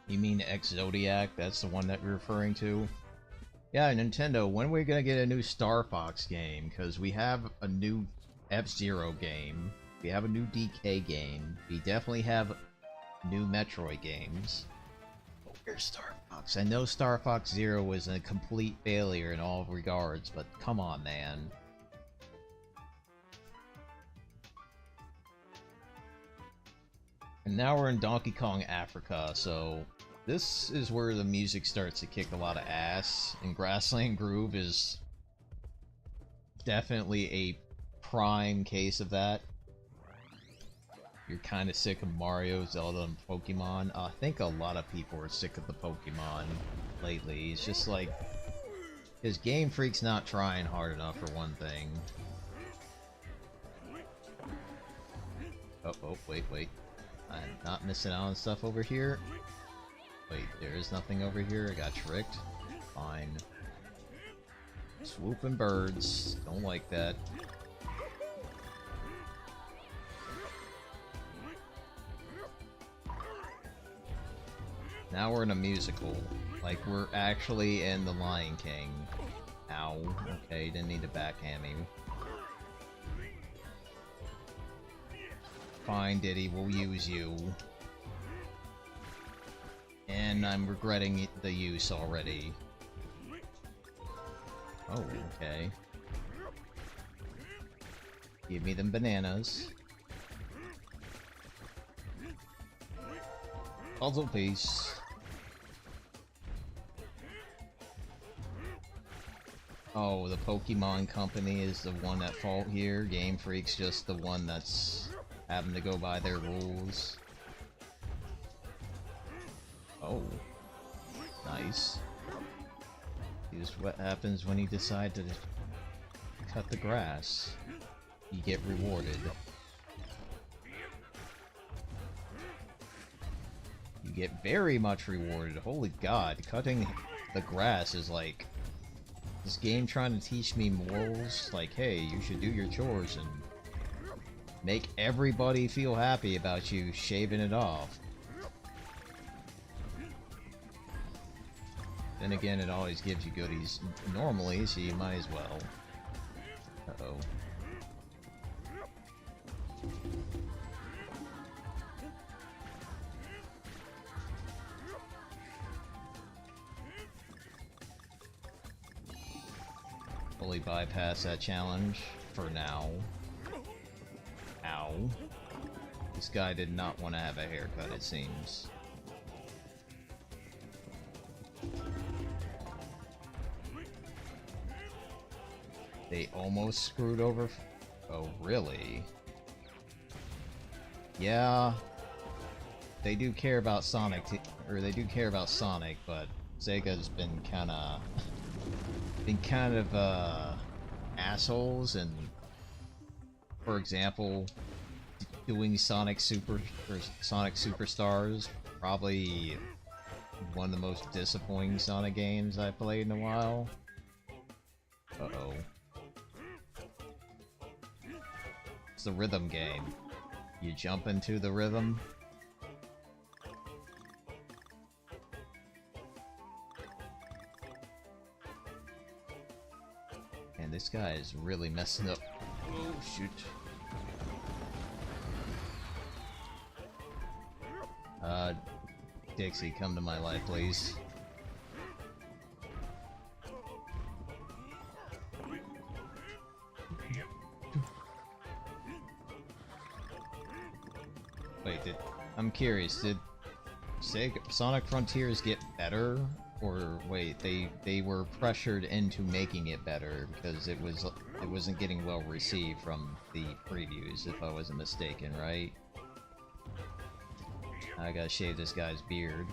Speaker 1: You mean X-Zodiac? That's the one that we're referring to? Yeah, Nintendo, when are we gonna get a new Star Fox game? Because we have a new F-Zero game, we have a new DK game, we definitely have new Metroid games. Oh, where's Star Fox? I know Star Fox Zero was a complete failure in all regards, but come on, man. And now we're in Donkey Kong Africa, so this is where the music starts to kick a lot of ass, and Grassland Groove is definitely a prime case of that. You're kind of sick of Mario, Zelda, and Pokemon. I think a lot of people are sick of the Pokemon lately. It's just like, his Game Freak's not trying hard enough for one thing. Oh, wait. I'm not missing out on stuff over here. Wait, there is nothing over here? I got tricked? Fine. Swooping birds. Don't like that. Now we're in a musical. Like, we're actually in The Lion King. Ow. Okay, didn't need to backhand me. Fine, Diddy, we'll use you. And I'm regretting the use already. Oh, okay. Give me them bananas. Puzzle piece. Oh, the Pokemon Company is the one at fault here. Game Freak's just the one that's having to go by their rules. Oh. Nice. Here's what happens when you decide to cut the grass, you get rewarded. You get very much rewarded. Holy god, cutting the grass is like... This game trying to teach me morals, like, hey, you should do your chores and make everybody feel happy about you shaving it off. Then again, it always gives you goodies normally, so you might as well. Uh-oh. Fully bypass that challenge for now. Ow. This guy did not want to have a haircut, it seems. They almost screwed over... Oh, really? Yeah. They do care about Sonic, they do care about Sonic, but Sega's been kind of assholes, and for example, doing Sonic Superstars, probably one of the most disappointing Sonic games I've played in a while. Uh-oh. It's the rhythm game. You jump into the rhythm. And this guy is really messing up. Oh, shoot. Dixie, come to my life, please. Wait, I'm curious, did Sonic Frontiers get better? Or wait, they were pressured into making it better because it wasn't getting well received from the previews, if I wasn't mistaken, right? I gotta shave this guy's beard.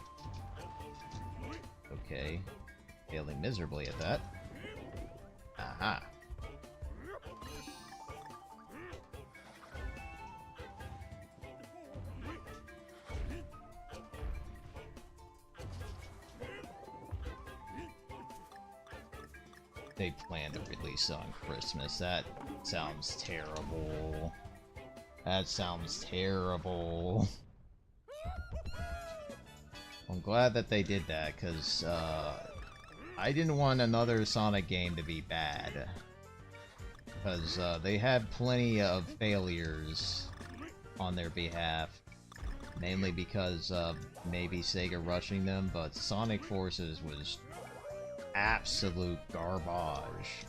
Speaker 1: Okay. Failing miserably at that. Aha. They plan to release on Christmas. That sounds terrible. That sounds terrible. I'm glad that they did that, because I didn't want another Sonic game to be bad. Because they had plenty of failures on their behalf. Mainly because of maybe Sega rushing them, but Sonic Forces was absolute garbage.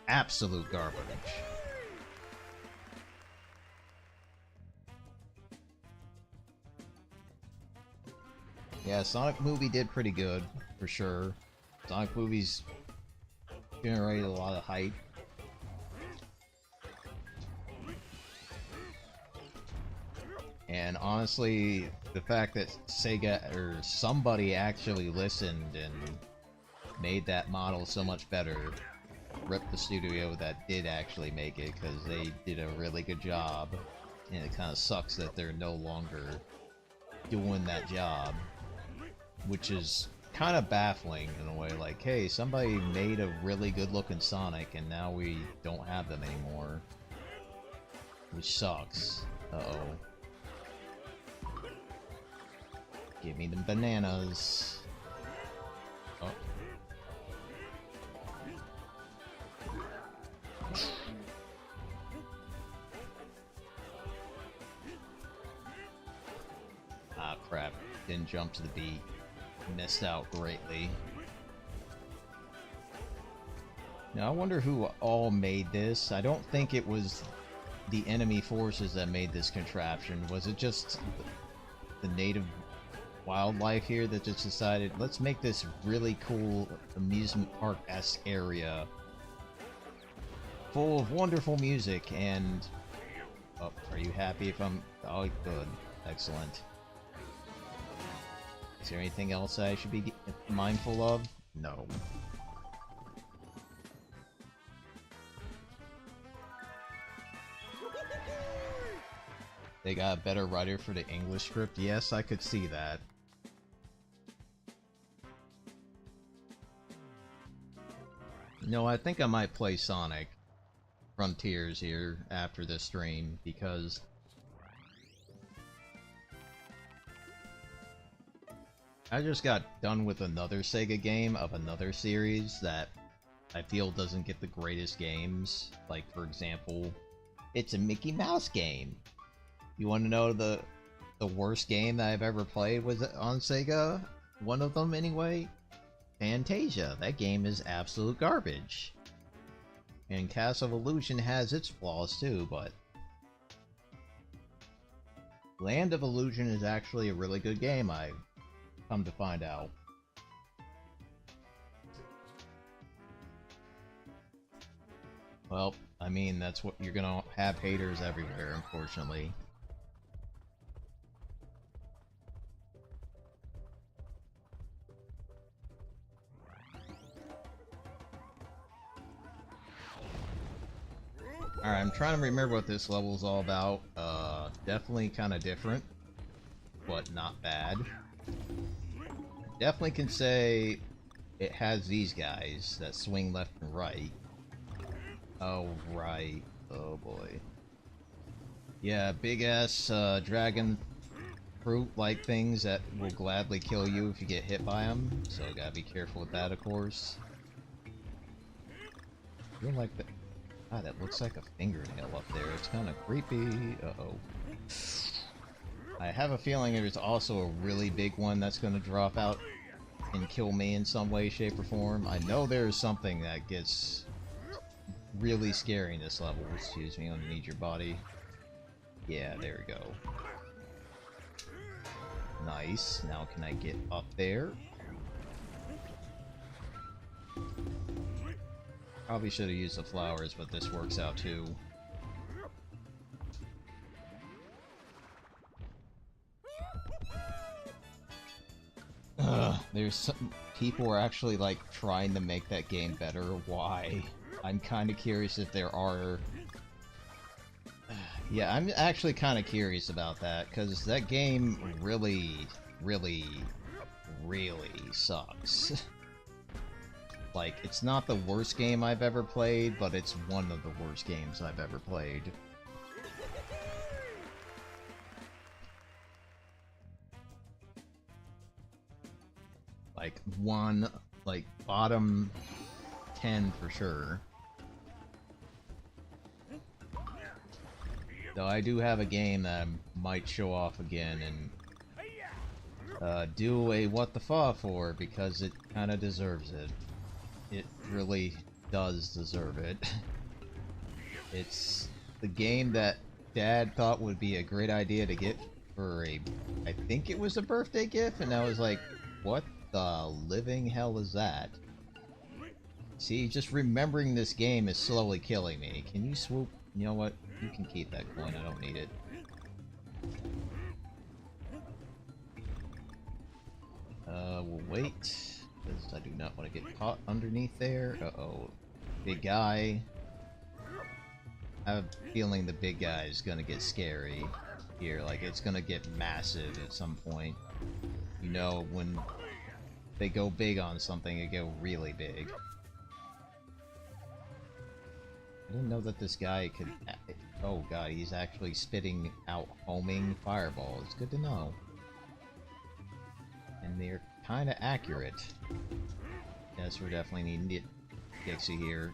Speaker 1: Absolute garbage. Yeah, Sonic movie did pretty good, for sure. Sonic movies generated a lot of hype. And honestly, the fact that Sega, or somebody actually listened and made that model so much better, ripped the studio that did actually make it, because they did a really good job. And it kind of sucks that they're no longer doing that job. Which is kind of baffling in a way, like, hey, somebody made a really good looking Sonic and now we don't have them anymore. Which sucks. Uh-oh. Give me them bananas. Oh. Ah, crap. Didn't jump to the beat. Missed out greatly. Now I wonder who all made this. I don't think it was the enemy forces that made this contraption. Was it just the native wildlife here that just decided, let's make this really cool amusement park-esque area full of wonderful music and... Oh, are you happy if I'm... Oh, good. Excellent. Is there anything else I should be mindful of? No. They got a better writer for the English script. Yes, I could see that. No, I think I might play Sonic Frontiers here after this stream, because I just got done with another Sega game of another series that I feel doesn't get the greatest games. Like, for example, it's a Mickey Mouse game. You want to know the worst game that I've ever played was on Sega? One of them, anyway? Fantasia. That game is absolute garbage. And Castle of Illusion has its flaws too, but Land of Illusion is actually a really good game, I've come to find out. Well, I mean, that's what you're gonna have, haters everywhere, unfortunately. Alright, I'm trying to remember what this level is all about. Definitely kind of different, but not bad. Definitely can say it has these guys that swing left and right. Oh, right. Oh, boy. Yeah, big-ass dragon fruit-like things that will gladly kill you if you get hit by them, so gotta be careful with that, of course. I feel like that. Ah, that looks like a fingernail up there. It's kind of creepy. Uh-oh. I have a feeling there's also a really big one that's going to drop out and kill me in some way, shape, or form. I know there's something that gets really scary in this level. Excuse me, underneath your body. Yeah, there we go. Nice. Now can I get up there? Probably should have used the flowers, but this works out too. There's some people are actually like trying to make that game better. Why? I'm kind of curious if there are. Yeah, I'm actually kind of curious about that, because that game really, really, really sucks. Like, it's not the worst game I've ever played, but it's one of the worst games I've ever played. Like, bottom 10 for sure. Though I do have a game that I might show off again and do a what the fa for, because it kind of deserves it. It really does deserve it. It's the game that Dad thought would be a great idea to get for I think it was a birthday gift, and I was like, what the living hell is that? See, just remembering this game is slowly killing me. Can you swoop? You know what? You can keep that coin, I don't need it. We'll wait. Because I do not want to get caught underneath there. Uh-oh. Big guy. I have a feeling the big guy is gonna get scary here. Like, it's gonna get massive at some point. You know, when they go big on something, they go really big. I didn't know that this guy could... Oh god, he's actually spitting out homing fireballs. Good to know. And they're kind of accurate. Yes, we're definitely needing DKC here.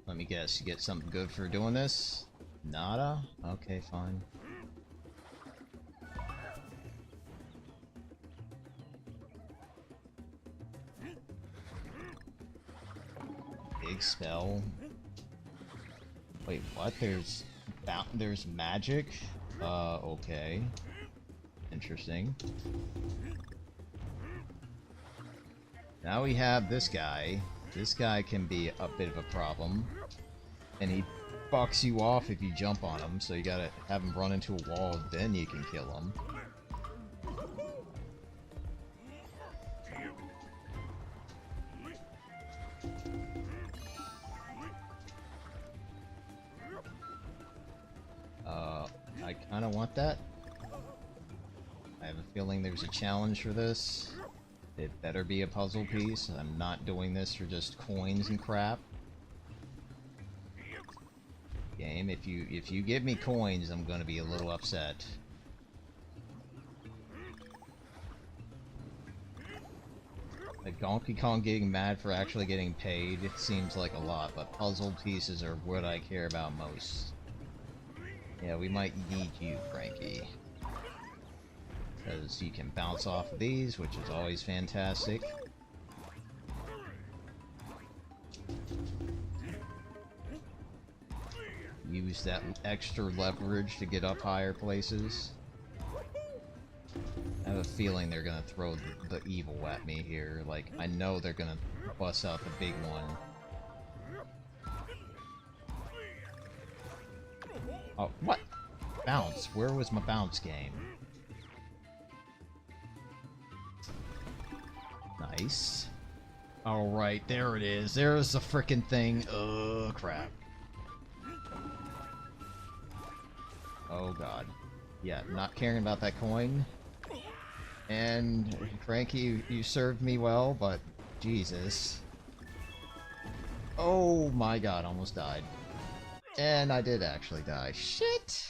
Speaker 1: Let me guess, you get something good for doing this? Nada? Okay, fine. Big spell. Wait, what? There's magic? Okay. Interesting. Now we have this guy. This guy can be a bit of a problem. And he fucks you off if you jump on him, so you gotta have him run into a wall, then you can kill him. kinda want that. I have a feeling there's a challenge for this. It better be a puzzle piece. I'm not doing this for just coins and crap. Game, if you give me coins, I'm gonna be a little upset. Like Donkey Kong getting mad for actually getting paid seems like a lot, but puzzle pieces are what I care about most. Yeah, we might need you, Frankie. Because you can bounce off of these, which is always fantastic. Use that extra leverage to get up higher places. I have a feeling they're gonna throw the evil at me here. Like, I know they're gonna bust out the big one. Oh, what? Bounce. Where was my bounce game? Nice. Alright, there it is. There's the frickin' thing. Oh, crap. Oh, God. Yeah, not caring about that coin. And, Frankie, you served me well, but Jesus. Oh my God, almost died. And I did actually die. Shit!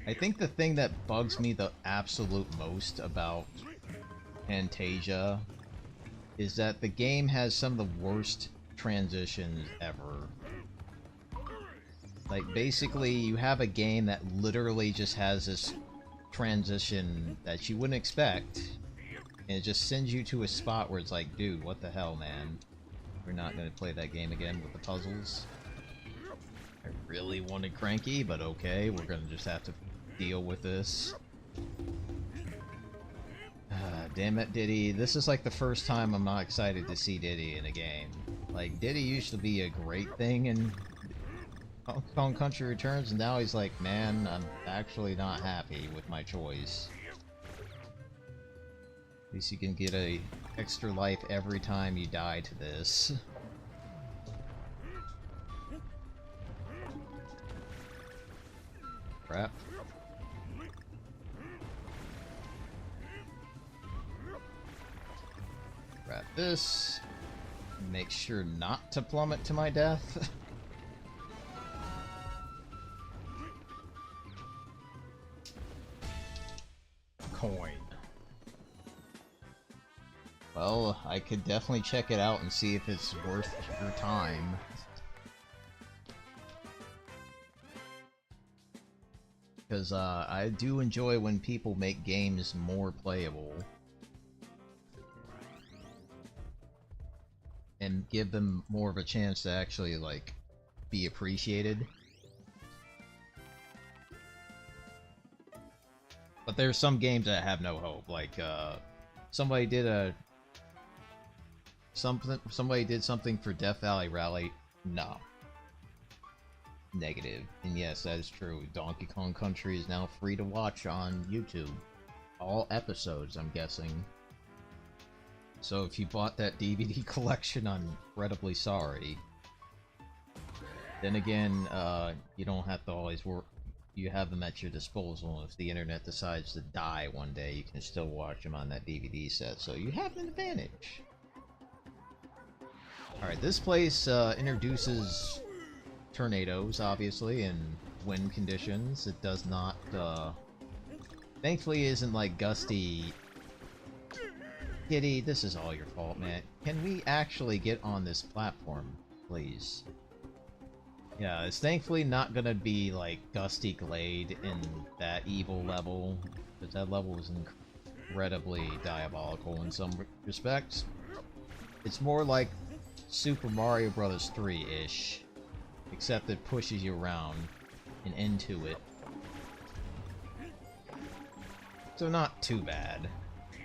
Speaker 1: I think the thing that bugs me the absolute most about Fantasia is that the game has some of the worst transitions ever. Like, basically, you have a game that literally just has this transition that you wouldn't expect, and it just sends you to a spot where it's like, dude, what the hell, man? We're not gonna play that game again with the puzzles. I really wanted Cranky, but okay, we're gonna just have to deal with this. Damn it, Diddy. This is like the first time I'm not excited to see Diddy in a game. Like, Diddy used to be a great thing in Donkey Kong Country Returns, and now he's like, man, I'm actually not happy with my choice. At least you can get a extra life every time you die to this. Crap. Grab this. Make sure not to plummet to my death. Coin. Well, I could definitely check it out and see if it's worth your time. Because I do enjoy when people make games more playable. And give them more of a chance to actually, like, be appreciated. But there's some games that have no hope. Like, somebody did something for Death Valley Rally. No. Negative. And yes, that is true. Donkey Kong Country is now free to watch on YouTube. All episodes, I'm guessing. So if you bought that DVD collection, I'm incredibly sorry. Then again, you don't have to always work. You have them at your disposal. If the internet decides to die one day, you can still watch them on that DVD set. So you have an advantage. Alright, this place introduces tornadoes, obviously, and wind conditions. It does not, thankfully isn't like gusty. Kitty, this is all your fault, man. Can we actually get on this platform, please? Yeah, it's thankfully not gonna be like Gusty Glade in that evil level, because that level is incredibly diabolical in some respects. It's more like Super Mario Bros. 3-ish, except it pushes you around and into it. So not too bad.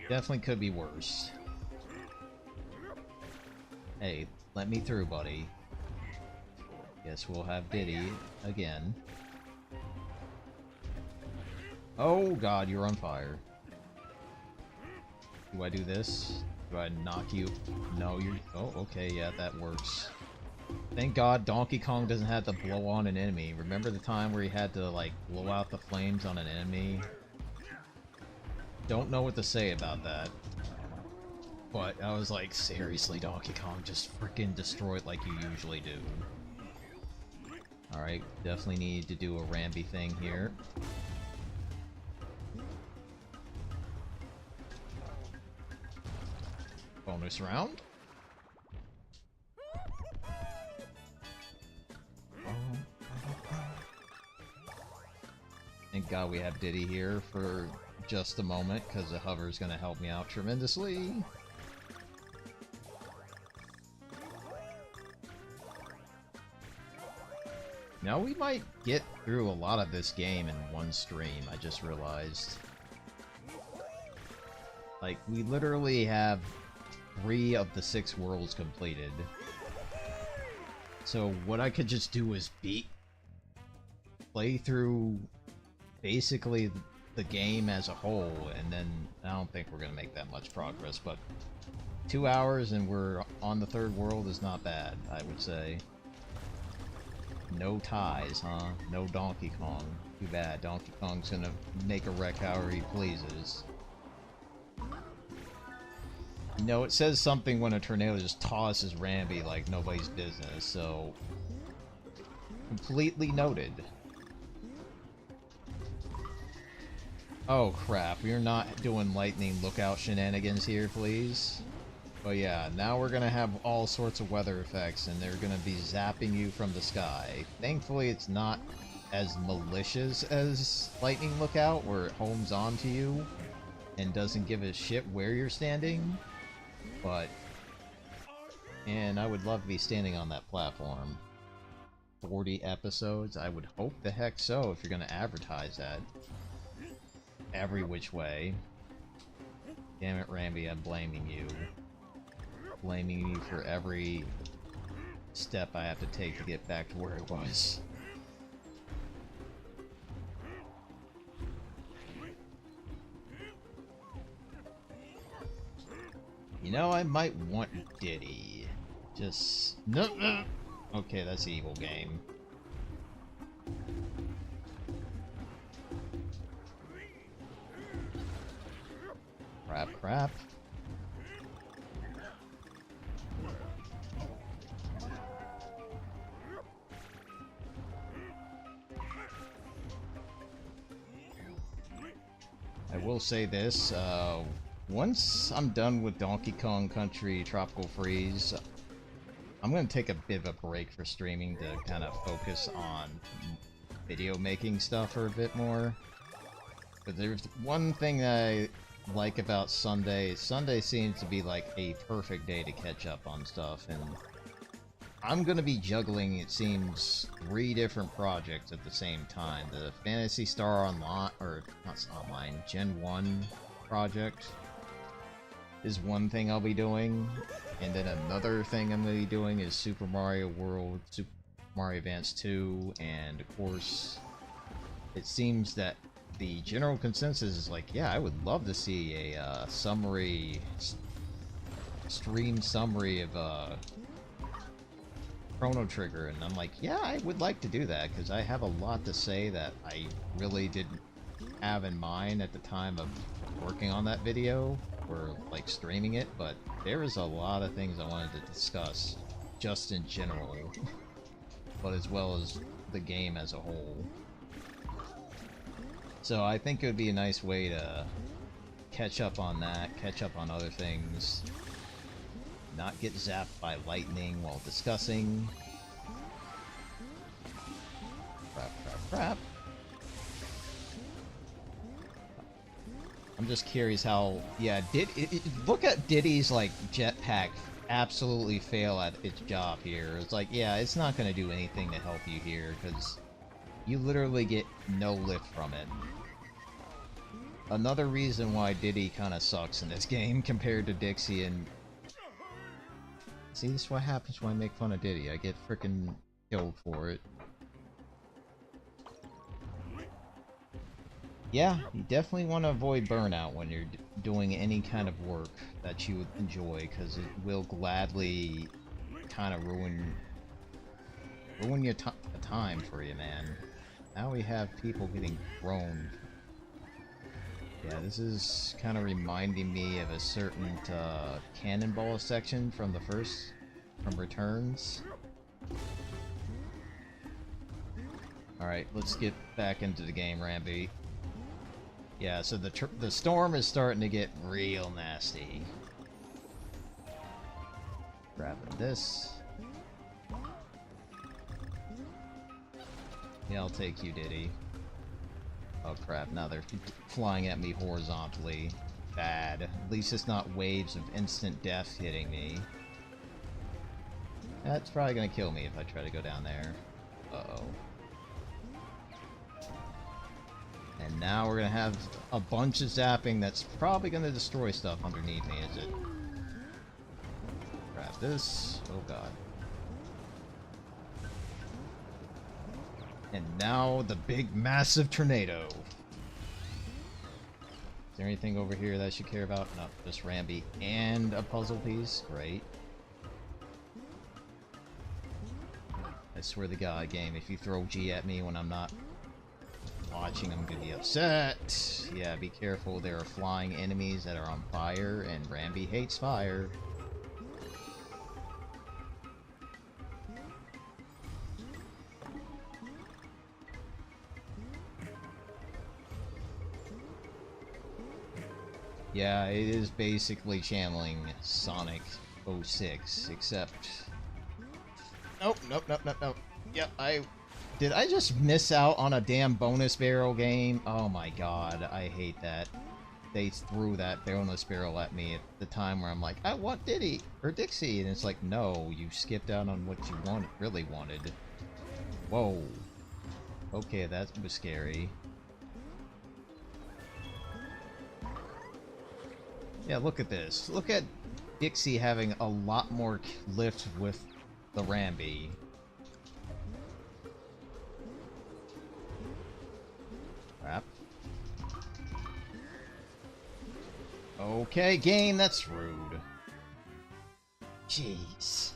Speaker 1: Definitely could be worse. Hey, let me through, buddy. Guess we'll have Diddy again. Oh god, you're on fire. Do I do this? Do I knock you? No, you. Oh, okay, yeah, that works. Thank God Donkey Kong doesn't have to blow on an enemy. Remember the time where he had to, like, blow out the flames on an enemy? Don't know what to say about that. But I was like, seriously, Donkey Kong, just freaking destroy it like you usually do. Alright, definitely need to do a Ramby thing here. Bonus round. Thank God we have Diddy here for just a moment, because the hover is going to help me out tremendously. Now we might get through a lot of this game in one stream, I just realized. Like, we literally have 3 of the 6 worlds completed. So what I could just do is play through basically the game as a whole, and then I don't think we're gonna make that much progress, but 2 hours and we're on the 3rd world is not bad, I would say. No ties, huh? No Donkey Kong. Too bad. Donkey Kong's gonna make a wreck however he pleases. You know, it says something when a tornado just tosses Ramby like nobody's business, so... completely noted. Oh crap, we're not doing lightning lookout shenanigans here, please. But yeah, now we're gonna have all sorts of weather effects, and they're gonna be zapping you from the sky. Thankfully, it's not as malicious as lightning lookout, where it homes onto you and doesn't give a shit where you're standing. But, and I would love to be standing on that platform. 40 episodes? I would hope the heck so, if you're gonna advertise that. Every which way. Damn it, Ramby, I'm blaming you. Blaming you for every step I have to take to get back to where it was. You know, I might want Diddy. Just... no. Okay, that's evil game. Crap. I will say this, once I'm done with Donkey Kong Country Tropical Freeze, I'm going to take a bit of a break for streaming to kind of focus on video making stuff for a bit more. But there's one thing that I like about Sunday. Sunday seems to be like a perfect day to catch up on stuff, and I'm gonna be juggling, it seems, 3 different projects at the same time. The Phantasy Star Online, or not online, Gen 1 project is one thing I'll be doing, and then another thing I'm gonna be doing is Super Mario World, Super Mario Advance 2, and of course, it seems that the general consensus is like, yeah, I would love to see a stream summary of Chrono Trigger, and I'm like, yeah, I would like to do that, because I have a lot to say that I really didn't have in mind at the time of working on that video, or like streaming it, but there is a lot of things I wanted to discuss, just in general, but as well as the game as a whole. So I think it would be a nice way to catch up on that, catch up on other things, not get zapped by lightning while discussing. Crap. I'm just curious how, yeah, look at Diddy's, like, jetpack absolutely fail at its job here. It's like, yeah, it's not gonna do anything to help you here, because you literally get no lift from it. Another reason why Diddy kind of sucks in this game compared to Dixie, and... see, this is what happens when I make fun of Diddy. I get frickin' killed for it. Yeah, you definitely want to avoid burnout when you're doing any kind of work that you enjoy, because it will gladly kind of ruin your time for you, man. Now we have people getting thrown. Yeah, this is kind of reminding me of a certain cannonball section from from Returns. Alright, let's get back into the game, Ramby. Yeah, so the storm is starting to get real nasty. Grabbing this. Yeah, I'll take you, Diddy. Oh crap, now they're flying at me horizontally. Bad. At least it's not waves of instant death hitting me. That's probably gonna kill me if I try to go down there. Uh-oh. And now we're gonna have a bunch of zapping that's probably gonna destroy stuff underneath me, is it? Grab this. Oh god. And now the big massive tornado. Is there anything over here that I should care about? No, just Ramby and a puzzle piece. Great. I swear to God, game, if you throw G at me when I'm not watching, I'm gonna be upset. Yeah, be careful. There are flying enemies that are on fire, and Ramby hates fire. Yeah, it is basically channeling Sonic 06, except... Nope, nope, nope, nope, nope. Yep, Did I just miss out on a damn bonus barrel game? Oh my god, I hate that. They threw that bonus barrel at me at the time where I'm like, I want Diddy, or Dixie, and it's like, no, you skipped out on what you really wanted. Whoa. Okay, that was scary. Yeah, look at this. Look at Dixie having a lot more lift with the Ramby. Crap. Okay, game, that's rude. Jeez.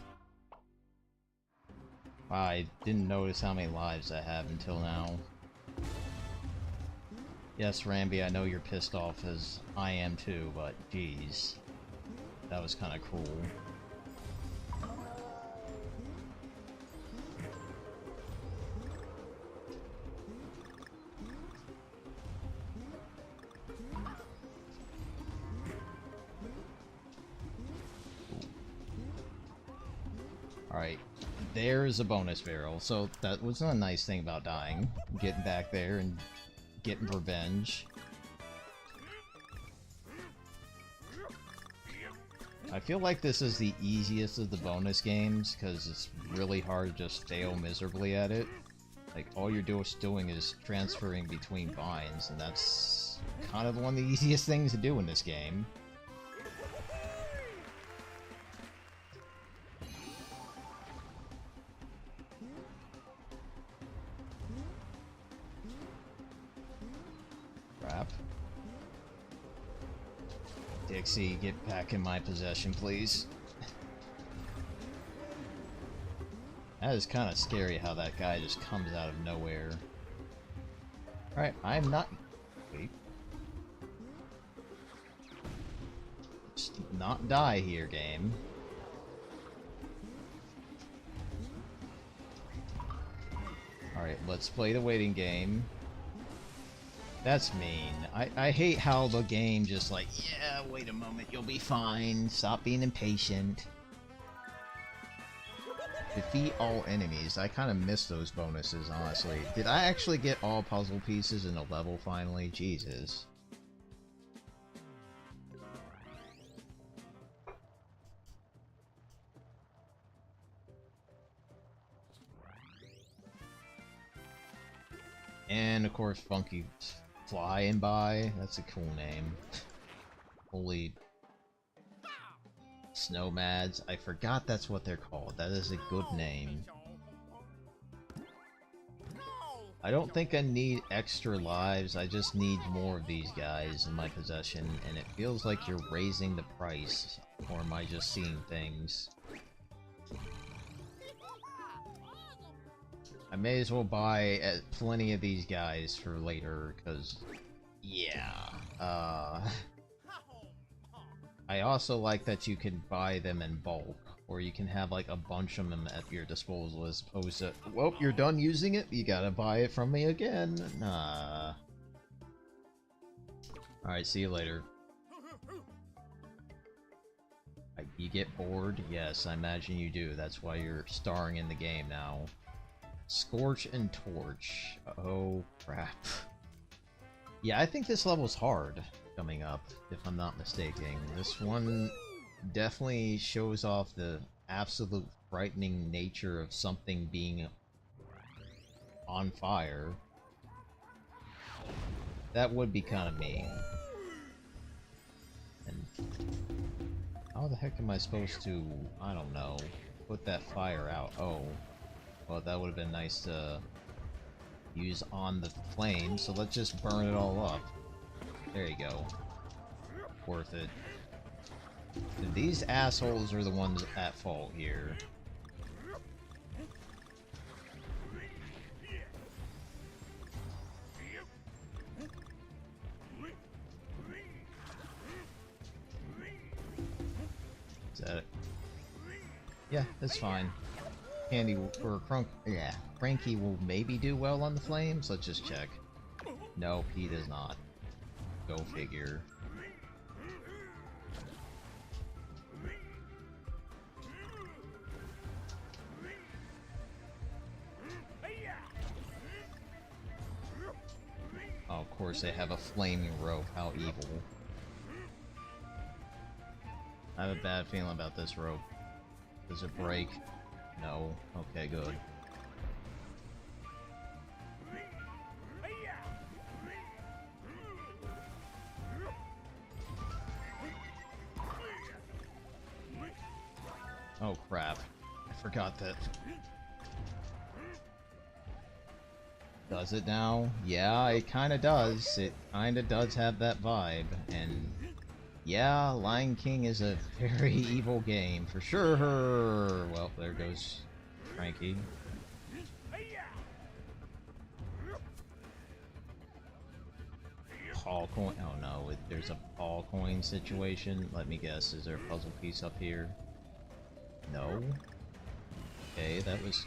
Speaker 1: Wow, I didn't notice how many lives I have until now. Yes, Ramby, I know you're pissed off as I am too, but jeez. That was kind of cruel. Alright, there's a bonus barrel, so that was a nice thing about dying. Getting back there and getting revenge. I feel like this is the easiest of the bonus games, because it's really hard to just fail miserably at it. Like, all you're doing is transferring between vines, and that's kind of one of the easiest things to do in this game. Crap. Dixie, get back in my possession, please. That is kind of scary how that guy just comes out of nowhere. Alright, I'm not... Wait. Just not die here, game. Alright, let's play the waiting game. That's mean. I hate how the game just like, yeah, wait a moment, you'll be fine. Stop being impatient. Defeat all enemies. I kind of miss those bonuses, honestly. Did I actually get all puzzle pieces in a level finally? Jesus. And of course, Funky Flying By. That's a cool name. Holy Snowmads. I forgot that's what they're called. That is a good name. I don't think I need extra lives, I just need more of these guys in my possession, and it feels like you're raising the price. Or am I just seeing things? I may as well buy plenty of these guys for later, because... yeah. I also like that you can buy them in bulk, or you can have like a bunch of them at your disposal as opposed to, well, you're done using it, you gotta buy it from me again. Nah. Alright, see you later. You get bored? Yes, I imagine you do. That's why you're starring in the game now. Scorch and Torch. Oh, crap. Yeah, I think this level's hard coming up, if I'm not mistaken. This one definitely shows off the absolute frightening nature of something being on fire. That would be kind of mean. And how the heck am I supposed to, I don't know, put that fire out? Oh, well, that would have been nice to use on the flame, so let's just burn it all up. There you go. Worth it. These assholes are the ones at fault here. Is that it? Yeah, that's fine. Candy or Cranky will maybe do well on the flames. Let's just check. Nope, he does not. Go figure. Oh, of course they have a flaming rope. How evil. I have a bad feeling about this rope. Does it break? No. Okay, good. Oh crap. I forgot that. Does it now? Yeah, it kinda does. It kinda does have that vibe, and yeah, Lion King is a very evil game, for sure! Well, there goes Frankie. Paul coin. Oh no, there's a Paul coin situation. Let me guess, is there a puzzle piece up here? No? Okay, that was...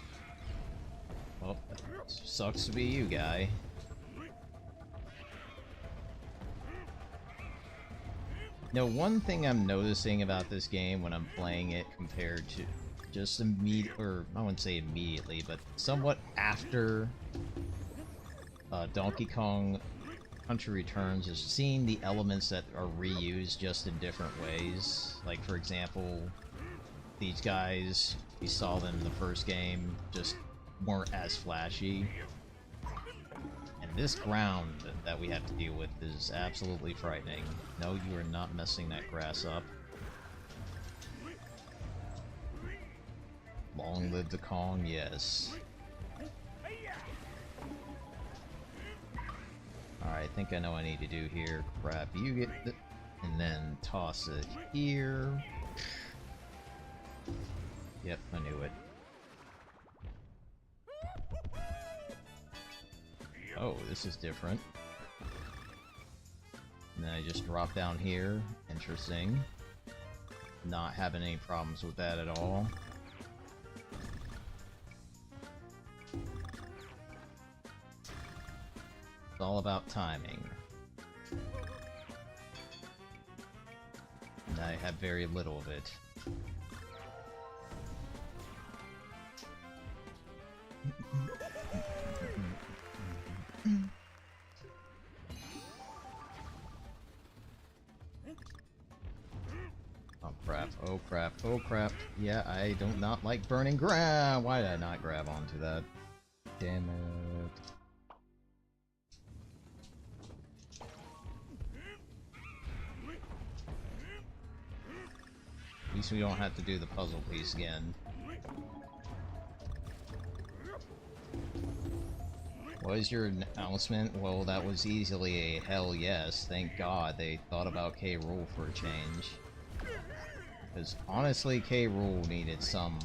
Speaker 1: well, that sucks to be you, guy. Now, one thing I'm noticing about this game when I'm playing it compared to just or I wouldn't say immediately, but somewhat after Donkey Kong Country Returns, is seeing the elements that are reused just in different ways. Like, for example, these guys, you saw them in the first game, just weren't as flashy. And this ground that we have to deal with is absolutely frightening. No, you are not messing that grass up. Long live the Kong, yes. Alright, I think I know what I need to do here. Crap, you get the... and then toss it here. Yep, I knew it. Oh, this is different. And then I just drop down here. Interesting. Not having any problems with that at all. It's all about timing. And I have very little of it. Oh crap, oh crap, oh crap. Yeah, I do not like burning ground. Why did I not grab onto that? Damn it. At least we don't have to do the puzzle piece again. Was your announcement? Well, that was easily a hell yes. Thank God they thought about K. Rool for a change. Because honestly, K. Rool needed some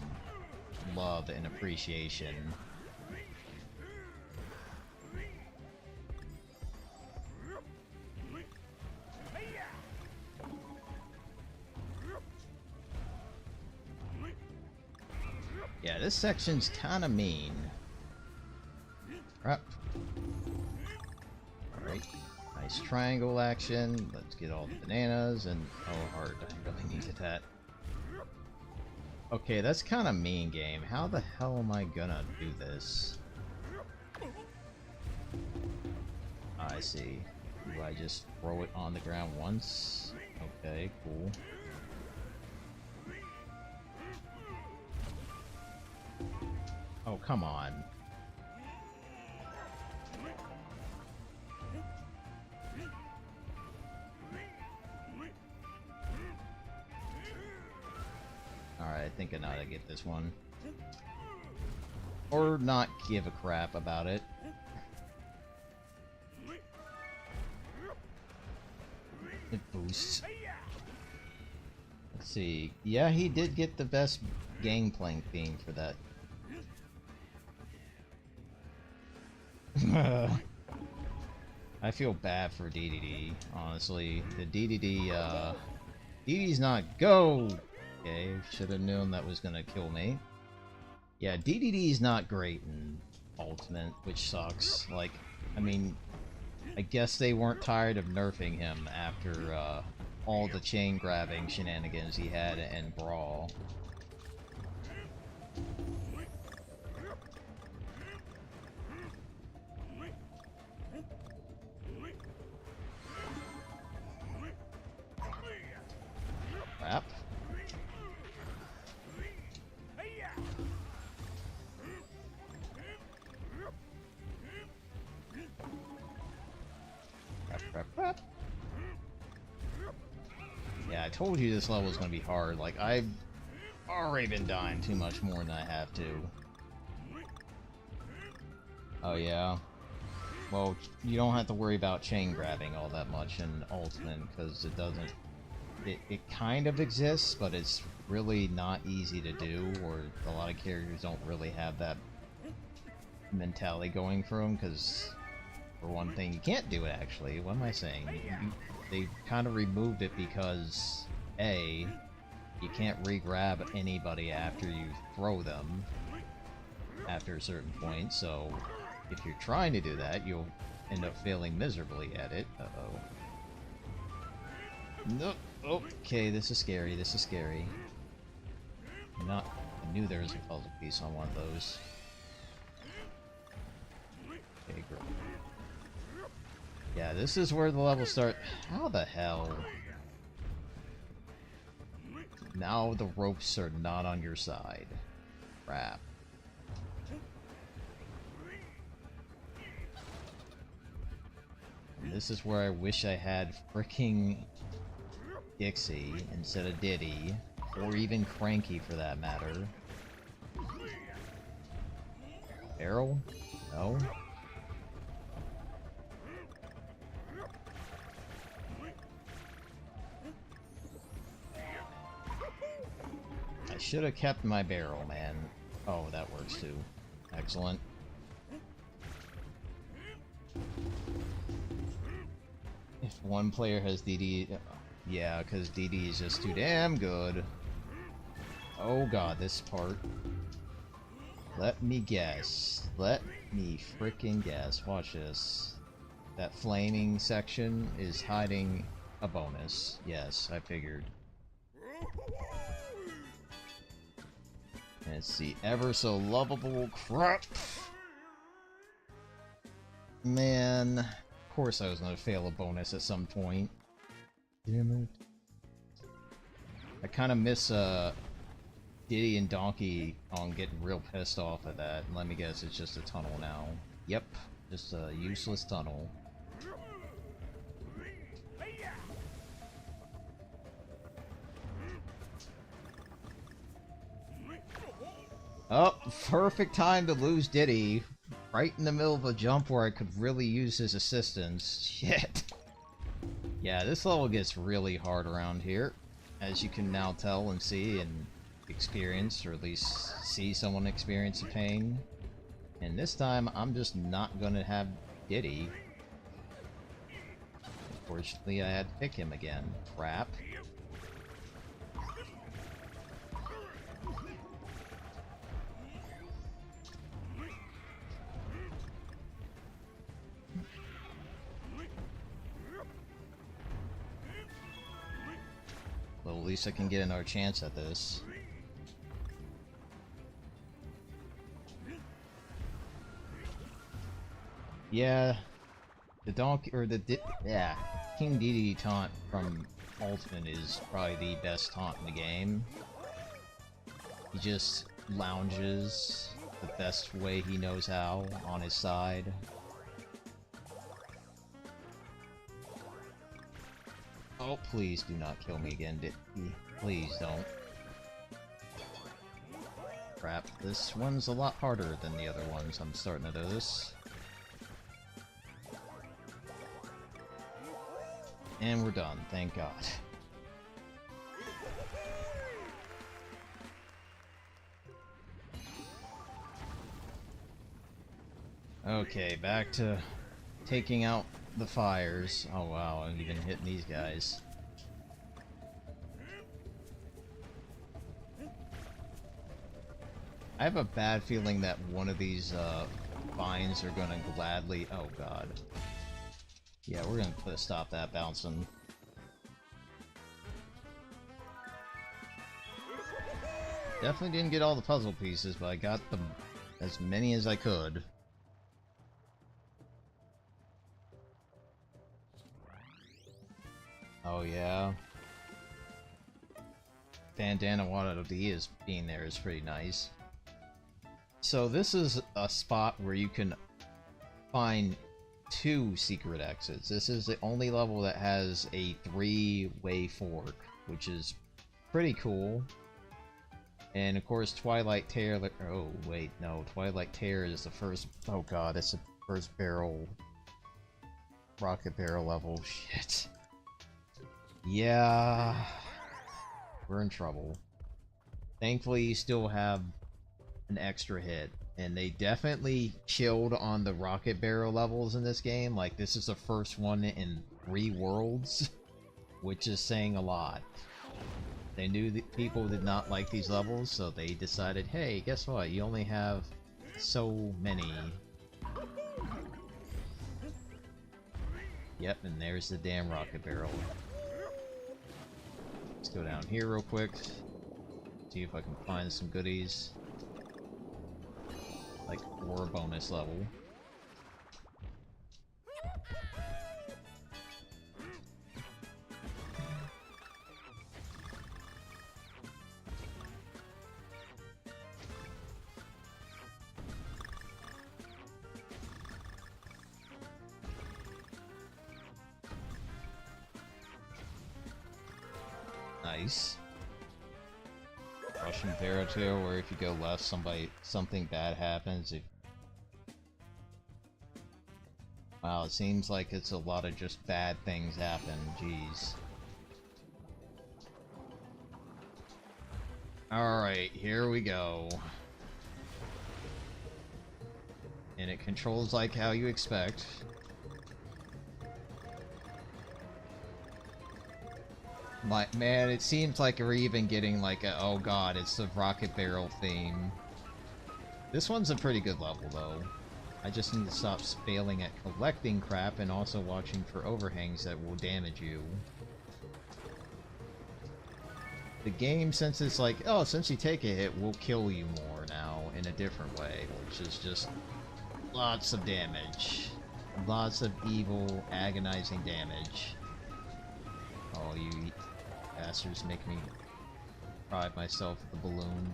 Speaker 1: love and appreciation. Yeah, this section's kind of mean. Crap. Alright. Nice triangle action. Let's get all the bananas and... oh, heart. I really needed that. Okay, that's kind of mean, game. How the hell am I gonna do this? I see. Do I just throw it on the ground once? Okay, cool. Oh, come on. Alright, I think I know how to get this one. Or not give a crap about it. It boosts. Let's see. Yeah, he did get the best Gangplank theme for that. I feel bad for DDD, honestly. The DDD, DDD's not go! Okay, should have known that was gonna kill me. Yeah, DDD's not great in Ultimate, which sucks. Like, I mean, I guess they weren't tired of nerfing him after, all the chain grabbing shenanigans he had in Brawl. Crap. Crap. Yeah, I told you this level was gonna be hard. Like, I've already been dying too much more than I have to. Oh yeah. Well, you don't have to worry about chain grabbing all that much in Ultimate, because it doesn't... It kind of exists, but it's really not easy to do, or a lot of characters don't really have that mentality going for them, because, for one thing, you can't do it, actually. What am I saying? They kind of removed it because, A, you can't re-grab anybody after you throw them after a certain point, so if you're trying to do that, you'll end up failing miserably at it. Uh-oh. No. Okay, this is scary. This is scary. I knew there was a puzzle piece on one of those. Okay, great. Yeah, this is where the levels start. How the hell? Now the ropes are not on your side. Crap. And this is where I wish I had fricking Dixie instead of Diddy, or even Cranky for that matter. Barrel? No? I should have kept my barrel, man. Oh, that works too. Excellent. If one player has DD... Yeah, because DD is just too damn good. Oh god, this part. Let me guess. Let me freaking guess. Watch this. That flaming section is hiding a bonus. Yes, I figured. And it's the ever so lovable crap. Man, of course I was gonna fail a bonus at some point. Damn it. I kind of miss Diddy and Donkey on getting real pissed off at that. Let me guess, it's just a tunnel now. Yep, just a useless tunnel. Oh, perfect time to lose Diddy. right in the middle of a jump where I could really use his assistance. Shit. Yeah, this level gets really hard around here, as you can now tell and see and experience, or at least see someone experience the pain. And this time, I'm just not gonna have Diddy. Unfortunately, I had to pick him again. Crap. Well, at least I can get another chance at this. Yeah, the donkey, or yeah, King Dedede taunt from Ultimate is probably the best taunt in the game. He just lounges the best way he knows how on his side. Oh, please do not kill me again, Dedede. Please don't. Crap, this one's a lot harder than the other ones, I'm starting to notice. And we're done, thank God. Okay, back to taking out the fires. Oh wow, I'm even hitting these guys. I have a bad feeling that one of these vines are gonna gladly... Oh god. Yeah, we're gonna stop that bouncing. Definitely didn't get all the puzzle pieces, but I got them as many as I could. Oh yeah. Bandana Waddler-D is being there is pretty nice. So this is a spot where you can find 2 secret exits. This is the only level that has a 3-way fork, which is pretty cool. And of course, Twilight Tear. Oh wait, no, Twilight Tear is the first. Oh god, it's the first barrel, rocket barrel level. Shit. Yeah, we're in trouble. Thankfully, you still have an extra hit. And they definitely chilled on the rocket barrel levels in this game. Like, this is the first one in 3 worlds, which is saying a lot. They knew that people did not like these levels, so they decided, hey, guess what? You only have so many. Yep, and there's the damn rocket barrel. Let's go down here real quick. See if I can find some goodies. Like, or a bonus level. Nice. Russian Barrow Tail, where if you go left, something bad happens. Wow, it seems like it's a lot of just bad things happen. Jeez. Alright, here we go. And it controls like how you expect. Man, it seems like we're even getting like a, oh god, it's the rocket barrel theme. This one's a pretty good level though. I just need to stop failing at collecting crap and also watching for overhangs that will damage you. The game, since it's like, oh, since you take a hit, we'll kill you more now in a different way, which is just lots of damage. Lots of evil, agonizing damage. Oh, you bastards make me cry myself with the balloon.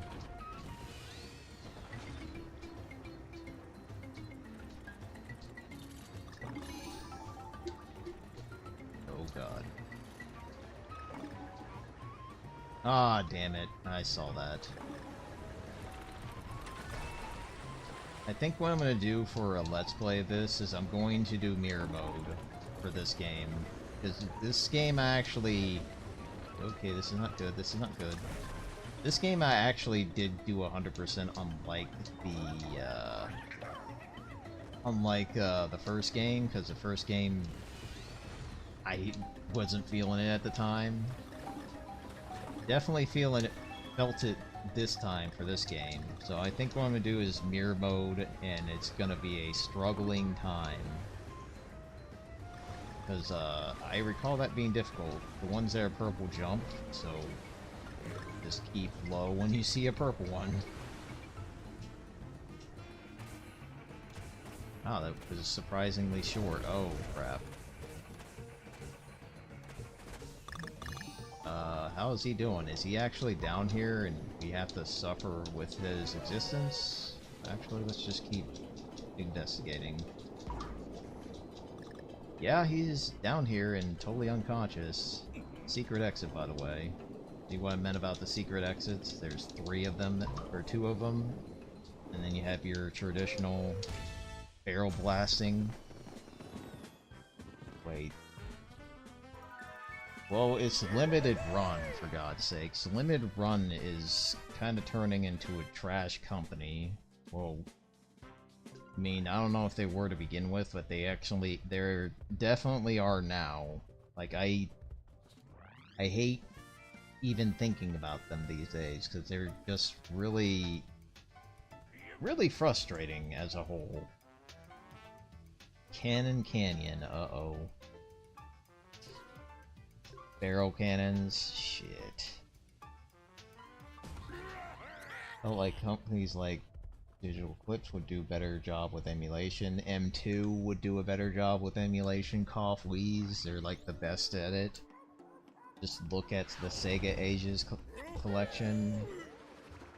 Speaker 1: Oh god. Ah, damn it. I saw that. I think what I'm going to do for a Let's Play of this is I'm going to do mirror mode for this game. Because this game I actually... Okay, this is not good, this is not good. This game I actually did do 100% unlike the first game, because the first game I wasn't feeling it at the time. Definitely felt it this time for this game. So I think what I'm gonna do is mirror mode, and it's gonna be a struggling time. Because I recall that being difficult. The ones that are purple jump, so just keep low when you see a purple one. Oh, that was surprisingly short. Oh, crap. How is he doing? Is he actually down here and we have to suffer with his existence? Actually, let's just keep investigating. Yeah, he's down here and totally unconscious. Secret exit, by the way. See what I meant about the secret exits? There's 3 of them, or 2 of them. And then you have your traditional barrel blasting. Wait. Well, it's limited run, for God's sakes. Limited run is kind of turning into a trash company. Well, I mean, I don't know if they were to begin with, but they're definitely are now. Like, I hate even thinking about them these days, because they're just really frustrating as a whole. Canyon, uh-oh. Barrel cannons, shit. Oh, like companies like Digital Clips would do a better job with emulation. M2 would do a better job with emulation. Cough Wheeze, they're like the best at it. Just look at the Sega Ages collection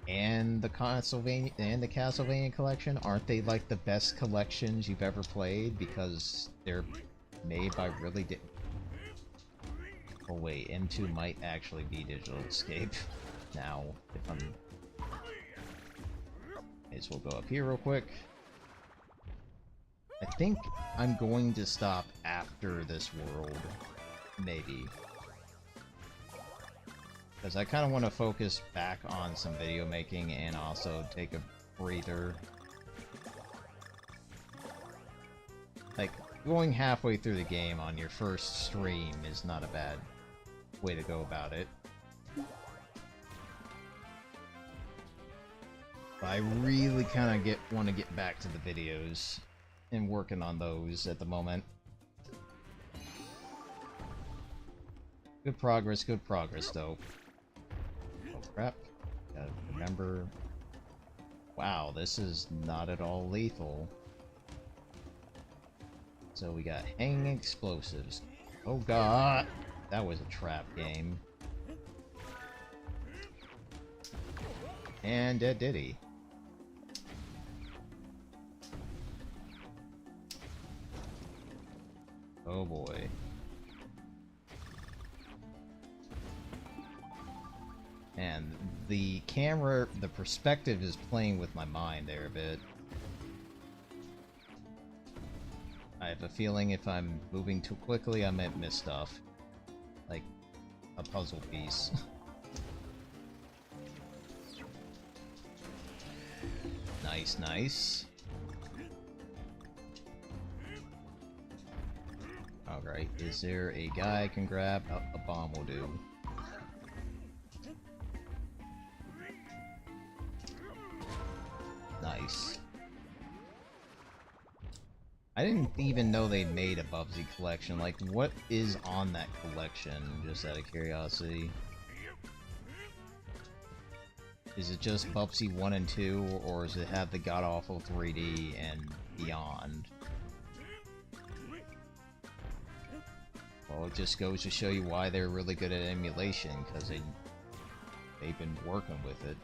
Speaker 1: and the Castlevania collection. Aren't they like the best collections you've ever played? Because they're made by really oh wait, M2 might actually be Digital Escape now, if I'm... Okay, so we'll go up here real quick. I think I'm going to stop after this world, maybe. Because I kind of want to focus back on some video making and also take a breather. Like, going halfway through the game on your first stream is not a bad way to go about it. But I really kind of want to get back to the videos and working on those at the moment. Good progress though. Oh crap. Gotta remember... Wow, this is not at all lethal. So we got hanging explosives. Oh god! That was a trap game. And dead did he. Oh boy. And the camera, the perspective is playing with my mind there a bit. I have a feeling if I'm moving too quickly, I might miss stuff. Like a puzzle piece. Nice, nice. Alright, is there a guy I can grab? Oh, a bomb will do. Nice. I didn't even know they made a Bubsy collection. Like, what is on that collection? Just out of curiosity. Is it just Bubsy 1 and 2, or does it have the god-awful 3D and beyond? Well, it just goes to show you why they're really good at emulation, because they've been working with it.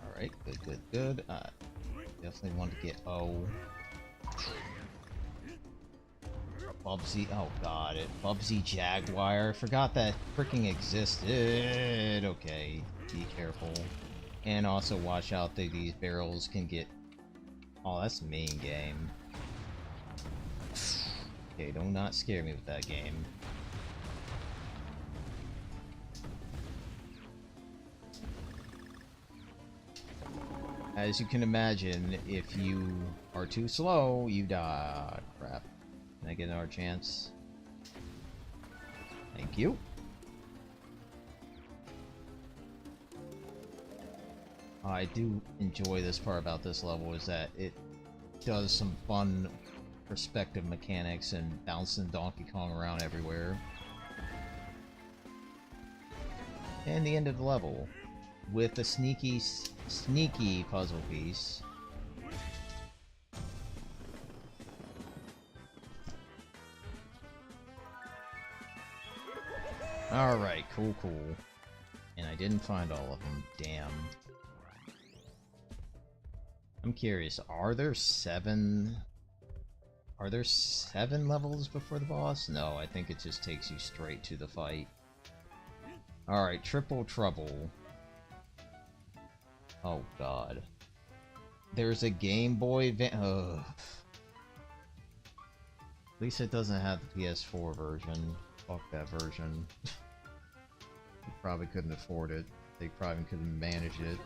Speaker 1: Alright, good. Definitely want to get... Oh. Bubsy, oh god, Bubsy Jaguar. I forgot that freaking existed. Okay, be careful. And also watch out that these barrels can get... Oh, that's main game. Okay, do not scare me with that game. As you can imagine, if you are too slow, you die. Crap. Can I get another chance? Thank you. I do enjoy this part about this level, is that it does some fun perspective mechanics and bouncing Donkey Kong around everywhere. And the end of the level, with a sneaky puzzle piece. Alright, cool. And I didn't find all of them, damn. I'm curious, are there seven levels before the boss? No, I think it just takes you straight to the fight. Alright, Triple Trouble. Oh god. There's a Game Boy Ugh. At least it doesn't have the PS4 version. Fuck that version. You probably couldn't afford it. They probably couldn't manage it.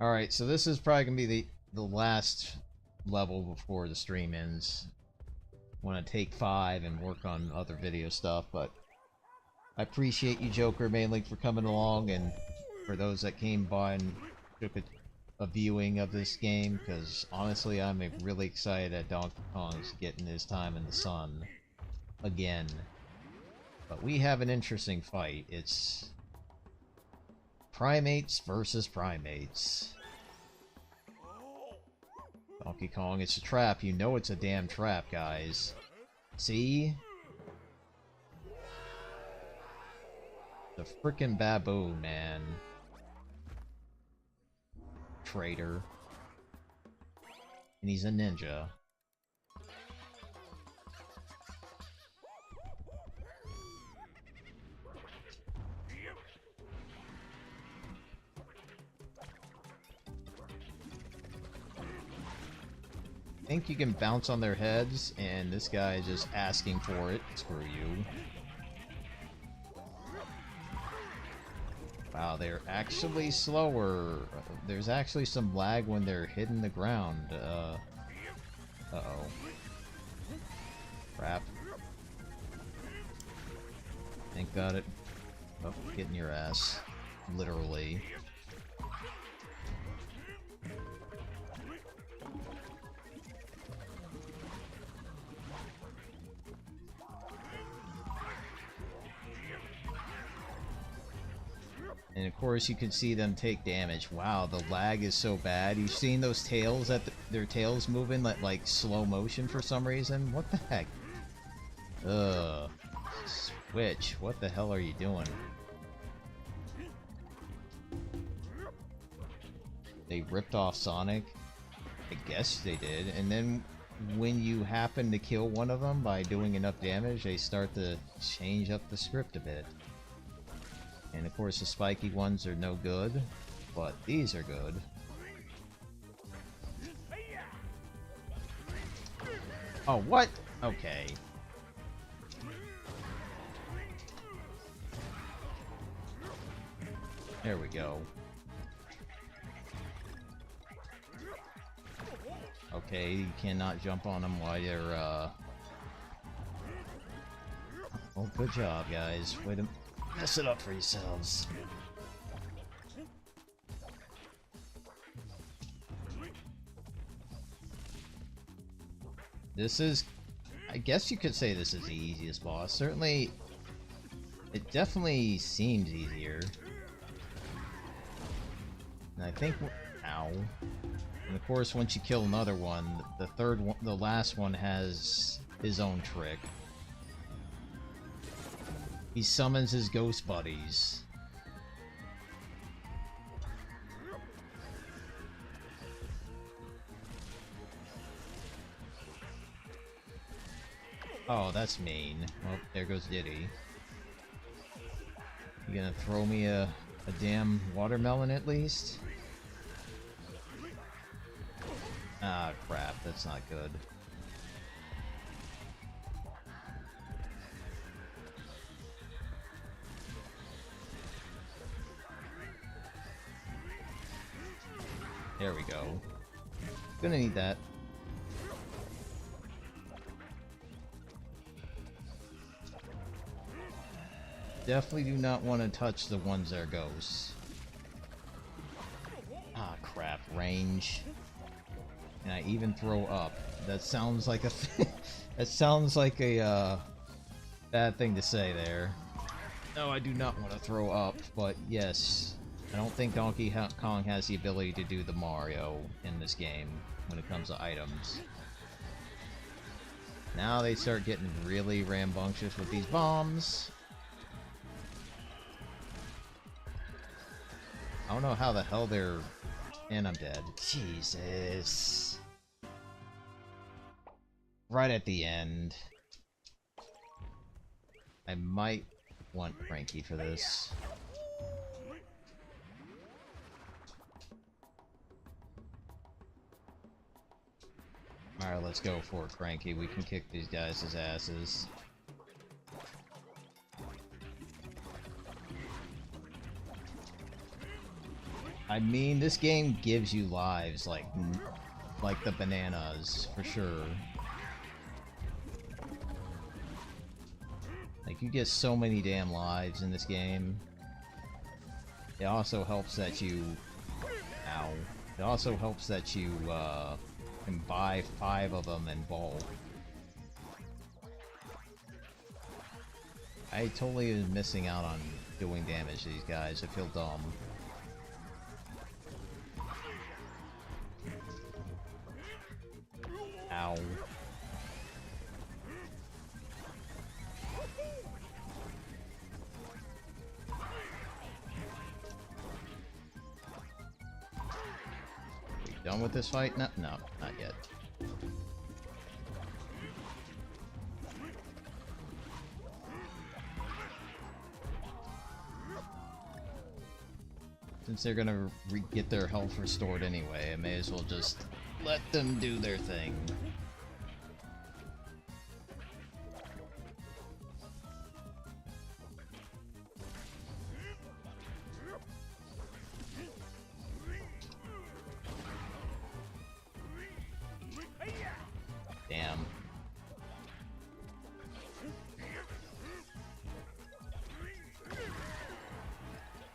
Speaker 1: Alright, so this is probably gonna be the last level before the stream ends. Want to take 5 and work on other video stuff, but I appreciate you, Joker, mainly for coming along, and for those that came by and took a viewing of this game, because honestly, I'm really excited that Donkey Kong's getting his time in the sun again. But we have an interesting fight. It's primates versus primates. Donkey Kong, it's a trap. You know it's a damn trap, guys. See? The frickin' baboon, man. Traitor. And he's a ninja. I think you can bounce on their heads, and this guy is just asking for it. Screw you. Wow, they're actually slower. There's actually some lag when they're hitting the ground. Uh-oh. Crap. Think got it. Oh, getting your ass. Literally. And of course you can see them take damage. Wow, the lag is so bad. You've seen those tails, that their tails moving like slow motion for some reason? What the heck? Ugh. Switch, what the hell are you doing? They ripped off Sonic? I guess they did. And then when you happen to kill one of them by doing enough damage, they start to change up the script a bit. And of course the spiky ones are no good, but these are good. Oh, what? Okay. There we go. Okay, you cannot jump on them while you're, Oh, good job, guys. Way to mess it up for yourselves. This is... I guess you could say this is the easiest boss. Certainly, it definitely seems easier. And I think... Ow. And of course, once you kill another one, the third one, the last one has his own trick. He summons his ghost buddies. Oh, that's mean. Well, there goes Diddy. You gonna throw me a damn watermelon at least? Ah, crap. That's not good. There we go. Gonna need that. Definitely do not want to touch the ones that are ghosts. Ah, crap. Range. And I even throw up. That sounds like a that sounds like a bad thing to say there. No, I do not want to throw up, but yes. I don't think Donkey Kong has the ability to do the Mario in this game when it comes to items. Now they start getting really rambunctious with these bombs. I don't know how the hell they're... And I'm dead. Jesus. Right at the end. I might want Frankie for this. Alright, let's go for it, Frankie. We can kick these guys' asses. I mean, this game gives you lives like the bananas, for sure. Like, you get so many damn lives in this game. It also helps that you... Ow. It also helps that you, can buy 5 of them in bulk. I totally was missing out on doing damage to these guys. I feel dumb. Ow. Done with this fight? No, not yet. Since they're gonna get their health restored anyway, I may as well just let them do their thing. Damn.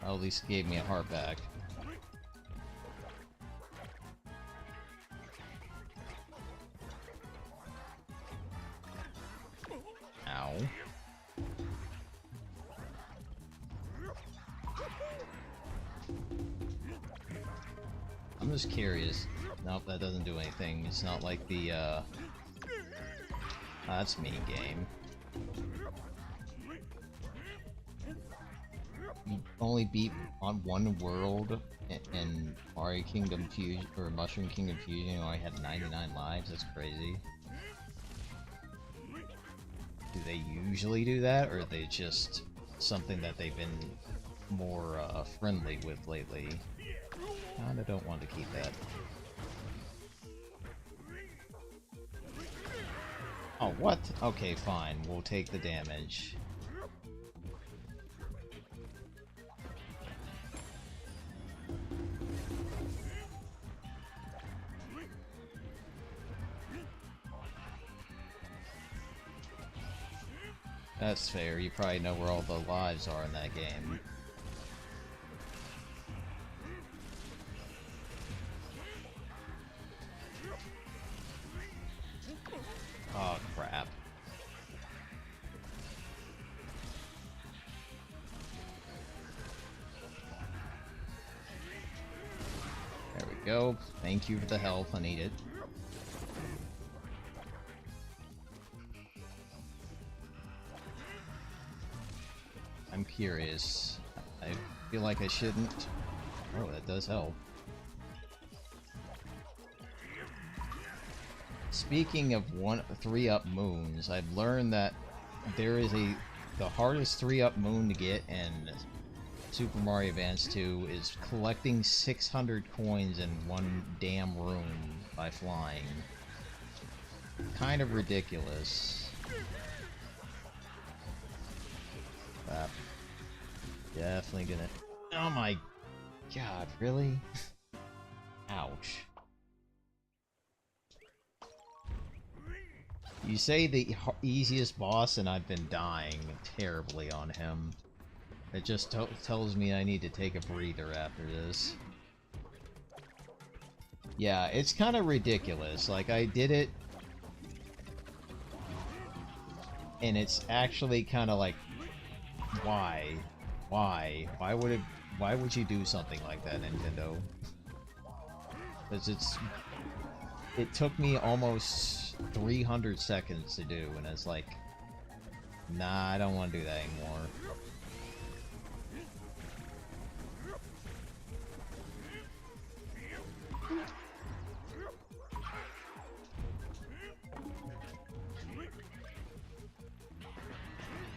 Speaker 1: Well, at least it gave me a heart back. Ow. I'm just curious. Nope, that doesn't do anything. It's not like the, that's mean game. You only beat on one world in Mario Kingdom Fusion, or Mushroom Kingdom Fusion, and I had 99 lives. That's crazy. Do they usually do that, or are they just something that they've been more friendly with lately? Kinda don't want to keep that. Oh, what? Okay, fine. We'll take the damage. That's fair. You probably know where all the lives are in that game. Oh, crap. There we go. Thank you for the help. I need it. I'm curious. I feel like I shouldn't. Oh, that does help. speaking of 3-up moons, I've learned that there is the hardest 3-up moon to get in Super Mario Advance 2 is collecting 600 coins in one damn room by flying. Kind of ridiculous. Definitely gonna... Oh my god, really? Ouch. You say the easiest boss, and I've been dying terribly on him. It just tells me I need to take a breather after this. Yeah, it's kind of ridiculous. Like, I did it, and it's actually kind of like, why? Why? Why would you do something like that, Nintendo? Because it took me almost 300 seconds to do, and it's like, nah, I don't want to do that anymore.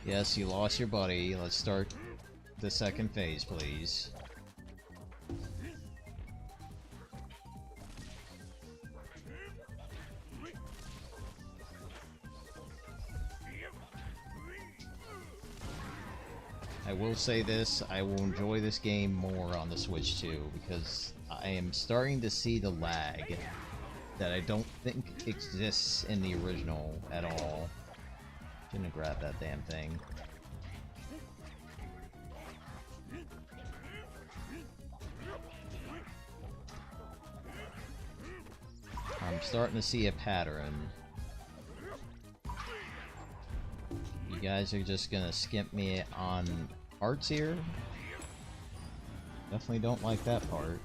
Speaker 1: Yes, you lost your buddy. Let's start the second phase, please. I will say this, I will enjoy this game more on the Switch too, because I am starting to see the lag that I don't think exists in the original at all. Shouldn't have grabbed that damn thing. I'm starting to see a pattern. You guys are just gonna skimp me on parts here? Definitely don't like that part.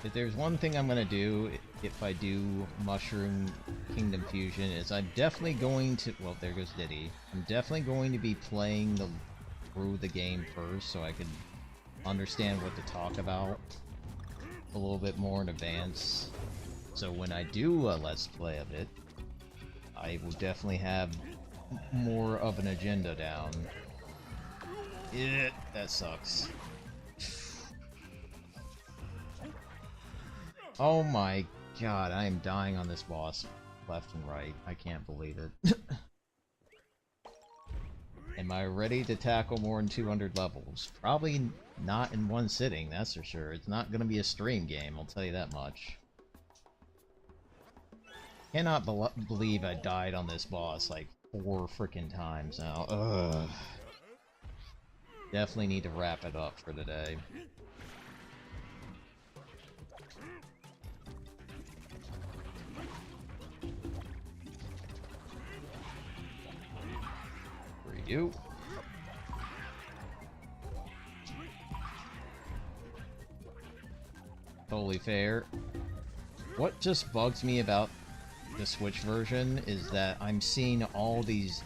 Speaker 1: If there's one thing I'm gonna do if I do Mushroom Kingdom Fusion is I'm definitely going to... Well, there goes Diddy. I'm definitely going to be playing through the game first so I can understand what to talk about a little bit more in advance. So when I do a Let's Play of it, I will definitely have more of an agenda down. That sucks. Oh my god, I am dying on this boss left and right. I can't believe it. Am I ready to tackle more than 200 levels? Probably not in one sitting, that's for sure. It's not going to be a stream game, I'll tell you that much. Cannot believe I died on this boss like 4 freaking times now. Ugh. Definitely need to wrap it up for today. You. Totally fair. What just bugs me about the Switch version is that I'm seeing all these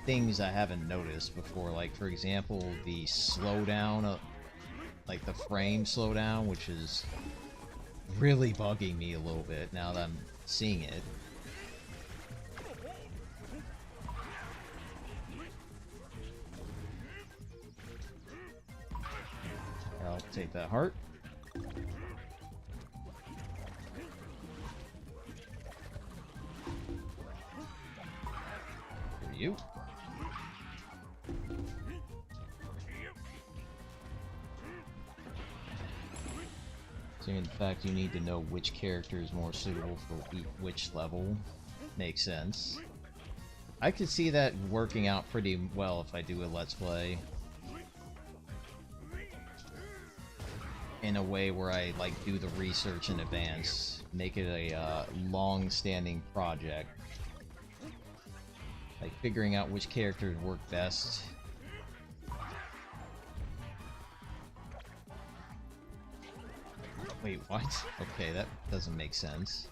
Speaker 1: things I haven't noticed before. Like, for example, the slowdown, like the frame slowdown, which is really bugging me a little bit now that I'm seeing it. I'll take that heart. For you. Seeing the fact you need to know which character is more suitable for which level makes sense. I could see that working out pretty well if I do a Let's Play. In a way where I, like, do the research in advance. Make it a long-standing project. Like, figuring out which characters work best. Wait, what? Okay, that doesn't make sense.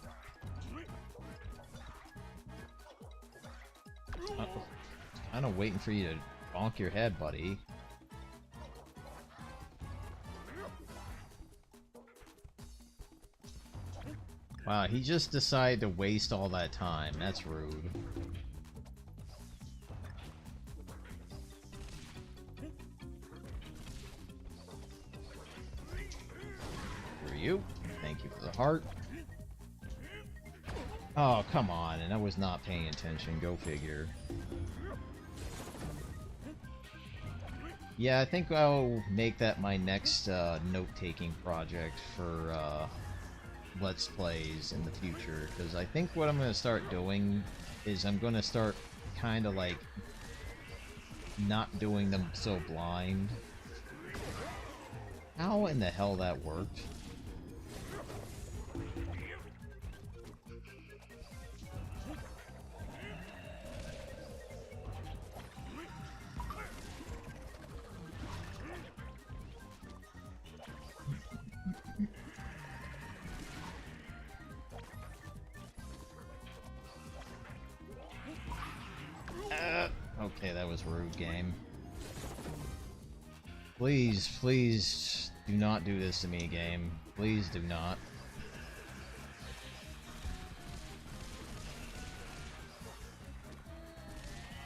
Speaker 1: Kinda waiting for you to bonk your head, buddy. Wow, he just decided to waste all that time. That's rude. For you. Thank you for the heart. Oh, come on, and I was not paying attention. Go figure. Yeah, I think I'll make that my next note-taking project for Let's Plays in the future, because I think what I'm going to start doing is I'm going to start kind of like not doing them so blind. How in the hell that worked? Okay, that was rude, game. Please, please do not do this to me, game. Please do not.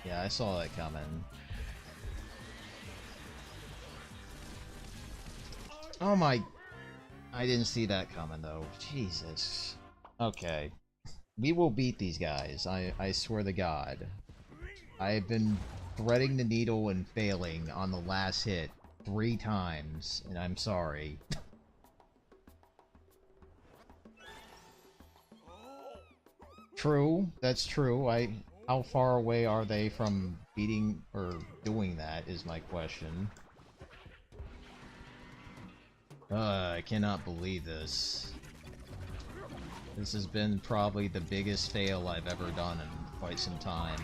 Speaker 1: Yeah, I saw that coming. Oh my... I didn't see that coming, though. Jesus. Okay. We will beat these guys, I swear to God. I've been threading the needle and failing on the last hit 3 times, and I'm sorry. True, that's true. How far away are they from beating or doing that is my question. I cannot believe this. This has been probably the biggest fail I've ever done in quite some time.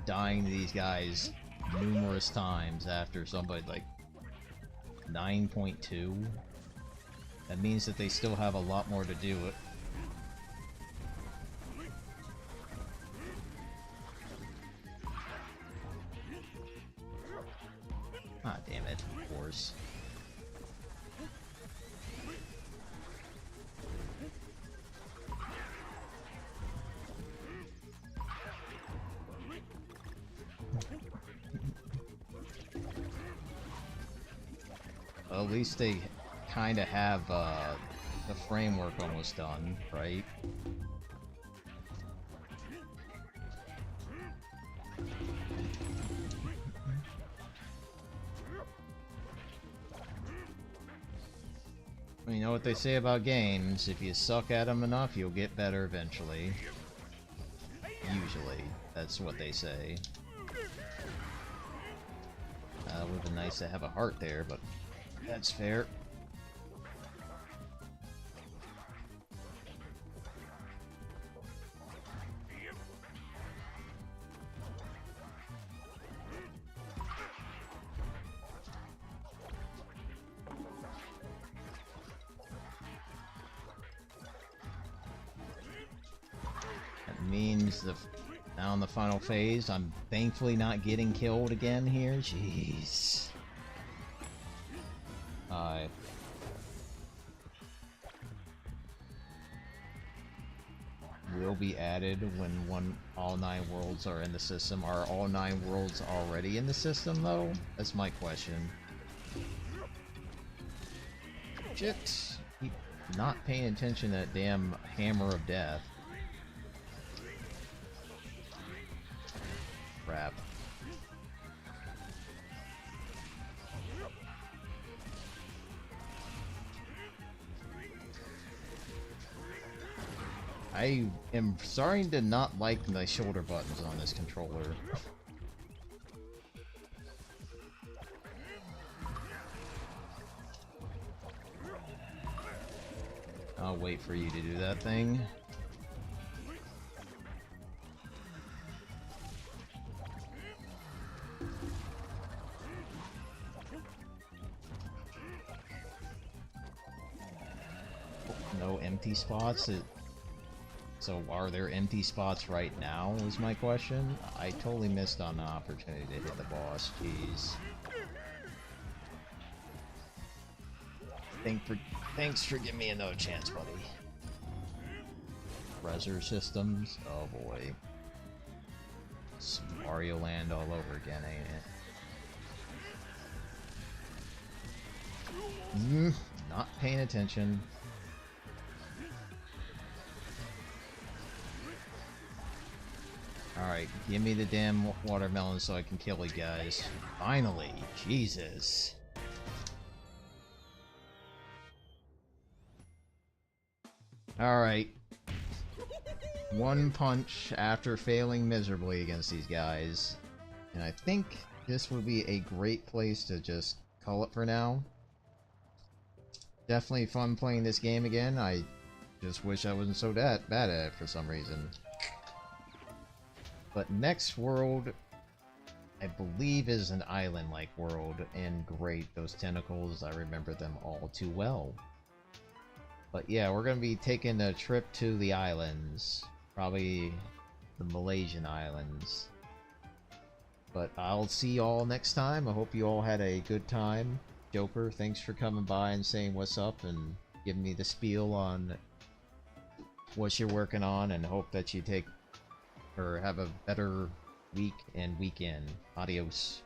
Speaker 1: Dying to these guys numerous times after somebody like 9.2. That means that they still have a lot more to do. Ah, damn it, of course. Well, at least they kind of have the framework almost done, right? You know what they say about games, if you suck at them enough, you'll get better eventually. Usually, that's what they say. It would have been nice to have a heart there, but that's fair. Means now in the final phase, I'm thankfully not getting killed again here. Jeez. Will be added when all 9 worlds are in the system. Are all 9 worlds already in the system, though? That's my question. Shit. Keep not paying attention to that damn hammer of death. Crap. I am starting to not like my shoulder buttons on this controller. I'll wait for you to do that thing. No empty spots? So are there empty spots right now, is my question? I totally missed on the opportunity to hit the boss, jeez. Thanks for giving me another chance, buddy. treasure systems. Oh boy. It's Mario Land all over again, ain't it? Not paying attention. Alright, give me the damn watermelon so I can kill you guys. Finally! Jesus! Alright. One punch after failing miserably against these guys. And I think this would be a great place to just call it for now. Definitely fun playing this game again. I just wish I wasn't so bad at it for some reason. But next world, I believe, is an island-like world, and great, those tentacles, I remember them all too well. But yeah, we're gonna be taking a trip to the islands, probably the Malaysian islands. But I'll see you all next time. I hope you all had a good time. Joker, thanks for coming by and saying what's up and giving me the spiel on what you're working on, and hope that you take or have a better week and weekend. Adios.